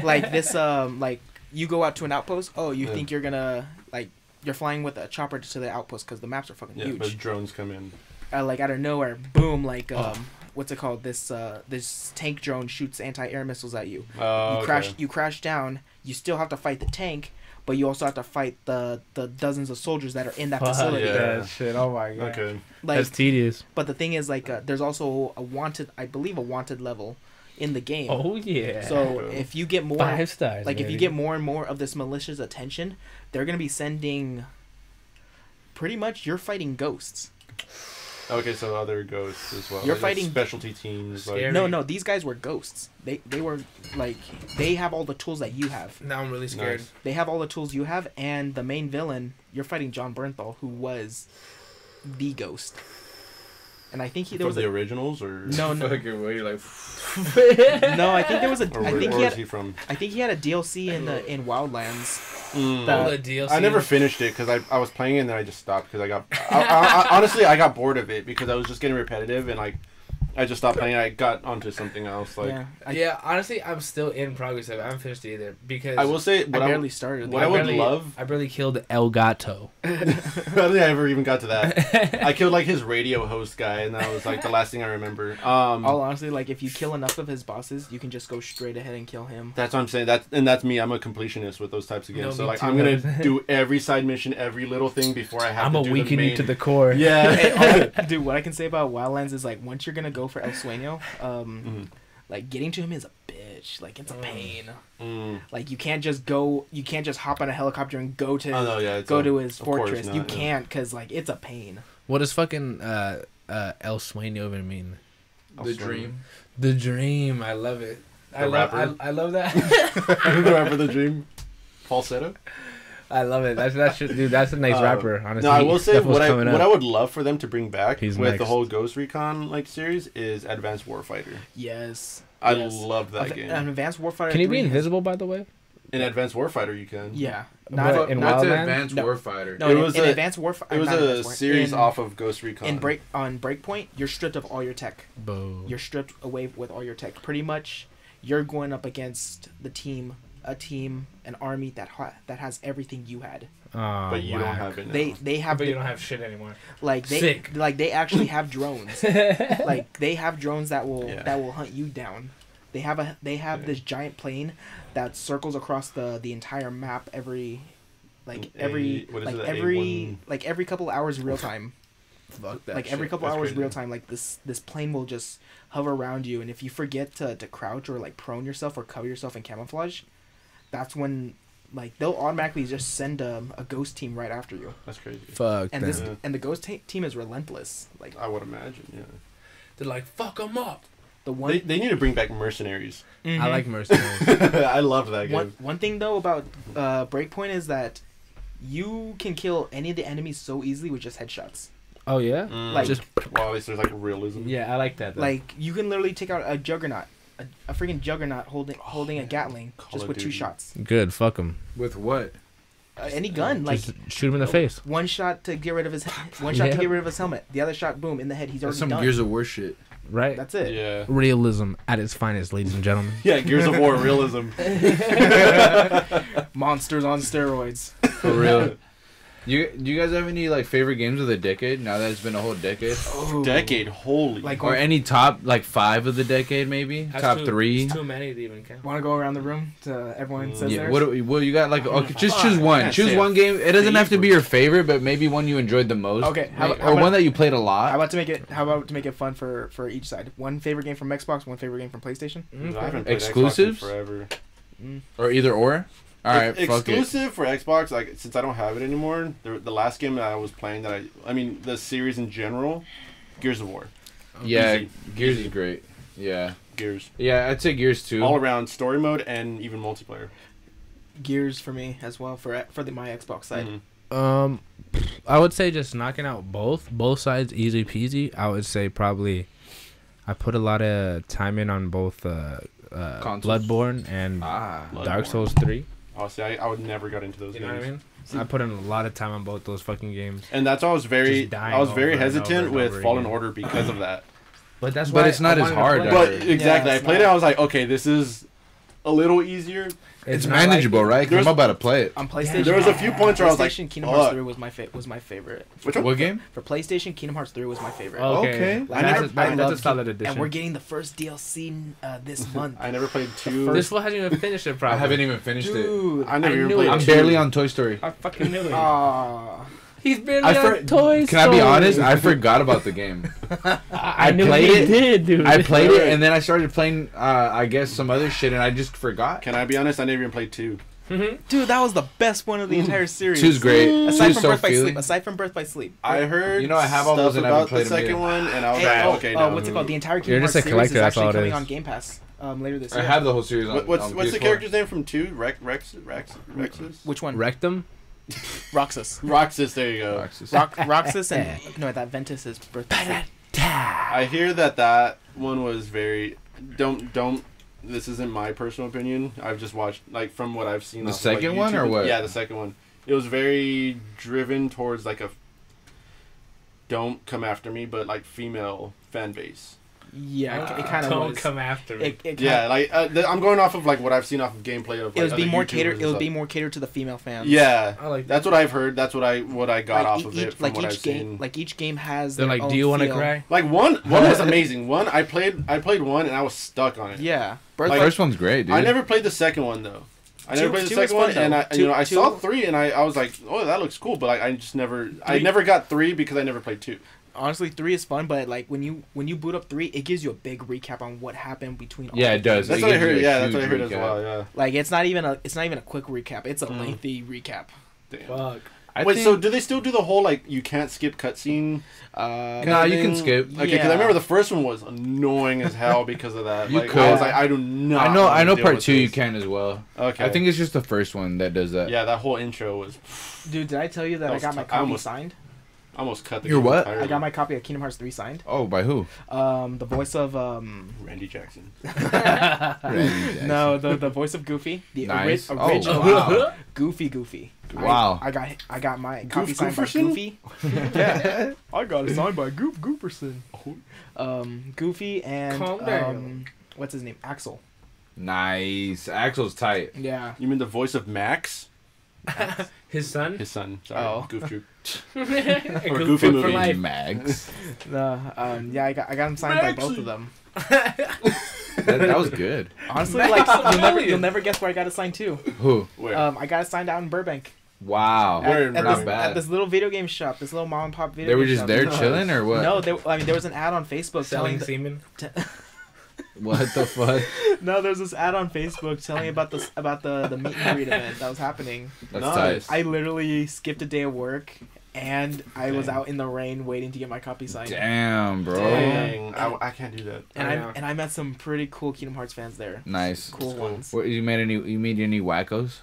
like this like you go out to an outpost. Oh, you Yeah. think you're gonna like you're flying with a chopper to the outpost because the maps are fucking Yeah, huge. but drones come in. Like out of nowhere, boom! Like Oh. what's it called? This tank drone shoots anti-air missiles at you. Oh, You crash down. You still have to fight the tank, but you also have to fight the dozens of soldiers that are in that Fuck facility. Yeah. that shit. Oh my god. Okay. Like, That's tedious. but the thing is, like, there's also a wanted level in the game. Oh yeah. So Yeah. if you get more, 5 stars. like, if you baby. get more and more of this malicious attention, they're gonna be sending. Pretty much, you're fighting ghosts. Okay, so other ghosts as well. You're Like fighting- specialty teams. Like, Scary. No, these guys were ghosts. They were like they have all the tools that you have. Now I'm really scared. Nice. They have all the tools you have, and the main villain, you're fighting John Bernthal, who was the ghost. And I think there from was the a originals or no, Fucking way, like. no. I think there was a. or I where, think where he was had. he from? I think he had a DLC in Wildlands. Mm. All the DLC. I never finished it because I was playing it and then I just stopped because I got honestly I got bored of it because I was just getting repetitive and like I just stopped playing. I got onto something else. Like Yeah, Yeah, honestly, I'm still in progress of it. I haven't finished it either because I will say I what I, barely started. what I would barely- love. I barely killed El Gato. I don't think I ever even got to that. I killed like his radio host guy and that was like the last thing I remember. All honestly, like if you kill enough of his bosses, you can just go straight ahead and kill him. That's what I'm saying. That's me. I'm a completionist with those types of games. No, So me like too. I'm gonna do every side mission, every little thing before I have I'm to a do weaken the you main. to the core. Yeah. Hey, dude, what I can say about Wildlands is like once you're gonna go for El Sueño, Mhm. like getting to him is a bitch. Like it's a pain. Mm. Like you can't just hop on a helicopter and go to Oh no, yeah. It's go a- to his of course fortress. not, You yeah. can't because like it's a pain. What does fucking El Sueño even mean? The dream. The dream. I love it. The rapper? I love that. the rapper, the dream, falsetto. I love it. That's shit, dude. That's a nice rapper. Honestly. No, I will say Stuff was what I coming up. would love for them to bring back He's with the next. whole Ghost Recon like series is Advanced Warfighter. Yes. I Yes. love that game. An Advanced Warfighter. Can he 3 be has- invisible, by the way? In Advanced Warfighter, you can. Yeah. But Not, in not to Wildlands? advanced No. warfighter. no. It in, was in a- Advanced Warfighter. It was not a Advanced Warfighter. series in, off of Ghost Recon. on Breakpoint. You're stripped of all your tech. Boo. You're stripped away with all your tech. Pretty much, you're going up against an army that has everything you had. Oh, but you whack. don't have it now. They have but you don't have shit anymore. they actually have drones. Like they have drones that will Yeah. hunt you down. They have this giant plane that circles across the entire map every what is it, every couple hours real time. Fuck that. Like every shit. couple That's hours crazy. real time, like this plane will just hover around you, and if you forget to crouch or like prone yourself or cover yourself in camouflage, that's when like they'll automatically just send a ghost team right after you. That's crazy. Fuck And that. Yeah. the ghost team is relentless. Like I would imagine. Yeah. They're like, fuck them up. the one They need to bring back mercenaries. I like mercenaries. I love that game. one thing though about Breakpoint is that you can kill any of the enemies so easily with just headshots. Oh yeah. Like- Just Well, at least there's like realism. yeah, I like that. Though. Like you can literally take out a juggernaut, a freaking juggernaut holding a Gatling Call just of with 2 Duty. shots. good. Fuck him. With what? Any gun, like Just shoot him in the face. one shot to get rid of his one shot to Yeah. get rid of his helmet. The other shot, boom, in the head. He's That's already some done. Gears of War shit. Right. That's it. Yeah. Realism at its finest, ladies and gentlemen. Yeah, Gears of War realism. Monsters on steroids. For real. Do you guys have any like favorite games of the decade? Now that it's been a whole decade, Oh. Decade, holy. Like, or any top like 5 of the decade, maybe That's top too- 3. It's too many to even count. Want to go around the room to everyone says Yeah. theirs? What you got? Like, okay, just Fuck, choose I one. can't Choose say one a game. It doesn't have to be favorite. your favorite, but maybe one you enjoyed the most. Okay, how Like, about- or how one that you played a lot. How about to make it fun for each side? One favorite game from Xbox, one favorite game from PlayStation. I haven't played Exclusives? Xbox in forever. Or either or. All right, fuck it. Exclusive for Xbox, like since I don't have it anymore, the last game that I was playing I mean the series in general, Gears of War. Yeah, Easy. Gears Easy. is great. Yeah, Gears. yeah, I'd say Gears too. All around story mode and even multiplayer. Gears for me as well for my Xbox side. Mhm. I would say just knocking out both sides easy peasy. I would say probably I put a lot of time in on both Consoles. Bloodborne and Bloodborne. Dark Souls 3. Honestly, I would never got into those You games. know what I mean? I put in a lot of time on both those fucking games. And that's why I was very Just dying I was very over and hesitant over and with over Fallen again. Order because of that. But that's But it's not as hard, Play. though. But exactly, it's I played not. it. I was like, okay, this is a little easier. It's not like- manageable, right? 'Cause There's- I'm about to play it. On PlayStation, There was a few points where I was like, PlayStation Kingdom Hearts fuck. 3 was my favorite. Which one? What game? For PlayStation, Kingdom Hearts 3 was my favorite. Okay. Like, I That's never- that's a love solid King- edition. And we're getting the first DLC this month. I never played 2. This one hasn't even finished it, probably. I haven't even finished it. Dude, I never I even knew played it. I'm 2. barely on Toy Story. I fucking knew it. Aw. He's barely I on Toy Can I be Story. honest? I forgot about the game. I knew played he it. did, dude. I played Right. it and then I started playing, I guess, some other shit, and I just forgot. Can I be honest? I never even played 2. Dude, that was the best one of the entire series. Two's great. Aside Two's from so Birth by Sleep. feeling. Aside from Birth by Sleep. I heard You know, I have all stuff those and I haven't about the played them second yet. one, and I was Hey, like, okay, no. what's it called? The entire You're Kingdom just Hearts a series collector, is that's all actually it coming is. on Game Pass later this I year. have the whole series on. What's on the PS4. character's name from 2? Rexus? Which one? Rectum? Roxas. Roxas, there you go. Roxas. Roxas and no, that Ventus is Birth by Sleep. I hear that one was very don't. This isn't my personal opinion. I've just watched like from what I've seen. The off of, like, second one YouTube or and- what? Yeah, the second one. It was very driven towards like a don't come after me, but like female fan base. Yeah, it kind of Don't was. come after me. It Yeah, like I'm going off of like what I've seen off of gameplay of. it was like, be other more YouTubers catered. and It would stuff. be more catered to the female fans. Yeah, I like that. that's what I've heard. That's what I got off of each, it from like what each I've game, seen. like each game has. They're their like, own do you want to feel. cry? Like one was amazing. One I played one and I was stuck on it. Yeah, Birth Like, by First one's great, dude. I never played the second one though. I never played the two is second one, fun, and though. I Two- saw 3, and I was like, oh, that looks cool, but I just never I never got 3 because I never played 2. honestly, 3 is fun, but like when you boot up 3, it gives you a big recap on what happened between. Yeah, all it does. That's It what I gives you heard. a Yeah, that's what I huge heard as recap. well. Yeah. Like it's not even a quick recap. It's a lengthy recap. Damn. Fuck. Wait, so do they still do the whole like you can't skip cutscene? Nah, you can skip. Okay, because Yeah. I remember the first one was annoying as hell because of that. You like, could. I was like, I do not. I know wanna deal part with 2 you this. can as well. Okay. I think it's just the first one that does that. Yeah, that whole intro was. Dude, did I tell you that That I was got my tough. I copy almost- signed? I almost cut the Your game what? entirely. I got my copy of Kingdom Hearts 3 signed. Oh, by who? The voice of Randy Jackson. no, the voice of Goofy, the Nice. Oh, original wow. Goofy. Wow. I got my copy Goof signed by Gooferson? Goofy. Yeah, I got it signed by Gooferson. Goofy and Calm down. what's his name? Axel. Nice. Axel's tight. Yeah. You mean the voice of Max? His son? His son. Sorry, Oh. Goof Troop. Or Goofy for movie. life. Mags. Yeah, I got him signed by both of them. that was good. Honestly, like you'll never guess where I got it signed to. Who? Where? I got it signed out in Burbank. Wow. Where- At Not this, bad. at this little video game shop, this little mom and pop video They were game just shop. there No. chilling or what? No, there was an ad on Facebook Selling telling semen? What the fuck? no, there's this ad on Facebook telling about the meet and greet event that was happening. That's Nice. tight. I literally skipped a day of work and I was Dang. out in the rain waiting to get my copy signed. Damn, bro. Dang. I can't do that. And I met some pretty cool Kingdom Hearts fans there. Nice. Cool Cool. ones. What, you meet any wackos?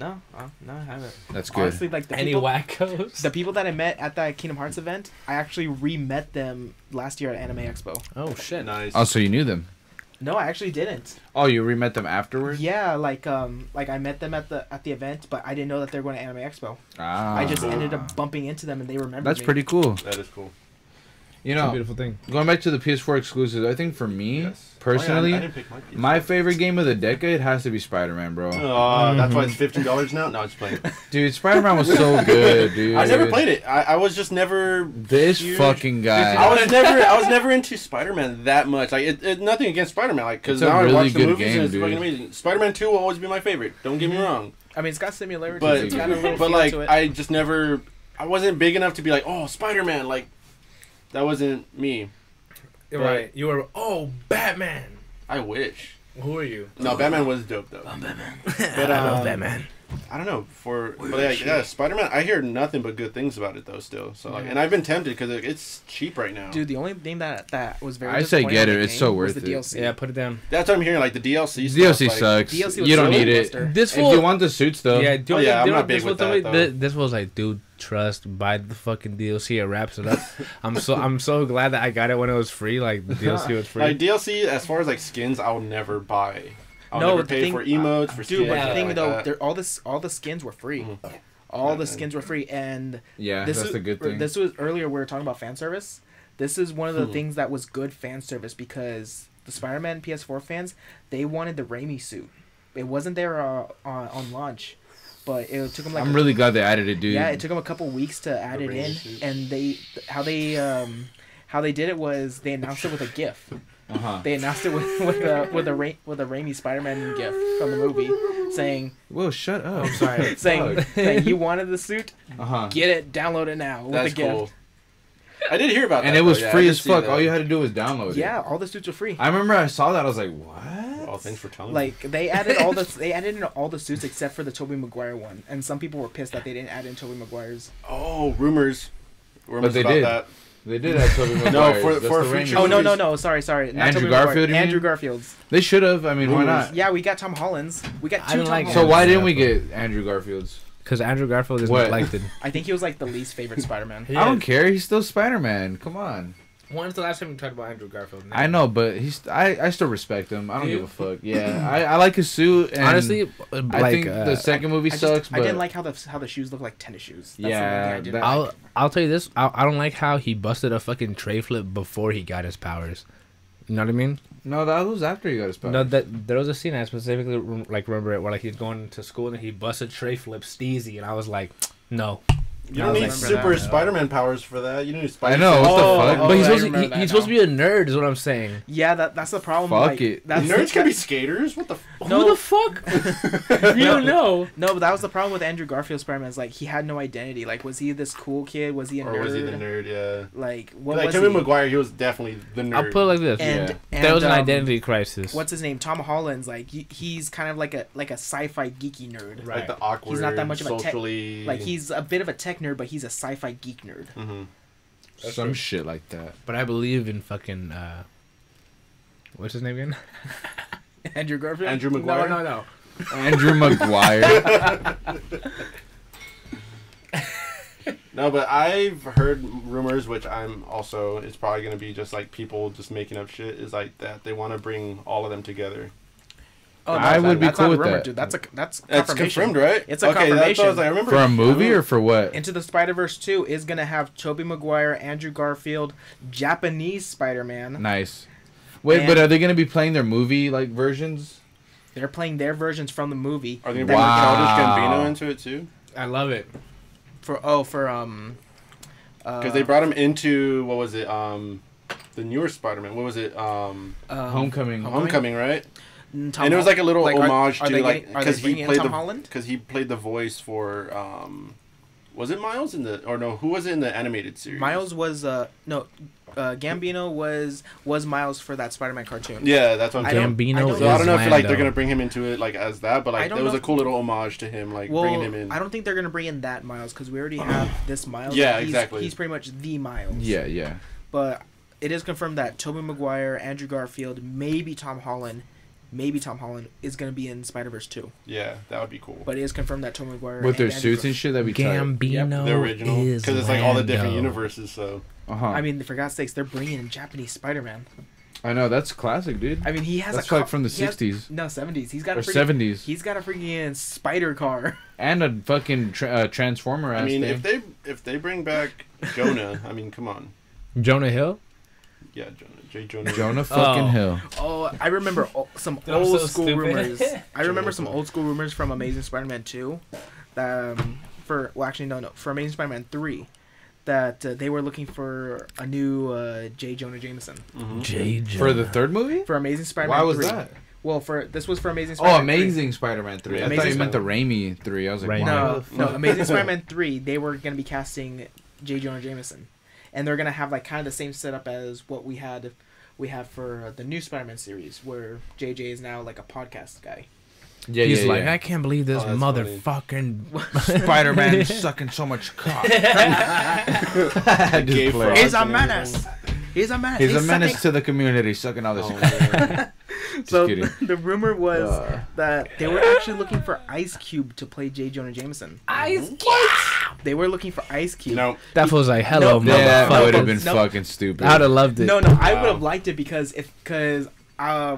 No, no, I haven't. That's good. Honestly, like Any wackos? the people that I met at that Kingdom Hearts event, I actually re-met them last year at Anime Expo. Oh shit! Nice. Oh, so you knew them? No, I actually didn't. Oh, you re-met them afterwards? Yeah, like I met them at the event, but I didn't know that they were going to Anime Expo. Ah. I just ended up bumping into them, and they remembered That's me. pretty cool. That is cool. You It's a know, beautiful thing. going back to the PS4 exclusives, I think for me, Yes. personally, Oh, yeah, I didn't pick my piece. my favorite game of the decade has to be Spider-Man, bro. That's why it's $15 now. No, it's playing. Dude, Spider-Man was so good, dude. I never played it. I was just never. This huge- fucking guy. I was never into Spider-Man that much. Like nothing against Spider-Man, like because It's a now really I watch the good movies game, and it's dude. fucking amazing. Spider-Man 2 will always be my favorite. Don't get me wrong, I mean, it's got similarities. but It's got a little but feel like to it. I just never. I wasn't big enough to be like, oh, Spider-Man. Like that wasn't me. You're right. You were Batman. I wish. Who are you? No, Batman was dope though. I'm Batman. But I love Batman. I don't know but like, yeah, Spider-Man. I hear nothing but good things about it though. Still, so like, and I've been tempted because it's cheap right now. Dude, the only thing that was very I say disappointing get in it. the It's game so was worth the it. DLC. Yeah, put it down. That's what I'm hearing. Like the DLC. DLC stuff, like, sucks. DLC was You don't so need it. lackluster. This If fool. you want the suits, though. Yeah, Oh, yeah, I'm not big this with fool told that, me- though. This was like, dude, trust, buy the fucking DLC. It wraps it up. I'm so glad that I got it when it was free. Like the DLC was free. Like DLC, as far as like skins, I'll never buy. I'll No, never the pay thing- for emotes, for skins. Dude, but Yeah, the thing like though, that. all the skins were free. Mhm. All Yeah, the skins were free, and Yeah, this that's is the good thing. This was earlier we were talking about fan service. This is one of the Hmm. things that was good fan service because the Spider-Man PS4 fans, they wanted the Raimi suit. It wasn't there on launch, but it took them like I'm really glad they added it, dude. yeah, it took them a couple weeks to add The it Raimi in, suit. and how they did it was they announced it with a GIF. Uh-huh. They announced it with a Raimi Spider-Man GIF from the movie, saying Whoa, shut up. I'm sorry. saying you wanted the suit, Uh-huh. get it, download it now with That's a GIF. cool. I did hear about that. And it was though, yeah, I free did as see fuck. that. All you had to do was download it. Yeah, all the suits are free. I remember I saw that. I was like, what? Oh, thanks for telling me. Like they added in all the suits except for the Tobey Maguire one, and some people were pissed that they didn't add in Tobey Maguire's. Oh, rumors. Rumors they about did. that. They did have Tobey Maguire. No, for That's a the future Raimi. Oh no movies. no, sorry, not Andrew Tobey Maguire. Garfield, you mean? Andrew Garfield's. They should have. I mean, why Rumors. not? Yeah, we got Tom Holland's. We got I two don't Tom like So Hollands. why Andrew didn't we Garfield. get Andrew Garfield's? Because Andrew Garfield is What? neglected. I think he was like the least favorite Spider-Man. I don't care. He's still Spider-Man. Come on. When's the last time you talked about Andrew Garfield? I know, but I still respect him. I don't Do give you? a fuck. Yeah, I like his suit. And Honestly, I like think the second movie I sucks. But I didn't like how the shoes look like tennis shoes. That's the one Yeah, thing I didn't that- like. I'll tell you this. I don't like how he busted a fucking tray flip before he got his powers. You know what I mean? no, that was after he got his powers. No, that there was a scene I specifically remember it where like he's going to school and he busted tray flip Steezy and I was like, no. You I don't was need like, super no. Spider-Man powers for that. You need Spider. I know, what the fuck? But he's I supposed remember to, that he's supposed to now. be a nerd, is what I'm saying. Yeah, that's the problem. Fuck like, it. That's Nerds can be skaters. What the? No. Who the fuck? You don't know. No, but that was the problem with Andrew Garfield's Spider-Man. Is like he had no identity. Like, was he this cool kid? Was he a Or nerd? was he the nerd? Yeah. Like, what Like was Tobey he? Maguire, he was definitely the nerd. I'll put it like this. And, Yeah. and There was an identity crisis. What's his name? Tom Holland's like he's kind of like a sci-fi geeky nerd. like the awkward. He's not that much of a tech- socially. Like he's a bit of a tech nerd, but he's a sci-fi geek nerd. Mm-hmm. Some shit like that. But I believe in fucking what's his name again? Andrew Garfield. Andrew Maguire. No. Andrew Maguire. No, but I've heard rumors, which I'm also. It's probably gonna be just like people just making up shit. Is like that they want to bring all of them together. Oh, I would be that's cool not a with rumor, that. Dude. That's That's confirmation. confirmed, right? It's a okay, That's what I was confirmation. like, I remember For a movie or for what? Into the Spider-Verse 2 is gonna have Tobey Maguire, Andrew Garfield, Japanese Spider-Man. Nice. Wait, And- but are they gonna be playing their movie like versions? They're playing their versions from the movie. Are they gonna bring Wow. Childish Gambino into it too? I love it. Because they brought him into what was it? The newer Spider-Man. What was it? Homecoming. Homecoming, right? Tom And it was like a little Holland- homage are to they like getting- are they because he bringing in played Tom the Holland? because he played the voice for was it Miles in the or no who was it in the animated series? Miles was Gambino was Miles for that Spider-Man cartoon. Yeah, that's what I'm I saying. don't- Gambino So I don't know if like they're Lando. gonna bring him into it like as that, but I like don't it was know a cool little homage to him, like Well, bringing him in. I don't think they're gonna bring in that Miles because we already have this Miles. Yeah, He's- exactly. He's pretty much the Miles. Yeah. But it is confirmed that Tobey Maguire, Andrew Garfield, maybe Tom Holland, maybe Tom Holland is gonna be in Spider-Verse 2. Yeah, that would be cool. But it is confirmed that Tobey Maguire With their and Andrew suits and shit, that'd be tight. Gambino The original, is because it's like all the different Lando. universes. So I mean, for God's sakes, they're bringing in Japanese Spider-Man. I know that's classic, dude. I mean, he has That's a like from the he has- 60s. No, 70s. He's got Or a freaking, 70s, He's got a freaking spider car. and a fucking transformer. I mean, thing. if they bring back Jonah, I mean, come on. Jonah Hill. Yeah, Jonah. Jonah fucking Oh. Hill. Oh, I remember some Dude, I'm old so school stupid. rumors. I remember Jonah some Hill. old school rumors from Amazing Spider-Man 2. For Amazing Spider-Man 3, that they were looking for a new J. Jonah Jameson Mhm. J. For the third movie? for Amazing Spider-Man. Why was 3. that? Well, this was for Amazing Oh, Spider-Man 3. Amazing Spider-Man 3. I Amazing thought you meant the Raimi 3. I was like, Raimi. wow. No, Amazing Spider-Man 3. They were gonna be casting J. Jonah Jameson, and they're gonna have like kind of the same setup as what we have for the new Spider-Man series, where JJ is now like a podcast guy. Yeah, He's yeah, like, yeah. I can't believe this Oh, that's motherfucking. Spider-Man sucking so much cock. Gay Just play. frogs He's a and menace. everything. He's a menace. He's a He's menace sucking- to the community, sucking all this. Oh, man. Just So kidding. the rumor was that they were actually looking for Ice Cube to play J. Jonah Jameson. Ice They were looking for Ice Cube. No, That feels like, hello, No, That would have motherfucker. been No. fucking stupid. I'd have loved it. No, I would Wow. have liked it because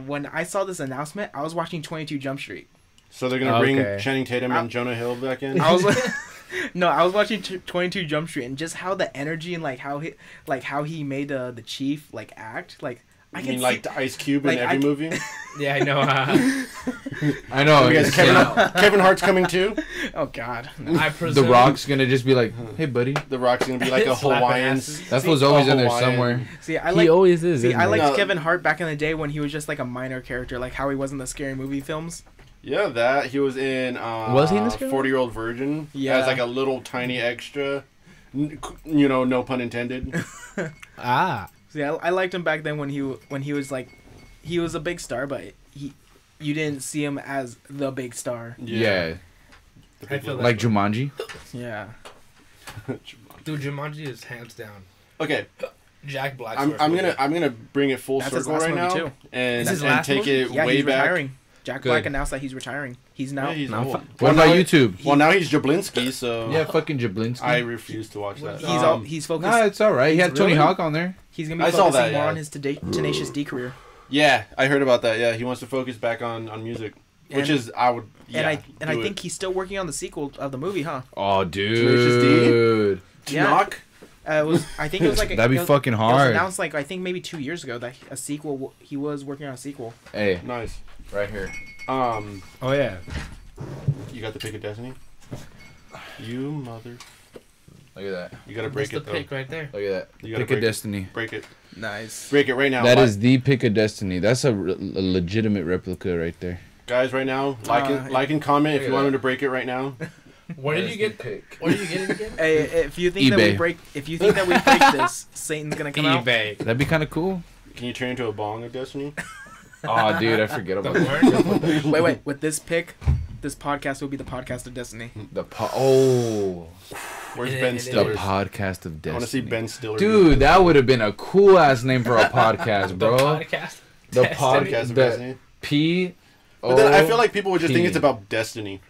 when I saw this announcement, I was watching 22 Jump Street. so they're gonna bring Okay. Channing Tatum and Jonah Hill back in. I was like, no, I was watching 22 Jump Street, and just how the energy and like how he made the chief like act like. I You can mean see, like the Ice Cube like, in every I- movie? Yeah, I know. I know. You guys, Kevin Hart's coming too. oh God, I The presume Rock's gonna just be like, hey, buddy. The Rock's gonna be like a Slapping Hawaiian. asses. That See, fool's always in there Hawaiian. somewhere. see, I He like. always is. See, isn't I he? liked No. Kevin Hart back in the day when he was just like a minor character, like how he was in the scary movie films. Yeah, that he was in. Was he in this game? 40-Year-Old Virgin? Yeah. as like a little tiny extra. You know, no pun intended. Ah. See, I liked him back then when he was like, he was a big star, but you didn't see him as the big star. Yeah. I feel Like Jumanji. Yeah. Dude, Jumanji is hands down. Okay, Jack Black. I'm gonna bring it full That's his circle last right movie, now too. and, Is his and last take movie? it Yeah, way he's back. retiring. Jack Good. Black announced that he's retiring. He's now. Yeah, he's Now old. fu- What Well, about now- YouTube? Well, now he's Jablinski, so Yeah, fucking Jablinski. I refuse to watch that. He's focused. Nah, it's all right. He had Tony Really? Hawk on there. He's gonna be I saw focusing that, more yeah. on his Tenacious D career. Yeah, I heard about that. Yeah, he wants to focus back on music, which And- is I would. Yeah, and I do think he's still working on the sequel of the movie, huh? Oh, Tenacious dude. Yeah. Knock. It was. I think it was like That'd be it was, fucking It was hard. announced like I think maybe 2 years ago that a sequel. He was working on a sequel. Hey, Nice. right here. Oh yeah. You got the pick of destiny. You mother. Look at that. You gotta That's break the it though. pick right there. Look at that. You gotta Pick of break it. Destiny. Break it. Nice. Break it right now. That Li- is the Pick of Destiny. That's a legitimate replica right there. guys right now. Like and comment if Look you at want him that. to break it right now. Where did you get? pick? Where did you get it again? Hey, if you think that we eBay. break, if you think that we break this, Satan's gonna come out. eBay. That'd be kind of cool. Can you turn into a bong of destiny? Oh, dude, I forget The about that. word. Wait. With this pick, this podcast will be the podcast of destiny. Where's It- Ben it- The Stiller? podcast of Destiny. I want to see Ben Stiller. Dude, that would have been a cool ass name for a podcast, The bro. podcast. The Destiny. podcast of The destiny. P. But then I feel like people would just think P. it's about destiny,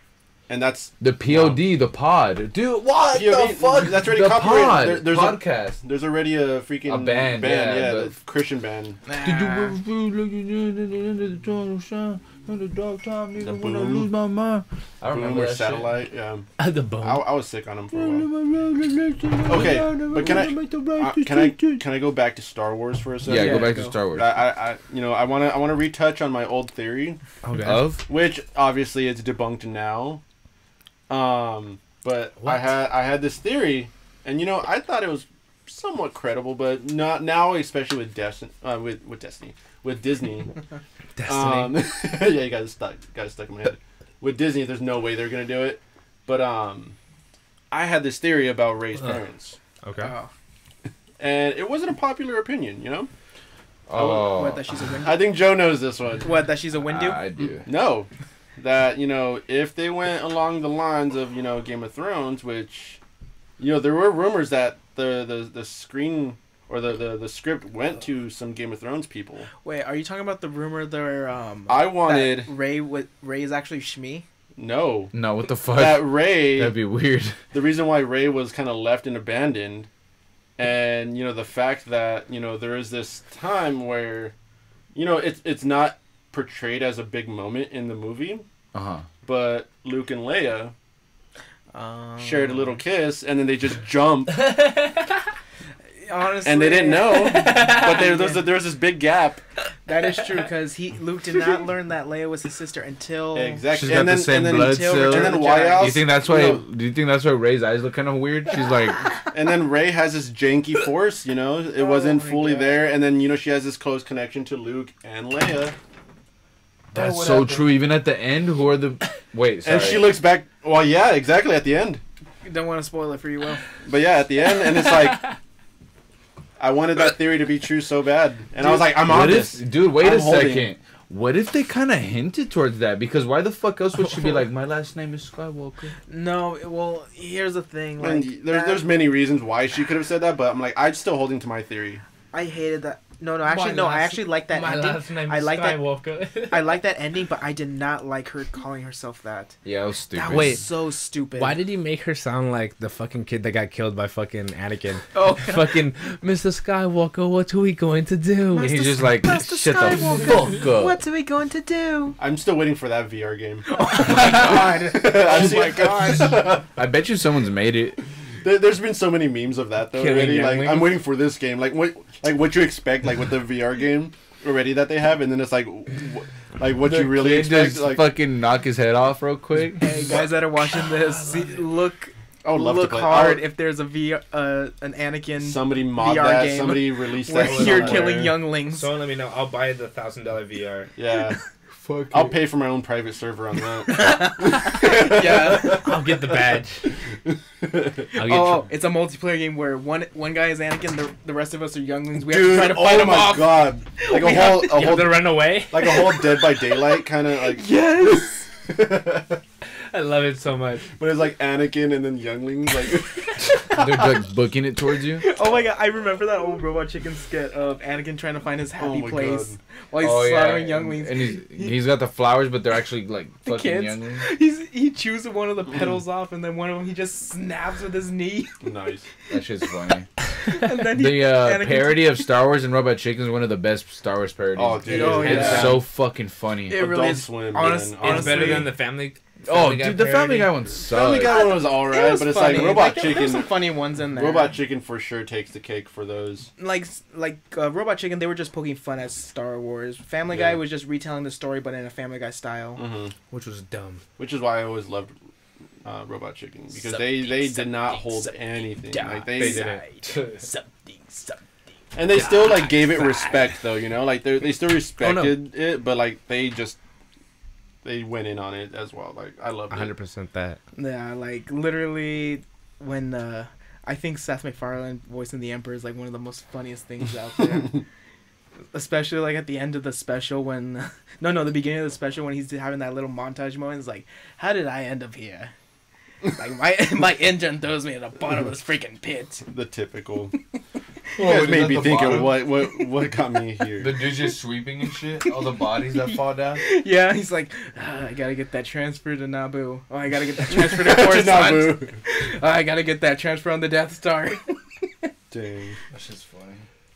and that's The POD, the pod. Dude, what POD, the fuck? that's already the copyrighted. pod. There's a- podcast. there's already a freaking A band, yeah, the the- Christian band. Did you ever feel like you did in the end of the tunnel shine in the dark time, The nigga, when I Boom. lose my mind? I Boom remember or that satellite. Yeah, The bone. I was sick on them for a while. Okay, but can I go back to Star Wars for a shit. second? Yeah, Yeah, go back go. to Star Wars. I want to retouch on my old theory, Okay. Of? which obviously it's debunked now. But What? I had this theory, and I thought it was somewhat credible, but not now, especially with with Disney. Destiny. Yeah, you got it stuck in my head. With Disney, there's no way they're gonna do it. But I had this theory about Rey's parents, Okay. Oh, and it wasn't a popular opinion. Oh, what? That she's a Windu? I think Joe knows this one. What? That she's a Windu? I do. No, that if they went along the lines of Game of Thrones, which there were rumors that the screen or the script went to some Game of Thrones people. Wait, are you talking about the rumor there? I wanted that Ray is actually Shmi. no. No, what the fuck? That Ray. That'd be weird. The reason why Ray was kind of left and abandoned, and the fact that there is this time where, it's not portrayed as a big moment in the movie, but Luke and Leia shared a little kiss, and then they just jump. Honestly, and they didn't know, but there was this big gap. That is true because Luke did not learn that Leia was his sister until Exactly. She's got the same blood cells. And then why else? You think that's why? Do you think that's why Ray's eyes look kind of weird? She's like, and then Ray has this janky force. It wasn't fully there, and then she has this close connection to Luke and Leia. that's so true. Even at the end, who are the? Wait, sorry. And she looks back. Well, yeah, exactly at the end. Don't want to spoil it for you, Will. But yeah, at the end, and it's like, I wanted that theory to be true so bad, and I was like, I'm on this. Dude, wait I'm a holding. second. What if they kind of hinted towards that? Because why the fuck else would she be like, my last name is Skywalker? No, well, here's the thing. Like, And there's many reasons why she could have said that, but I'm like, I'm still holding to my theory. I hated that. No, actually, I actually like that My ending. last name I is like that. Skywalker. I like that ending, but I did not like her calling herself that. Yeah, it was stupid. That was Wait, so stupid. Why did he make her sound like the fucking kid that got killed by fucking Anakin? Oh, Fucking Mr. Skywalker, what are we going to do? And he's just like, Master shut the Skywalker, fuck up. what are we going to do? I'm still waiting for that VR game. Oh my god! oh my gosh! I bet you someone's made it. There's been so many memes of that though Killing already. Like, younglings. I'm waiting for this game. Like what you expect, like with the VR game already that they have, and then it's like, what you really Kid expect. just Like, fucking knock his head off real quick. Hey guys that are watching this, look I would love to look play. hard if there's a an Anakin Somebody mod VR that. game Somebody release where that. you're somewhere. killing younglings. So let me know. I'll buy the $1,000 VR. Yeah, Fuck I'll pay for my own private server on that. Yeah. I'll get the badge. I'll get Oh, it's a multiplayer game where one guy is Anakin, the rest of us are younglings. We have to Dude, try to fight oh him my off. god! Like you a have whole to run away. like a whole Dead by Daylight kind of like. Yes. I love it so much. But it's like Anakin and then younglings like. They're like booking it towards you. Oh my god, I remember that old Robot Chicken skit of Anakin trying to find his happy my place God. while he's slaughtering younglings. And he's got the flowers, but they're actually like The fucking kids. younglings. He chews one of the petals off, and then one of them he just snaps with his knee. Nice. That shit's funny. And then The Anakin- parody of Star Wars and Robot Chicken is one of the best Star Wars parodies. Oh, dude. Oh, It's yeah. so fucking funny. It really Adult is. Swim, honest- man. It's honestly, better than the Family. Oh, Guy dude, the Family parody. Guy one Family sucks. Guy one was alright, was but it's funny. like Robot There's some Chicken. funny ones in there. Robot Chicken for sure takes the cake for those. like Robot Chicken, they were just poking fun at Star Wars. Family Yeah. Guy was just retelling the story, but in a Family Guy style. Mm-hmm. Which was dumb. Which is why I always loved Robot Chicken because they did not hold anything. Like they didn't. Something. and they still like gave it respect though. Like they still respected it, but like they went in on it as well. Like I loved it. 100% that. Yeah, like literally when I think Seth MacFarlane voicing the Emperor is like one of the most funniest things out there. Especially like at the end of the special when the beginning of the special when he's having that little montage moment. It's like, how did I end up here? Like my engine throws me at the bottom of this freaking pit. The typical. Oh, You guys is made that me the think of bottom? what got me here. The dude's just sweeping and shit. All the bodies that fall down. Yeah, he's like, I gotta get that transfer to Naboo. Oh, I gotta get that transfer to Coruscant. Naboo. I gotta get that transfer on the Death Star. Dang. That's just funny.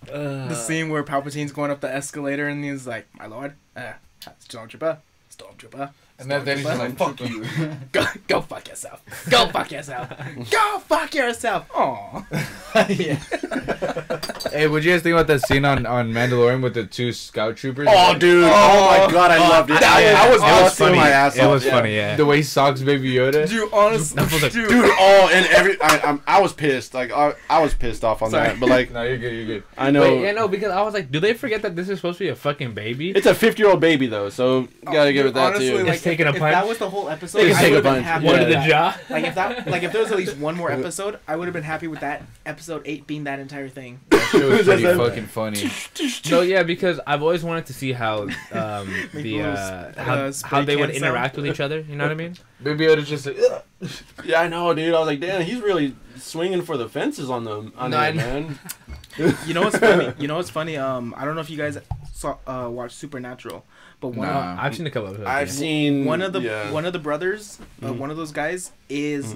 The scene where Palpatine's going up the escalator and he's like, my lord, Stormtrooper. And then he's just like, fuck you. Go fuck yourself. Go fuck yourself. Go fuck yourself. Aw. Yeah. Hey, what'd you guys think about that scene on Mandalorian with the two scout troopers? Oh, dude. Oh, my god, I loved it. I was busting my ass It off. was funny, yeah. The way he socks Baby Yoda. Dude, honestly, Dude, and I was pissed. Like I was pissed off on Sorry. that. But like No, you're good. You're good. I know Wait, yeah, no, because I was like, do they forget that this is supposed to be a fucking baby? it's a 50-year-old baby though, so you gotta give it that honestly, too. like, It's taking a if punch. that was the whole episode, It's I taking would a have been punch. happy One Yeah. to with the that. jaw. Like if there was at least one more episode, I would have been happy with that episode 8 being that entire thing. That shit was pretty That's- fucking funny. No, yeah, because I've always wanted to see how how they would spray can interact with each other. You know what I mean? Baby Yoda's just like, ugh. Yeah, I know, dude. I was like, damn, he's really swinging for the fences on them, No, I man. You know what's funny? You know what's funny? I don't know if you guys saw watched Supernatural, but Nah. I've seen a couple of episodes. I've yeah. seen one of the brothers, Mhm. one of those guys is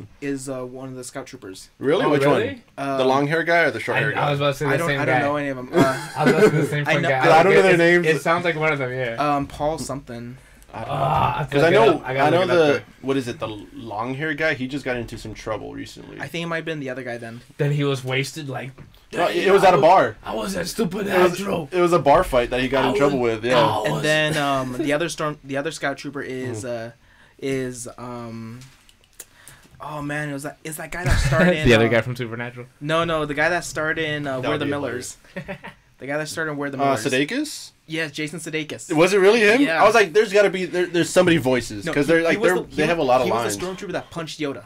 one of the scout troopers. Really? Oh, Which really? one? The long hair guy or the short hair I guy? was about to say the I don't same I guy. don't know any of them. I was about to say the same I fucking know- guy. I don't know their names. It sounds like one of them, yeah. Paul something. Because I know the what is it? The long hair guy. He just got into some trouble recently. I think it might have been the other guy then. Then he was wasted, like. No, it was at a bar. I was at stupid It was a bar fight that he got in trouble with. Yeah. And then the other scout trooper is oh man, it's that guy that starred in the other guy from Supernatural. No, the guy that starred in We're would the be Millers. The guy that starred in We're the Millers. Sudeikis? Yes, Jason Sudeikis. Was it really him? Yeah. I was like, there's got to be there's somebody voices because they're like they have a lot of lines. He was the stormtrooper that punched Yoda.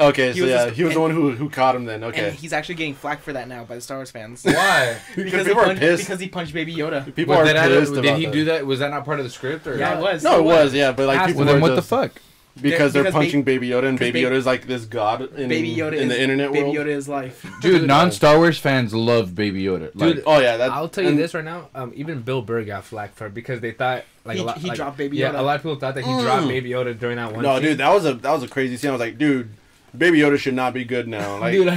Okay, He so was yeah, just- he was the and- one who caught him then. Okay, And he's actually getting flack for that now by the Star Wars fans. Why? because people are pissed. Because he punched Baby Yoda. People are pissed did about he that. do that? Was that not part of the script? Or Yeah, it was. No, it was. Yeah, but like people Well, then were what the just- fuck? Because they're Because punching Baby Yoda, and 'cause Baby Yoda is like this god in Baby Yoda in is, the internet Baby world. Yoda is life. Dude, non-Star Wars fans love Baby Yoda. Like, Dude, Oh yeah, that. I'll tell you and- this right now. Even Bill Burr got flack for it because they thought like He- a lot. he like, dropped Baby Yeah, Yoda. a lot of people thought that he dropped Baby Yoda during that one. No, scene. dude, that was a crazy scene. I was like, dude, Baby Yoda should not be good now. Like, Dude,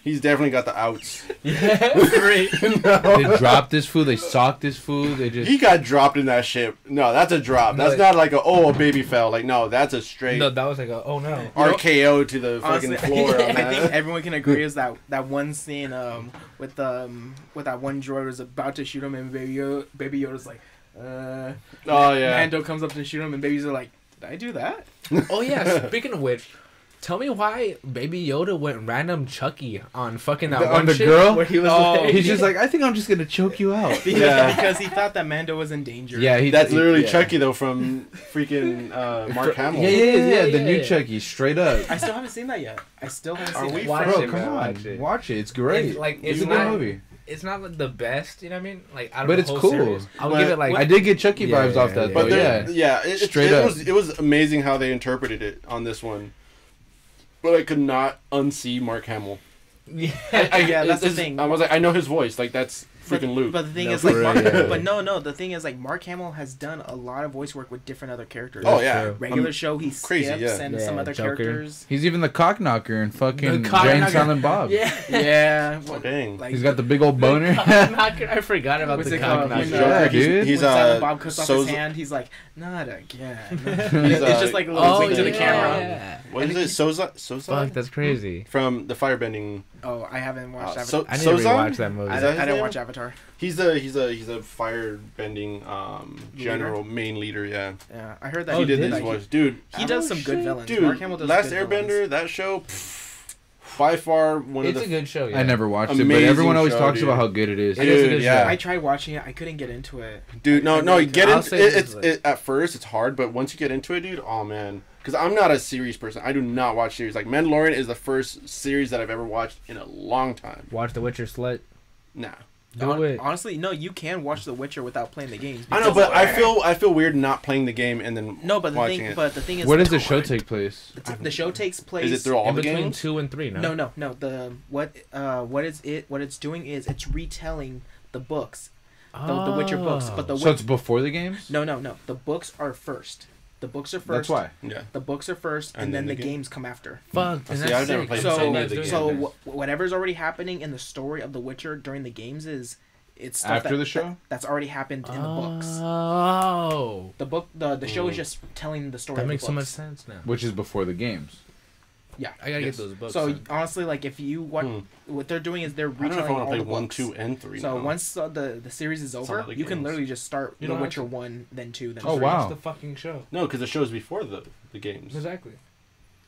he's definitely got the outs. yeah, great. they dropped this food. They socked this food. They just. He got dropped in that ship. No, that's a drop. No, That's not like a baby fell. Like, no, that's a straight No, that was like oh no. RKO to the fucking Honestly, floor. on I that. think everyone can agree is that one scene with that one droid was about to shoot him and Baby Yoda's like, Oh yeah. Mando comes up to shoot him and Baby's like, did I do that? Oh yeah. Speaking of which, tell me why Baby Yoda went random Chucky on fucking that On one the shit girl? where he was Oh, like, He's just like, I think I'm just gonna choke you out. Because he thought that Mando was in danger. Yeah, That's literally yeah. Chucky though from freaking Mark Hamill. Yeah, the yeah, new yeah. Chucky, straight up. I still haven't seen that yet. I still haven't Are seen we it. Watch Bro, it, come man, on, watch it. watch it. It's great. It's like It's it's a good not movie. it's not like the best, you know what I mean? Like out of But the it's whole cool. series. I'll But- give it like I did get Chucky Yeah, vibes off yeah, that, yeah. though. But there- Yeah. it up. was amazing how they interpreted it on this one. But I could not unsee Mark Hamill. yeah. Yeah, that's the it's- thing. I was like, I know his voice. Like that's freaking Luke. But the thing No, is, like, for Mark, real, yeah. but no. The thing is, like, Mark Hamill has done a lot of voice work with different other characters. Oh yeah, true. Regular show, he crazy, skips yeah. and Yeah, some other Joker. characters. He's even the cock knocker in fucking The cock Jane knocker. Silent Bob. Yeah. Yeah. Oh, dang. Like, He's got the big old boner. I forgot about What's the it called? cock When, knocker. Yeah, he's, dude. he's when Silent Bob cuts off so his hand, he's like, not again. He's, It's just like a little wink to the camera. What is it? Soza? Fuck, that's crazy. From the firebending. Oh, I haven't watched Avatar. So- I need to Sozan? rewatch that movie. I that his didn't name? watch Avatar. He's a firebending general main leader. Yeah, Yeah, I heard that Oh, he did did his he? voice, dude. He does some good villains. Dude, Mark Hamill does Last good Airbender, villains. that show, by far one It's of a the. good show. Yeah. I never watched it, but Amazing everyone always show, talks dude. about how good it is. It is a Dude, good yeah. show. I tried watching it. I couldn't get into it. Dude, no, you get I'll into say it. this, like- At first, it's hard, but once you get into it, dude, oh man. Because I'm not a series person. I do not watch series. Like Mandalorian is the first series that I've ever watched in a long time. Watch The Witcher slut. Nah. Do it. Honestly, no, you can watch The Witcher without playing the games. I know, because- but I feel weird not playing the game and then no, but watching it. the thing is, Where does the show take place? the show takes place. Is it through all In the between games? 2 and 3, no? No. What it's doing is it's retelling the books, the Witcher books. But the So it's before the games? no. The books are first. The books are That's first. why. Yeah. The books are first, and then the games come after. Fuck. See, and I've that's never sick. played So- any of the so games. Whatever's already happening in the story of The Witcher during the games is it's stuff After that- the show? that's already happened in the books. Oh. The show is just telling the story. That of makes the so much books. sense now. Which is before the games. Yeah. I gotta Yes. get those books. So then. honestly, like if you what they're doing is they're I don't know retelling if I want all to the play 1, books. 2, and 3. So now. once the series is Some over, of the you can games. literally just start You The don't have Witcher to. 1, then 2, then Oh, 3. wow. Watch the fucking show. No, because the show is before the games. Exactly.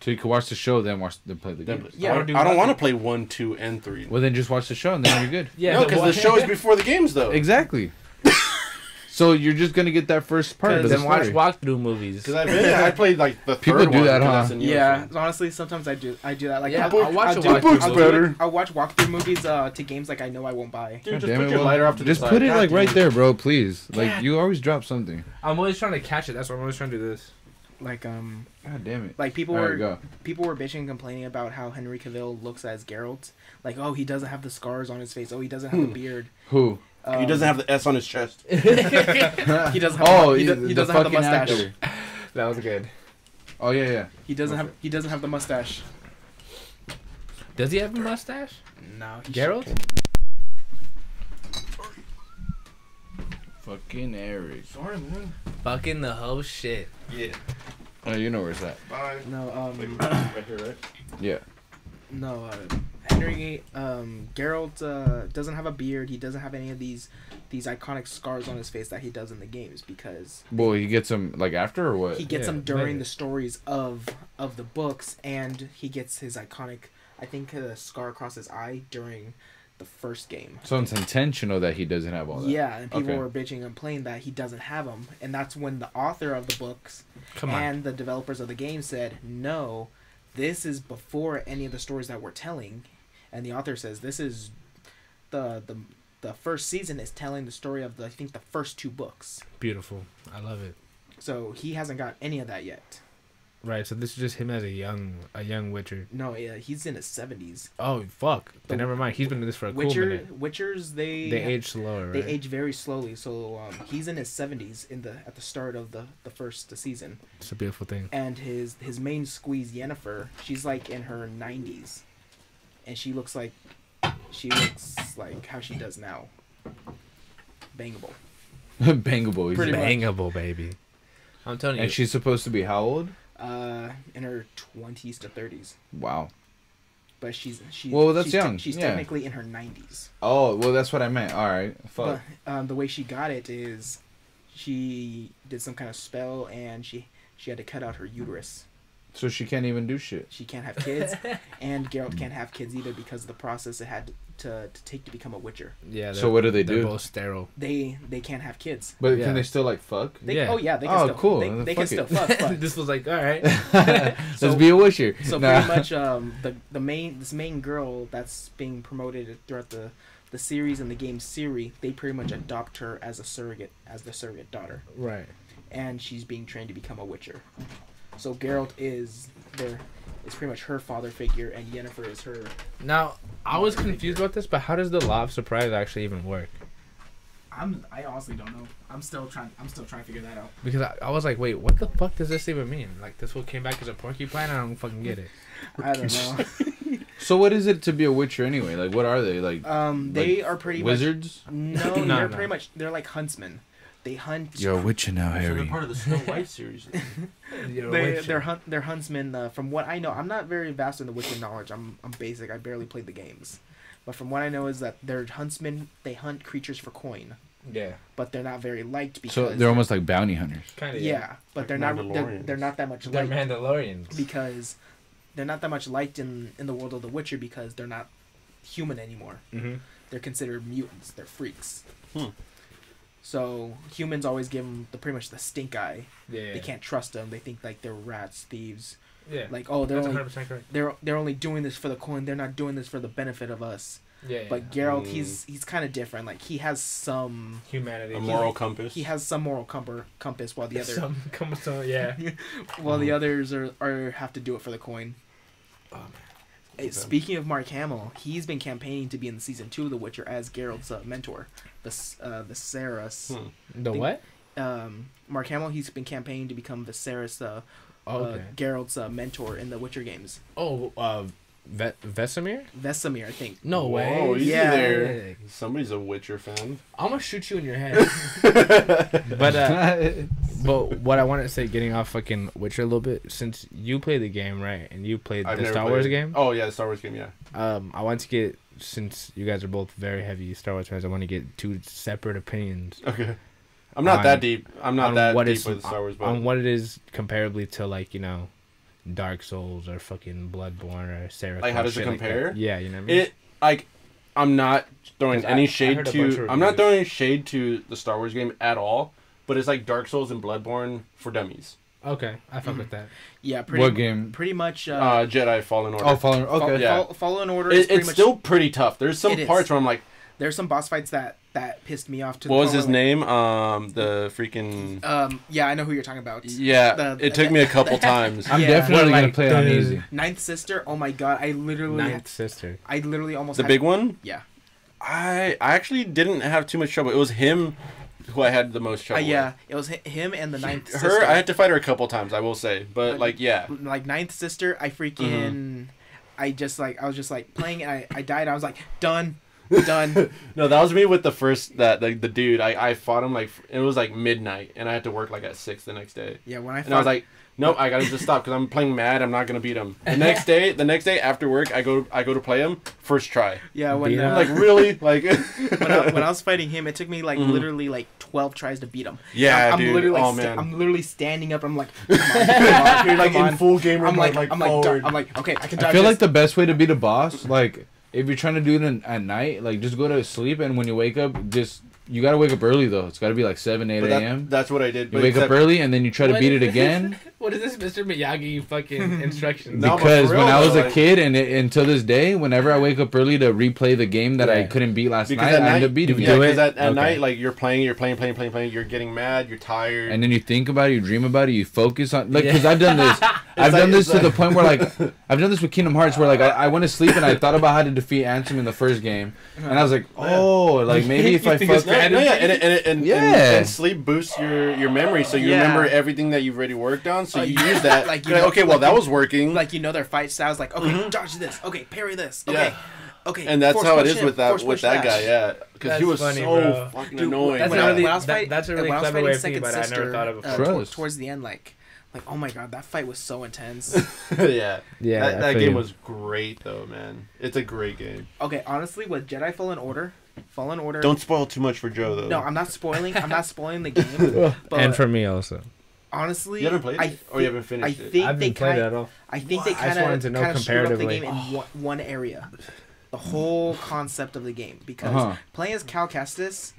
So you can watch the show, then play the Then- games. Yeah. I don't nothing. want to play 1, 2, and 3. Well, then just watch the show, and then you're good. Yeah. No, because the show is before the games, though. Exactly. So you're just gonna get that first part of the Then watch story. walkthrough movies. Because I played like the People third do one that, because huh? that's a newer Yeah, one. honestly, sometimes I do that. Like Yeah, I'll I'll watch I'll a do- walkthrough book's movie. better. I'll watch walkthrough movies to games like I know I won't buy. Dude, God just damn put it, your Will. lighter off to the Just side. put it God like damn right it. there, bro. Please. Like Yeah. you always drop something. I'm always trying to catch it. That's why I'm always trying to do this. God damn it. Like people All right, were go. bitching and complaining about how Henry Cavill looks as Geralt. Like, oh, he doesn't have the scars on his face. Oh, he doesn't have the beard. Who? He doesn't have the S on his chest. He doesn't have. Oh, he doesn't have the fucking mustache. actor. That was good. Oh yeah. He doesn't have. He doesn't have the mustache. Does he have a mustache? No. Geralt? Fucking Eric. Sorry, man. Fucking the whole shit. Yeah. Oh, you know where's that? Bye. No. Right here, right? Yeah. No. Henry. Geralt doesn't have a beard. He doesn't have any of these iconic scars on his face that he does in the games because Well, he gets them like after or what? he gets Yeah, them during later. the stories of the books, and he gets his iconic. I think the scar across his eye during the first game. So it's intentional that he doesn't have all that. Yeah, and people Okay. were bitching and complaining that he doesn't have them, and that's when the author of the books Come on. and the developers of the game said, "No, this is before any of the stories that we're telling," and the author says, "This is the first season is telling the story of I think the first 2 books." Beautiful. I love it. So he hasn't got any of that yet. Right, so this is just him as a young Witcher. No, yeah, he's in his 70s. Oh fuck. The- Then never mind. He's been doing this for a cool minute. Witchers, they They age slower, right? They age very slowly, so he's in his 70s at the start of the first season, It's a beautiful thing. and his main squeeze Yennefer, she's like in her 90s, and she looks like how she does now. Bangable. Bangable. He's Pretty like- much. Bangable, baby. I'm telling you. And she's supposed to be how old? In her 20s to 30s, Wow. but she's Well, that's she's young, she's yeah. technically in her 90s. Oh, well, that's what I meant. All right. Fuck. But the way she got it is, she did some kind of spell, and she had to cut out her uterus. So she can't even do shit. She can't have kids, and Geralt can't have kids either because of the process it had to take to become a Witcher. Yeah. So what do they They're do? both sterile. They can't have kids. But Yeah. can they still like fuck? They, Yeah. Oh yeah, they can Oh, still. cool. They, Then they can fuck still it. fuck. But, This was like, all right. Let's be a wisher. so Nah. pretty much, this main girl that's being promoted throughout the series and the game series, they pretty much adopt her as the surrogate daughter, Right. and she's being trained to become a Witcher. So Geralt is pretty much her father figure, and Yennefer is her. Now, I was confused about this, but how does the law of surprise actually even work? I honestly don't know. I'm still trying to figure that out. Because I was like, wait, what the fuck does this even mean? Like, this one came back as a porcupine? I don't fucking get it. I don't know. So what is it to be a witcher anyway? Like, what are they? Like They are pretty wizards? much no, No, they're no. pretty much they're like huntsmen. They hunt. You're a witcher now, So they're Harry. part of the Snow White series. They're huntsmen. From what I know, I'm not very vast in the Witcher knowledge. I'm basic. I barely played the games, but from what I know is that they're huntsmen. They hunt creatures for coin, Yeah. but they're not very liked because So they're almost like bounty hunters. Kind of. yeah, but Like they're not Mandalorians. they're not that much They're liked Mandalorians. because they're not that much liked in the world of the Witcher because they're not human anymore. Mm-hmm. They're considered mutants. They're freaks. Hmm. So humans always give them pretty much the stink eye. Yeah. They can't trust them. They think like they're rats, thieves. Yeah. Like, oh, they're That's only 100% correct. they're only doing this for the coin. They're not doing this for the benefit of us. Yeah. But Geralt, he's kind of different. Like he has some humanity. A moral compass. he has some moral compass, while the other Yeah. while the others are have to do it for the coin. Oh, man. Hey, speaking of Mark Hamill, he's been campaigning to be in season 2 of The Witcher as Geralt's mentor, the Viserys. The Think- what? Mark Hamill, he's been campaigning to become Viserys, Okay. Geralt's mentor in the Witcher games. Oh, Vesemir? Vesemir, I think. No way. Whoa, easy Yeah. there. Somebody's a Witcher fan. I'm gonna shoot you in your head. But what I wanted to say, getting off fucking Witcher a little bit, since you played the game, right, and you played I've the never Star played Wars it. game. Oh yeah, the Star Wars game. Yeah. I want to get, since you guys are both very heavy Star Wars fans, I want to get two separate opinions Okay. I'm not On- that deep. I'm not on that what deep is- with Star Wars, but on what it is comparably to, like, you know, Dark Souls or fucking Bloodborne or Sarah. Like, how does it compare? Yeah, you know what I mean. it like I'm not throwing 'Cause any I shade heard a bunch to. of I'm not reviews. throwing any shade to the Star Wars game at all. But it's like Dark Souls and Bloodborne for dummies. Okay, I fuck with that. Yeah, pretty What game? Pretty much. Jedi Fallen Order. Oh, Fallen. Okay. Yeah. Fallen Order is It's pretty much. still pretty tough. There's some It is. parts where I'm like, There's some boss fights that pissed me off. What was his name? The freaking. Yeah, I know who you're talking about. Yeah, it took me a couple times. I'm Yeah. definitely Well, gonna like, play on easy. Ninth Sister. Oh my god, I literally Ninth sister. almost The had- big one. Yeah. I actually didn't have too much trouble. It was him who I had the most trouble. Yeah, it was him and the Ninth with. Sister. Her, I had to fight her a couple times. I will say, but like, yeah. Like Ninth Sister, I freaking, Mm-hmm. I was just like playing, and I died. I was like, done. No, that was me with the first the dude. I fought him like it was like midnight, and I had to work like at 6 the next day. Yeah, when I And I was like, nope, I gotta just stop because I'm playing mad. I'm not gonna beat him. The next day after work, I go to play him first try. yeah, when Beat him. I'm like, really? Like, when I was fighting him, it took me like literally like 12 tries to beat him. yeah, I'm dude. literally Oh like, man. I'm literally standing up. I'm like, come on, You're like come in on. full gamer I'm mode, like, I'm forward. like, okay, I can dodge I feel this. like the best way to beat a boss, like if you're trying to do it at night, like just go to sleep, and when you wake up, you gotta wake up early though. It's gotta be like 7, 8 But a.m. that's what I did. You wake up early, and then you try to What beat is it this? again. What is this, Mr. Miyagi fucking instructions? No, but Because for when real, I was though, a like- kid, and until this day, whenever I wake up early to replay the game that I Yeah. couldn't beat last Because night, at I night, end up beating you it. do because it? at Okay. night, like you're playing, you're getting mad, you're tired. And then you think about it, you dream about it, you focus on like Yeah. because I've done this. I've like- done this it's to the like- point where like I've done this with Kingdom Hearts where like I went to sleep and I thought about how to defeat Ansem in the first game, and I was like, oh, like maybe if I think it's fuck. bad? No, yeah, and Yeah. and sleep boosts your memory, so you Yeah. remember everything that you've already worked on. So you use that. like, Like, okay, well like that you- was working. like their fight styles. Like, okay, dodge this. Okay, parry this. Okay, Yeah. okay. And that's force how it push is him, with force that push guy, dash. yeah. Because he That's was funny, so bro. fucking Dude, annoying. that's when a I- really- when I was fight- that's a really when I was clever fighting way of thinking Second about it. I never Sister, thought of it before. Trust. towards the end, like, oh my god, that fight was so intense. yeah, Yeah, I that feel game you. was great though, man. It's a great game. Okay, honestly, with Jedi Fallen Order. Don't spoil too much for Joe though. No, I'm not spoiling. I'm not spoiling the game. But And for me also. honestly, You haven't played it? Or you haven't finished I it? think I've they been played it kind. at all. I think they I just kind wanted to know of screwed up the comparatively. game in one area. The whole concept of the game, because Uh-huh. playing as Cal Kestis,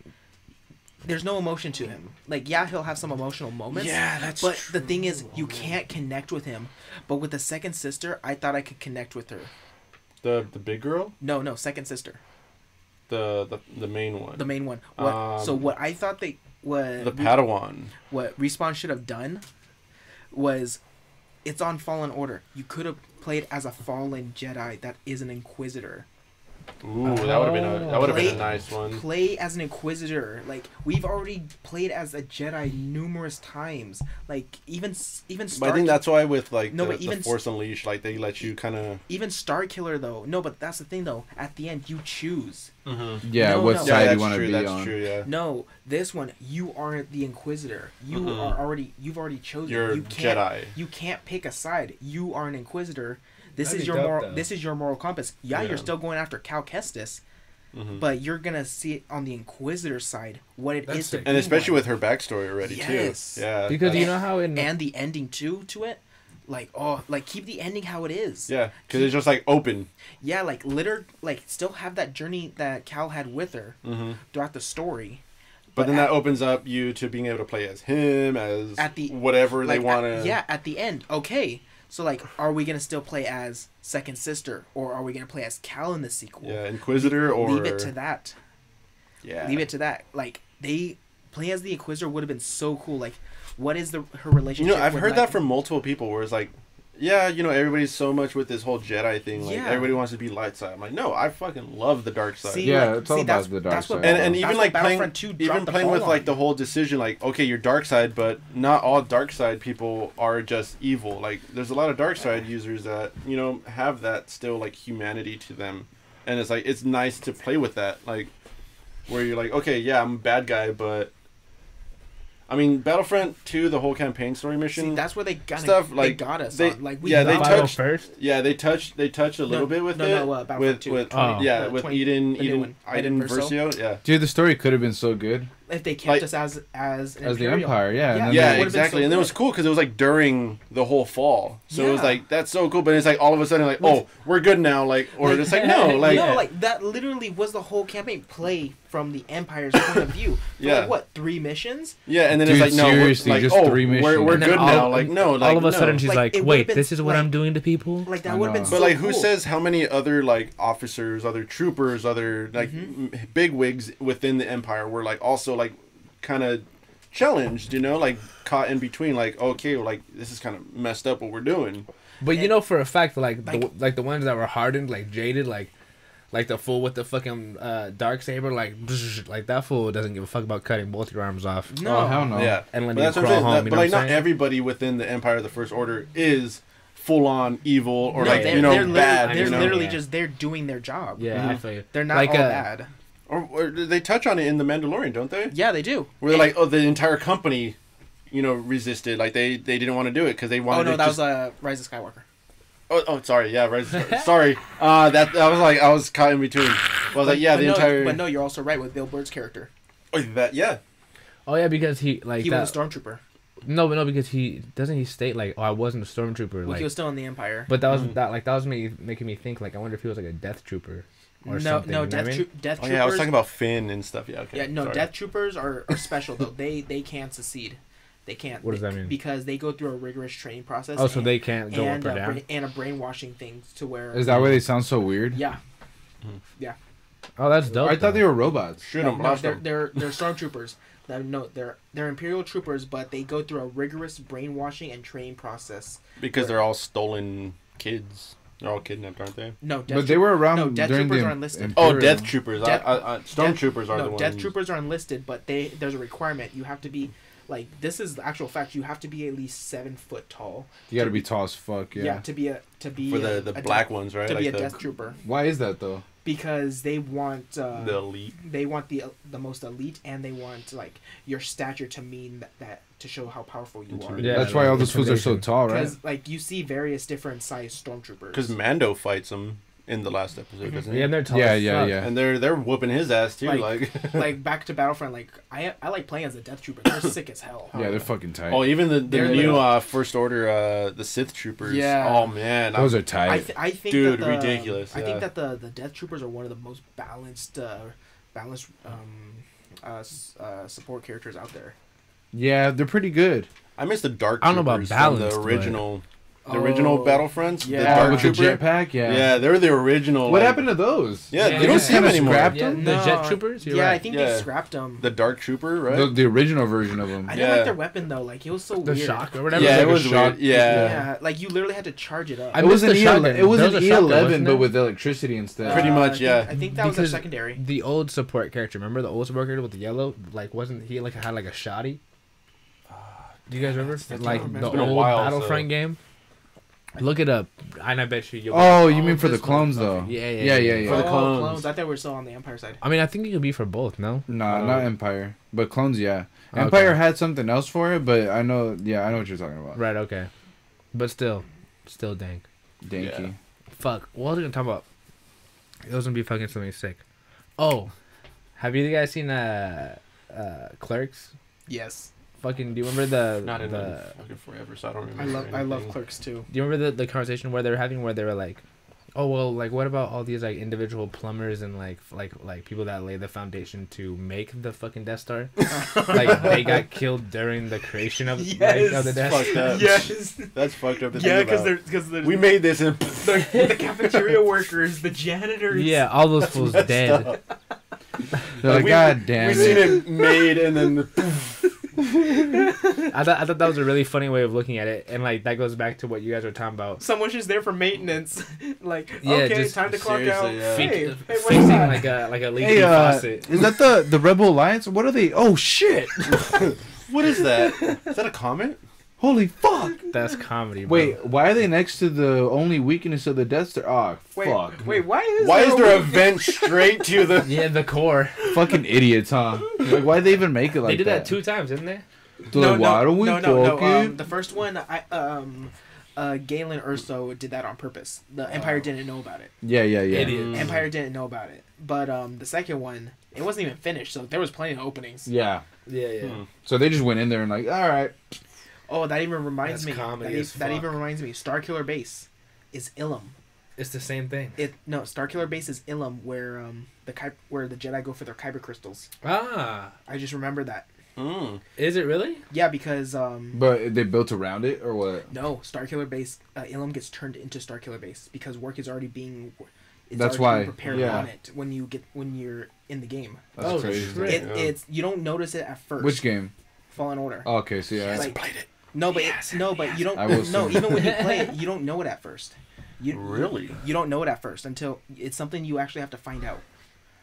there's no emotion to him. Like, yeah, he'll have some emotional moments. Yeah, that's But the thing is, you can't connect with him. But with the second sister, I thought I could connect with her. The big girl, No, second sister, the main one, the main one. So what I thought the Padawan. what Respawn should have done was, it's on Fallen Order. You could have played as a fallen Jedi that is an Inquisitor. Ooh, that would have been a nice one. Play as an Inquisitor. Like, we've already played as a Jedi numerous times. Like, even But I think that's why with like No, the, but even the Force Unleashed, like they let you kind of. even Star Killer though. No, but that's the thing though. At the end, you choose. Yeah, No, what no. Yeah, side you that's want to true. be That's on? true. Yeah. No, this one you are the Inquisitor. You've already chosen. You're you can't, Jedi. You can't pick a side. You are an Inquisitor. This That'd is be your dope, moral. though. This is your moral compass. Yeah, Yeah. you're still going after Cal Kestis, Mhm. but you're gonna see it on the Inquisitor side what it That's is to sick. be And especially one. with her backstory already Yes. too. Yeah. Because that's- you know how in and the ending too to it. Like, oh, like keep the ending how it is. Yeah, because it's just like open. Yeah, like still have that journey that Cal had with her Mm-hmm. throughout the story. But then at- that opens up you to being able to play as him, as At the- whatever they like, want to. Yeah, at the end. Okay. So like, are we gonna still play as Second Sister, or are we gonna play as Cal in the sequel? Yeah, Inquisitor or Leave it to that. Yeah. Leave it to that. Like, they play as the Inquisitor would have been so cool. Like, what is her relationship? You know, I've with, heard like, that from multiple people where it's like, yeah, you know, everybody's so much with this whole Jedi thing. Like, Yeah. everybody wants to be light side. I'm like, no, I fucking love the dark side. See, Yeah, like, it's all see, about that's- the dark that's what- side. and That's even what like playing, Battlefront 2 dropped even the playing ball with like on. the whole decision, like, okay, you're dark side, but not all dark side people are just evil. Like, there's a lot of dark side users that, you know, have that still like humanity to them, and it's like it's nice to play with that, like, where you're like, okay, yeah, I'm a bad guy, but I mean, Battlefront 2, the whole campaign story mission. See, that's where they got stuff, they like, got us. they- on. Like, we yeah, they got- Battle touched- first. Yeah, they touched a little bit with it. Battlefront with 2, with 20, yeah, the with 20 Eden the new one, Eden Versio. Versio. Yeah. Dude, the story could have been so good. if they kept Like- us as As the Imperial. Empire, yeah. And Yeah. then Yeah, would've been exactly. so And it good. was cool because it was like during the whole fall. So it was Yeah. like, that's so cool. But it's like all of a sudden, like, oh, we're good now. Like, or it's like, no, like, no, like that literally was the whole campaign. Play from the Empire's point of view. For Yeah. like, what, 3 missions? yeah. And then Dude, it's like, no, seriously, we're, like, just oh, 3 missions. we're And then good all- now. Like, no, like, all of a no. sudden she's Like, like, it would've wait, been, this is what like- I'm doing to people. Like I that would have been know. so But like, who cool. says how many other like officers, other troopers, other like big wigs within the Empire were like also like kind of challenged, you know, like caught in between, like, okay, well, like this is kind of messed up what we're doing. But you know for a fact, like Like- the ones that were hardened, like jaded, like the fool with the fucking dark saber, like that fool doesn't give a fuck about cutting both your arms off No. Oh, hell no. Yeah, and but letting you that's what I'm crawl saying. home. That- You but know like, what I'm not saying? everybody within the Empire of the First Order is full on evil or No, like they're, you know they're bad. They're You know, literally Yeah. just they're doing their job. Yeah, I feel you. They're not Like, all uh, bad. or they touch on it in the Mandalorian, don't they? Yeah, they do. Where they're like, oh, the entire company, you know, resisted. Like they didn't want to do it because they wanted. Oh no, to that just, was Rise of Skywalker. Oh, sorry. Yeah, right. Sorry. That was like I was caught in between. I was like, yeah, But the no, entire. But no, you're also right with Bill Bird's character. Oh, that yeah. Oh yeah, because he like He that. was a stormtrooper. No, because he doesn't he state like, oh, I wasn't a stormtrooper. Well, Like, he was still in the Empire. but that was that was making me think like, I wonder if he was like a death trooper or no, something. no, you know what I mean? Death Oh Troopers. yeah, I was talking about Finn and stuff. Yeah. Okay. Yeah, no, Sorry. Death Troopers are special though. They can't secede. They can't. What does that mean? Because they go through a rigorous training process. Oh, so they can't go and up or down. and a brainwashing thing to where. Is that why they sound so weird? Yeah. Oh, that's dope. I thought they were robots. Shoot No, them, no, blast they're, them. they're stormtroopers. No, they're Imperial troopers, but they go through a rigorous brainwashing and training process. Because they're all stolen kids. They're all kidnapped, aren't they? No, Death But they were around No, Death during Troopers the are enlisted. Imperial. Oh, Death Troopers. Death- Stormtroopers are the no, ones. Death Troopers are enlisted, but there's a requirement. You have to be like this is the actual fact. You have to be at least 7 foot tall. You gotta be tall as fuck, yeah. to be For the a black death, ones, right? to be a Like Death Trooper Why is that though? because they want the elite. they want the most elite and they want like your stature to mean that to show how powerful you are. Yeah, That's why like all those fools are so intimidation. tall, right? Because like you see various different size stormtroopers. Because Mando fights them in the last episode, doesn't he? Yeah, and they're tall. Yeah, as yeah, fuck. yeah. And they're whooping his ass too. Like, like back to Battlefront, like I like playing as a Death Trooper. They're sick as hell. Yeah, they're fucking tight. oh, even the They're new little. First Order, the Sith Troopers. Yeah. Oh man, Those I'm- are tight. I think Dude, that the, ridiculous, I yeah. think that the Death Troopers are one of the most balanced support characters out there. Yeah, they're pretty good. I miss the Dark I don't know about Troopers from balanced, the but- original, the original Battlefronts. yeah. The Oh, Dark with the Trooper. jetpack, yeah. Yeah, they're the original. What like, happened to those? Yeah, Yeah, you don't yeah. see them Kinda anymore. scrapped Yeah, them? the Jet Troopers. You're yeah, I right. think Yeah. they scrapped them. The Dark Trooper, right? The original version of them. I didn't Yeah. like their weapon though. Like it was so The weird. shock or whatever. yeah, it like a was shock- weird. Yeah. Yeah, like you literally had to charge it up. I It was missed an the E11. shotgun. It was There an was a shotgun, E11, wasn't but there? with electricity instead. Pretty much, yeah. I think that was their Because secondary. The old support character, remember the old support character with the yellow? Like, wasn't he like had like a shoddy? Do you guys remember? Like remember. the It's been a old while, Battlefront game. Look it up, and I bet you. Oh, you Oh, mean for the this clones motherfucker. though? Yeah, yeah, yeah. For the Oh, clones. I thought we were still on the Empire side. I mean, I think it could be for both. No. Nah, Oh. not Empire, but clones. Yeah, Okay. Empire had something else for it, but I know. Yeah, I know what you're talking about. Right. Okay. But still dank. Danky. Yeah. Fuck. What was I gonna talk about? It was gonna be fucking something sick. Oh, have you guys seen Clerks? Yes, Fucking. Do you remember the Not in the? fucking forever, so I don't remember. I love anything. Clerks too. Do you remember the conversation where they were having where they were like, oh well, like what about all these like individual plumbers and like people that lay the foundation to make the fucking Death Star? Like they got killed during the creation of, like, of the Death Fucked Star. up. Yes, That's fucked up. To yeah, think about. because We made this in. the cafeteria workers, the janitors. Yeah, all those fools dead. They're like, We- God damn We it. seen it made and then. I thought that was a really funny way of looking at it, and like that goes back to what you guys were talking about. Someone's just there for maintenance. Like, Yeah, okay, just time to clock out. seriously, yeah. Hey, what's Fixing that? like a leaky Hey, faucet. is that the Rebel Alliance? What are they? Oh shit! What is that? Is that a comment? Holy fuck! That's comedy. Bro. Wait, why are they next to the only weakness of the Death Star? Oh, Wait, fuck! wait, why Why is there a a vent straight to the? Yeah, the core. Fucking idiots, huh? Like, why'd they even make it like they did that that? 2 times, didn't they? They're like, why are we talking? The first one, Galen Erso did that on purpose. The Empire didn't know about it. Yeah. Idiot. Empire didn't know about it. But the second one, it wasn't even finished, so there was plenty of openings. Yeah. Yeah. So they just went in there and like, all right. Oh, that even reminds That's me. comedy as That even fuck. reminds me. Starkiller Base is Ilum. It's the same thing. Starkiller Base is Ilum, where where the Jedi go for their kyber crystals. Ah, I just remember that. is it really? Yeah, because But they built around it or what? no, Starkiller Base Ilum gets turned into Starkiller Base because work is already being. That's already why, being prepared yeah. on it when you're in the game. That's Oh, crazy. shit. It's you don't notice it at first. Which game? Fallen Order. Oh, okay, so yeah. Like- played it. No, but you don't. I will No, soon. even when you play it, you don't know it at first. Really? You don't know it at first until it's something you actually have to find out.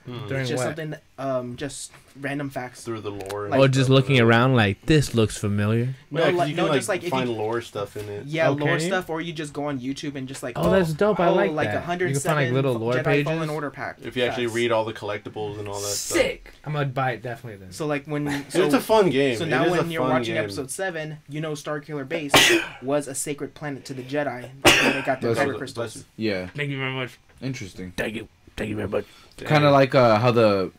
During It's just what? something. Just random facts. Through the lore. Like- Or just looking around like this looks familiar. No, No, you can just like if find you, lore stuff in it. yeah, Oh, lore can you? stuff, or you just go on YouTube and just like Oh, that's dope. I like that. 107 You can find, like, little lore Jedi pages. Fallen Order pack. If you actually facts. read all the collectibles and all that stuff. Sick. I'm gonna buy it definitely then. So like when It's a fun game. So It now is a when you're fun watching game. episode 7, you know Starkiller Base was a sacred planet to the Jedi where they got their That's kyber what- crystals. Yeah. Thank you very much. Interesting. Thank you very much. Kind of like how the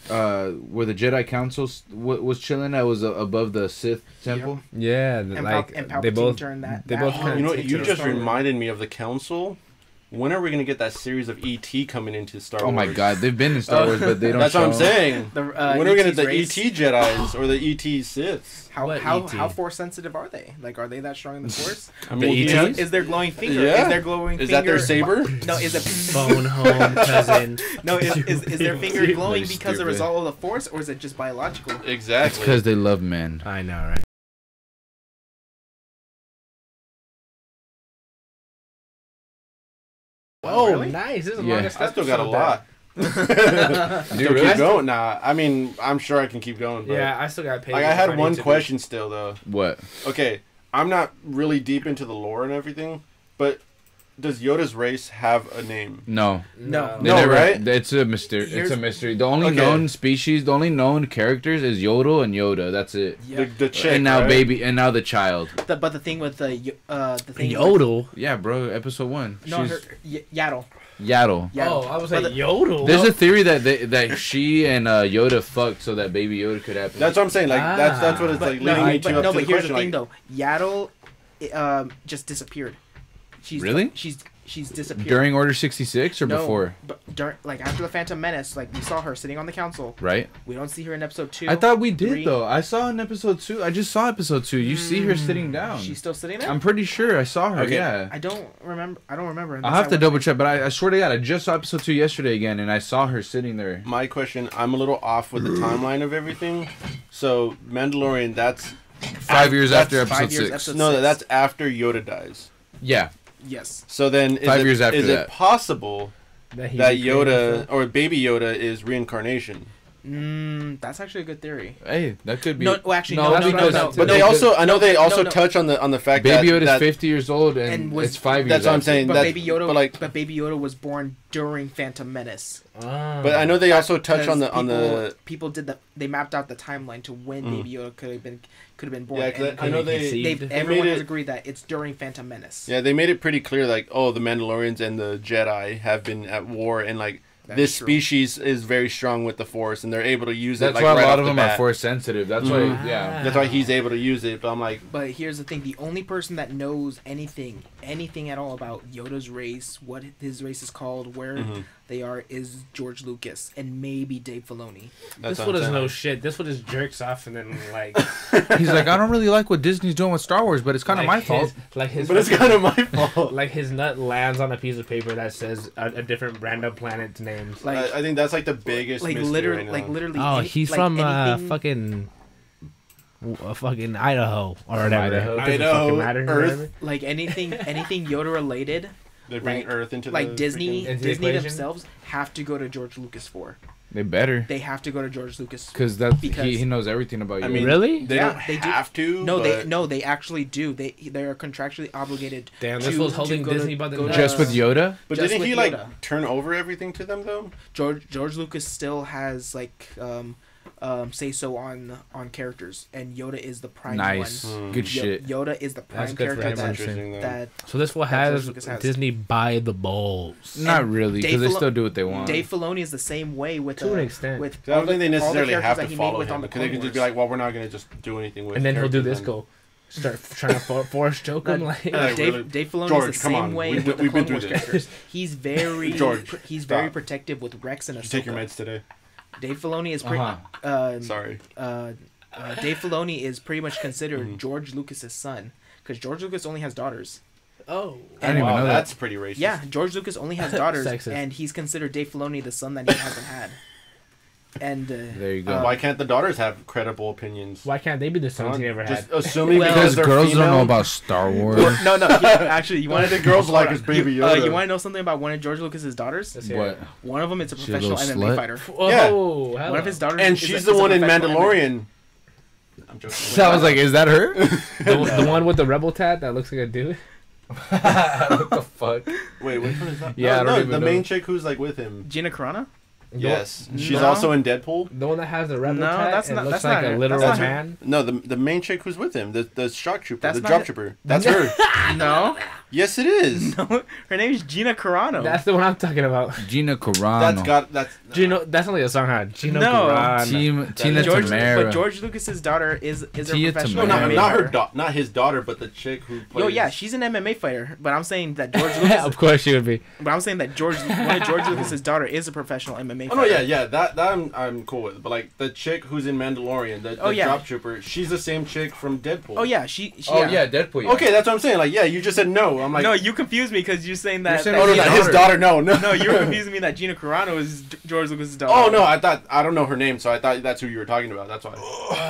where the Jedi Council was chilling. That was above the Sith temple. Yeah, And like and they Palpatine both. turned that. they that both whole kinda You know what? into You the just Star Wars. reminded me of the Council. When are we gonna get that series of ET coming into Star Wars? Oh my God, they've been in Star Wars, but they don't. That's what I'm show 'em. saying. The, When are we gonna ET's get the race. ET Jedis or the ET Siths? How What how ET? how force sensitive are they? Like, are they that strong in the force? I The mean, ETs? Is their glowing finger? Yeah. Is their glowing is finger? that their saber? No, is it Phone home cousin. no? Is their finger glowing Like because a stupid. result of the force, or is it just biological? It's Exactly. because they love men. I know, right? Oh, really? nice. This is the Yeah. longest I still got a episode lot. Do you Still really? keep going. Nah, I mean, I'm sure I can keep going. But Yeah, I still got paid. like, I had one question still though. What? Okay, I'm not really deep into the lore and everything, but does Yoda's race have a name? No. No. They No, right? It's a mystery. Here's- It's a mystery. The only Okay. known species, the only known characters is Yodel and Yoda. That's it. Yeah. The chick, And now right? baby, and now the child. But the thing with the thing Yodel. Yeah, bro. Episode 1. With, no, She's her, Yaddle. Yaddle. Yaddle. Oh, I was But like the- Yodel. There's a theory that she and Yoda fucked so that baby Yoda could happen. That's what I'm saying. Like that's what it's But like no, leading me but to up no, to but the here's the question. thing Like, though. Yaddle, just disappeared. Really? She's disappeared. During Order 66 or No, before? But like after the Phantom Menace, like we saw her sitting on the council. Right? We don't see her in episode 2. I thought we did 3. though. I saw in episode 2. I just saw episode 2. You see her sitting down. She's still sitting there. I'm pretty sure I saw her. Okay. Yeah. I don't remember. I'll have to double check, but I swear to God, I just saw episode 2 yesterday again, and I saw her sitting there. my question, I'm a little off with the timeline of everything. So Mandalorian, that's 5 years that's after 5 episode years 6. episode- no, 6. that's after Yoda dies. Yeah. Yes. So then, is 5 it, years after is that. it possible that that Yoda or Baby Yoda is reincarnation? That's actually a good theory. Hey, that could be. No, well, actually, No, no, no, because- no, no. But No, they but- also, I know they also no. touch on the fact Baby that Yoda's that 50 years old, and, And was- it's 5 years. that's what I'm after. saying. But that, Baby Yoda, but like, but Baby Yoda was born during Phantom Menace. but I know they also touch on Because the people did they mapped out the timeline to when Baby Yoda could have been born. Yeah, 'cause And I know they everyone made has it- agreed that it's during Phantom Menace. yeah, they made it pretty clear like, oh, the Mandalorians and the Jedi have been at war, and like That's this true. species is very strong with the Force, and they're able to use That's it. Like, why right a lot off of the them are bat. force sensitive. That's Mhm. why, yeah. That's why he's able to use it. But I'm like, But here's the thing: the only person that knows anything at all about Yoda's race, what his race is called, where Mhm. they are, is George Lucas and maybe Dave Filoni. that's This what one I'm doesn't saying. know shit. This one just jerks off and then like. He's like, I don't really like what Disney's doing with Star Wars, but it's kind of my fault. Like his. But it's kind of my fault. Like his nut lands on a piece of paper that says a different random planet's names. Like, I think that's like the biggest like mystery literally, right now. like literally. Oh, any- he's like from anything- fucking Idaho or whatever. Idaho. It doesn't Idaho, fucking matter, Earth. whatever. like anything Yoda related. They bring like- Earth into Like the Disney, freaking- Into the Disney equation? themselves have to go to George Lucas for. They better. They have to go to George Lucas. Because that's Because- he knows everything about you. I mean, Really? They Yeah, don't they do. have to. No, but they actually do. They are contractually obligated. Damn, to- this was to holding go to- Disney by the go to- nuts. just with Yoda? But just didn't with he like Yoda. turn over everything to them though? George Lucas still has like say so on characters, and Yoda is the prime Nice. one. Good shit. Yoda is the prime That's good for character him. Interesting, though. that So this will George have Lucas has. Disney by the balls. Not And really, Dave because they Filo- still do what they want. Dave Filoni is the same way with To an extent. With I don't all think they the- all the necessarily have characters to that he made follow with on him the because they Clone can just be Wars. like, well, we're not going to just do anything with. And then he'll do characters this go. Start trying to force choke him like. Like, Dave, really? Dave Filoni George, is the come same on. way We've with the been Clone through Wars this. characters. He's very George, he's very stop. protective with Rex and You take your Ahsoka. meds today. Dave Filoni is pretty. Uh-huh. Sorry. Dave Filoni is pretty much considered Mhm. George Lucas's son, because George Lucas only has daughters. Oh. I didn't even Wow, know that. that's pretty racist. Yeah, George Lucas only has daughters, Sexist. and he's considered Dave Filoni the son that he hasn't had. And There you go. Why can't the daughters have credible opinions? Why can't they be the sons he never Just had? assuming Well- Because they're girls don't know female, about Star Wars. no, actually, you One want of the girls like his baby Yoda. You want to know something about one of George Lucas's daughters? Let's hear What? it. One of them is a She a professional little MMA slut? fighter. Oh, One of his daughters, and is she's a, the is a one in professional MMA. Mandalorian. I'm joking. So I was like, is that her? the one with the rebel tat that looks like a dude. What the fuck? Wait, which one is that? Yeah, I no, don't no, even the know. main chick who's like with him. Gina Carano? Yes, she's No. also in Deadpool. The one that has the rebel No, tat that's and not- looks that's like not a her. literal That's not her. man. No, the main chick who's with him, the shock trooper, That's the not drop it. trooper. That's her. No, Yes, it is. no, her name is Gina Carano. That's the one I'm talking about. Gina Carano. That's Gino, that's only a song, huh? Gino No. Carano. Tina George, Tamara. but George Lucas's daughter is a Tia professional no, Tamara. MMA not her, fighter. not his daughter, but the chick who plays. Yo, yeah, she's an MMA fighter, but I'm saying that George Lucas. Of course she would be. But I'm saying that one of George Lucas's daughter is a professional MMA Oh fighter. no, yeah, that I'm cool with. But like the chick who's in Mandalorian, the drop trooper, she's the same chick from Deadpool. Oh yeah, she Oh yeah, Deadpool. Yeah. Okay, that's what I'm saying. Like, yeah, you just said no. I'm like, no, you confused me because you're saying that. saying oh no, his not his daughter. No. no, you were confusing me that Gina Carano is George Lucas's daughter. Oh no, I don't know her name, so I thought that's who you were talking about. That's why.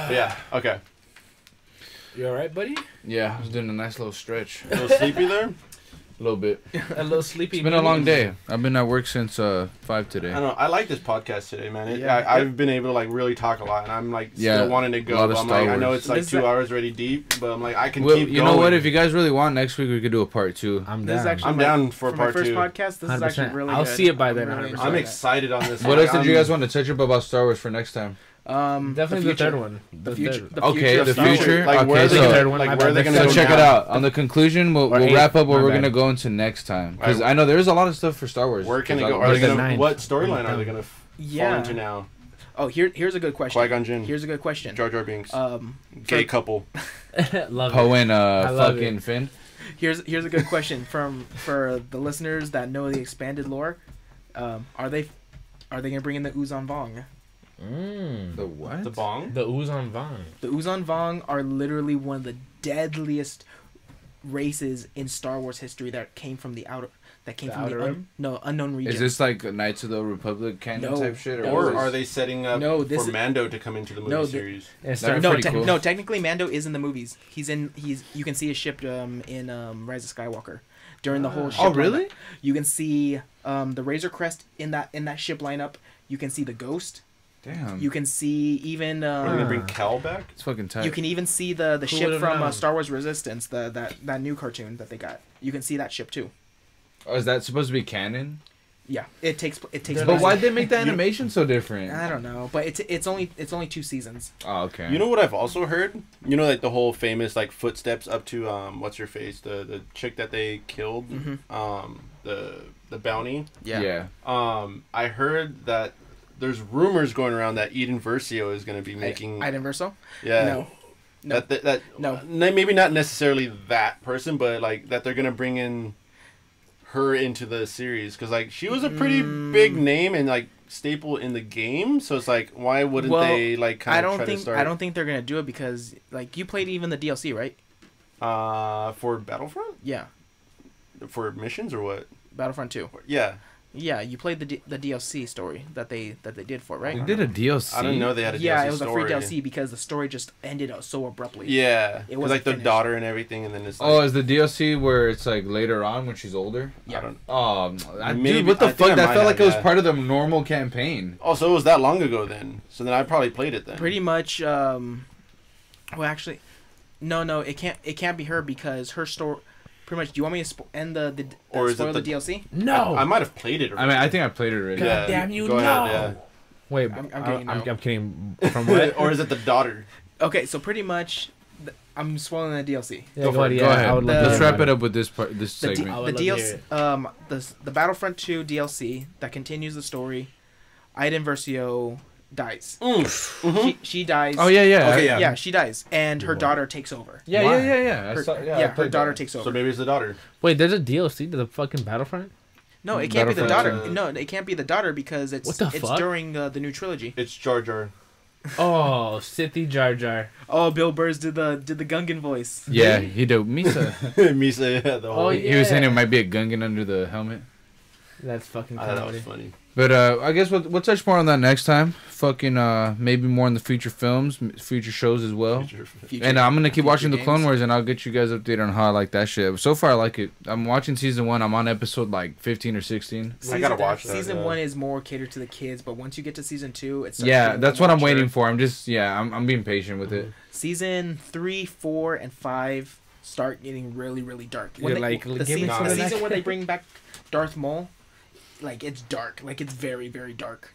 But yeah, okay. You alright, buddy? Yeah, I was doing a nice little stretch. A little sleepy there. A little bit. A little sleepy. It's been a long day. I've been at work since 5 today. I don't know. I like this podcast today, man. Yeah. I've been able to like really talk a lot, and I'm like still wanting to a go. lot of But I'm Star like, I know Wars. it's like This is 2 a- hours already deep, but I'm like, I can Well, keep you going. know what? If you guys really want, next week we could do a part 2. I'm This is down. actually I'm my- down for my part first 2. podcast. This is actually 100%. really I'll good. see it by then, I'm really 100%. I'm enjoying it. excited on this. What Like, else did you I'm- guys want to touch up about Star Wars for next time? Definitely the future. third one. The future. third. The Okay, future the of Star Wars. future. Like, where Okay, are they so- gonna, Third one, like, my where are bad. they gonna So go check now? it out. On the conclusion, we'll eight, wrap up what my we're bad. gonna go into next time because Right. I know there's a lot of stuff for Star Wars. Where can they 'Cause go? I- Are they Where's the gonna? ninth? What storyline are they gonna fall Yeah. into now? Oh, here's a good question. Qui-Gon Jinn, Here's a good question. Jar Jar Binks, for- gay couple. Love Poe it. and love fucking it. Finn. Here's a good question for the listeners that know the expanded lore. Are they gonna bring in the Uzon Vong? The what? The bong. The Uzon Vong. The Uzon Vong are literally one of the deadliest races in Star Wars history that came from the outer. That came The from Outer the Rim? unknown region. Is this like Knights of the Republic canon No. type shit, Or is are this- they setting up No, this for is- Mando to come into the movie No, series? It's That'd be starting pretty cool. No, technically Mando is in the movies. He's you can see his ship in Rise of Skywalker during the whole ship. Oh really? lineup. You can see the Razor Crest in that ship lineup. You can see the Ghost. Damn. You can see even Are they gonna bring Cal back? It's fucking tight. you can even see the Who ship would've from known? Star Wars Resistance, that new cartoon that they got. You can see that ship too. Oh, is that supposed to be canon? Yeah, it takes They're place. But why'd they make the animation so different? I don't know, but it's only 2 seasons. Oh, okay. You know what I've also heard? You know, like the whole famous like footsteps up to what's her face, the chick that they killed, the bounty. Yeah. I heard that there's rumors going around that Eden Versio is going to be making. Iden Verso? Yeah. No. No. That No. Maybe not necessarily that person, but like that they're going to bring in her into the series because like she was a pretty big name and like staple in the game. So it's like why wouldn't Well, they like kind of try to start? I don't think they're gonna do it because like you played even the DLC, right? For Battlefront, Yeah, for missions or what? Battlefront 2. Yeah, Yeah, you played the DLC story that they did for it, right? They did a DLC. I didn't know they had a Yeah, DLC it was story. a free DLC because the story just ended so abruptly. Yeah, It it wasn't was like their finished. daughter and everything, and then it's like, Oh, is the DLC where it's like later on when she's older? Yeah. I don't. Dude, Maybe- what the I think fuck? I That might felt like have, it was yeah. part of the normal campaign. Oh, so it was that long ago then. So then I probably played it then. Pretty much. Well, actually, no, it can't be her because her story. Pretty much. Do you want me to end Or is it spoil the the- DLC? No. I might have played it. I mean, I think I played it already. God damn you, go no. Ahead, Wait, I'm getting no. I'm kidding. From what? Or is it the daughter? Okay, so pretty much, I'm spoiling the DLC. Yeah, Go for it. Go ahead. I would love to Let's hear wrap about it up with this part. This The, segment. I the would love to hear DLC, the Battlefront 2 DLC that continues the story. Aiden Versio dies. She dies. Oh yeah. Okay, yeah. Yeah, she dies, and her daughter takes over. Yeah. Why? I Her, saw- I her played daughter that. takes So over. maybe it's the daughter. Wait, there's a DLC to the fucking Battlefront? No, it can't be the Battlefront daughter. 2. No, it can't be the daughter because it's What the fuck? during the new trilogy. It's Jar Jar. Oh, Sithy Jar Jar. Oh, Bill Burrs did the Gungan voice. Yeah, he did. Misa. Misa, yeah, the whole. Oh, He was saying yeah. it might be a Gungan under the helmet. That's fucking I thought that comedy. was funny. But I guess we'll touch more on that next time. Fucking maybe more in the future films, future shows as well. Future- And I'm gonna keep future watching the Clone games. Wars, and I'll get you guys updated on how I like that shit. So far, I like it. I'm watching season 1. I'm on episode like 15 or 16. I gotta watch that, Season yeah. 1 is more catered to the kids, but once you get to season 2, it's Yeah, that's what I'm waiting for. I'm just I'm being patient with it. Season 3, 4, and 5 start getting really, really dark. You're like, the, give me some the of that. season where they bring back Darth Maul, like it's dark, like it's very, very dark.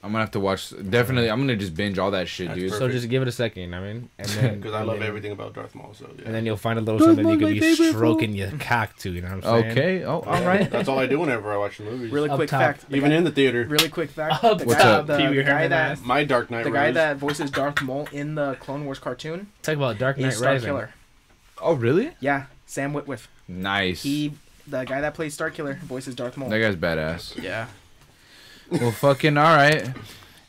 I'm gonna have to watch. Definitely, I'm gonna just binge all that shit, That's dude. perfect. So just give it a second, you know what I mean? And then, Because I and love then- everything about Darth Maul. So yeah. And then you'll find a little Darth something you Maul's could my be favorite stroking your cock to, you know what I'm saying? Okay. Oh, all Yeah, right. That's all I do whenever I watch the movies. Really Up quick top. fact. Even in the theater. Really quick fact. Up the What's guy, up? The, Pee Wee the guy Herman that ass. My Dark Knight the guy Rises. that voices Darth Maul in the Clone Wars cartoon Talk about Dark Knight is Star Rising. Killer. Oh, really? Yeah, Sam Witwiff. Nice. The guy that plays Star Killer voices Darth Maul. That guy's badass. Yeah. Well, fucking all right.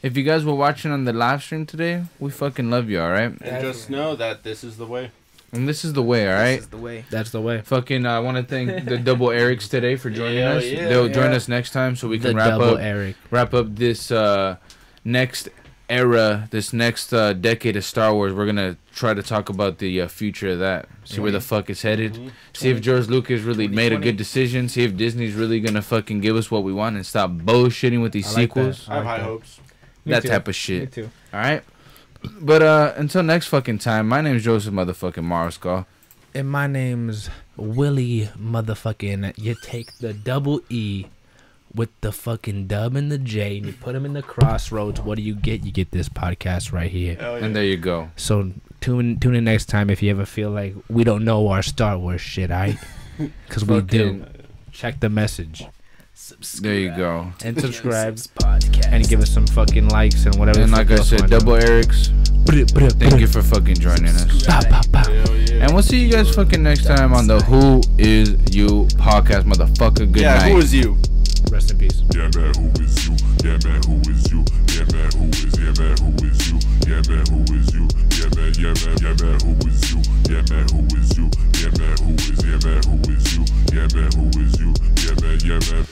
If you guys were watching on the live stream today, we fucking love you, all right? And just know that this is the way. And this is the way, all right? This is the way. That's the way. Fucking, I want to thank the double Erics today for joining Yeah, us. yeah. They'll join Yeah. us next time so we The can wrap double up Eric. this next era, this next decade of Star Wars. We're gonna try to talk about the future of that. See where the fuck it's headed. Mhm. See if George Lucas really made a 2020. good decision. See if Disney's really gonna fucking give us what we want and stop bullshitting with these I like that. sequels. I have like high that. hopes. Me That too. type of Me shit. too. All right. But until next fucking time, my name's Joseph motherfucking Marscal. And my name's Willie motherfucking. You take the double E with the fucking dub and the J and you put them in the crossroads. What do you get? You get this podcast right here. Hell yeah. And there you go. So tune in next time if you ever feel like we don't know our Star Wars shit, alright? Because we do. Fucking- Check the message There you go. and subscribe Podcast. and give us some fucking likes and whatever. And the like fuck I else said, wanna double Erics. Thank you for fucking joining us. do. Pow, pow, pow. Hell yeah. And we'll see you guys fucking next time on the Who Is You podcast, motherfucker. Good Yeah, night. who is you? Rest in peace. Yeah man, who is you? Yeah man, who is you? Yeah man, who is? Yeah man, who is you? Yeah man, who is you? Yeah man, yeah man, yeah man, who is you? Yeah man, who is you? Yeah man, who is? Yeah man, who is you? Yeah man, who is you? Yeah man, yeah man.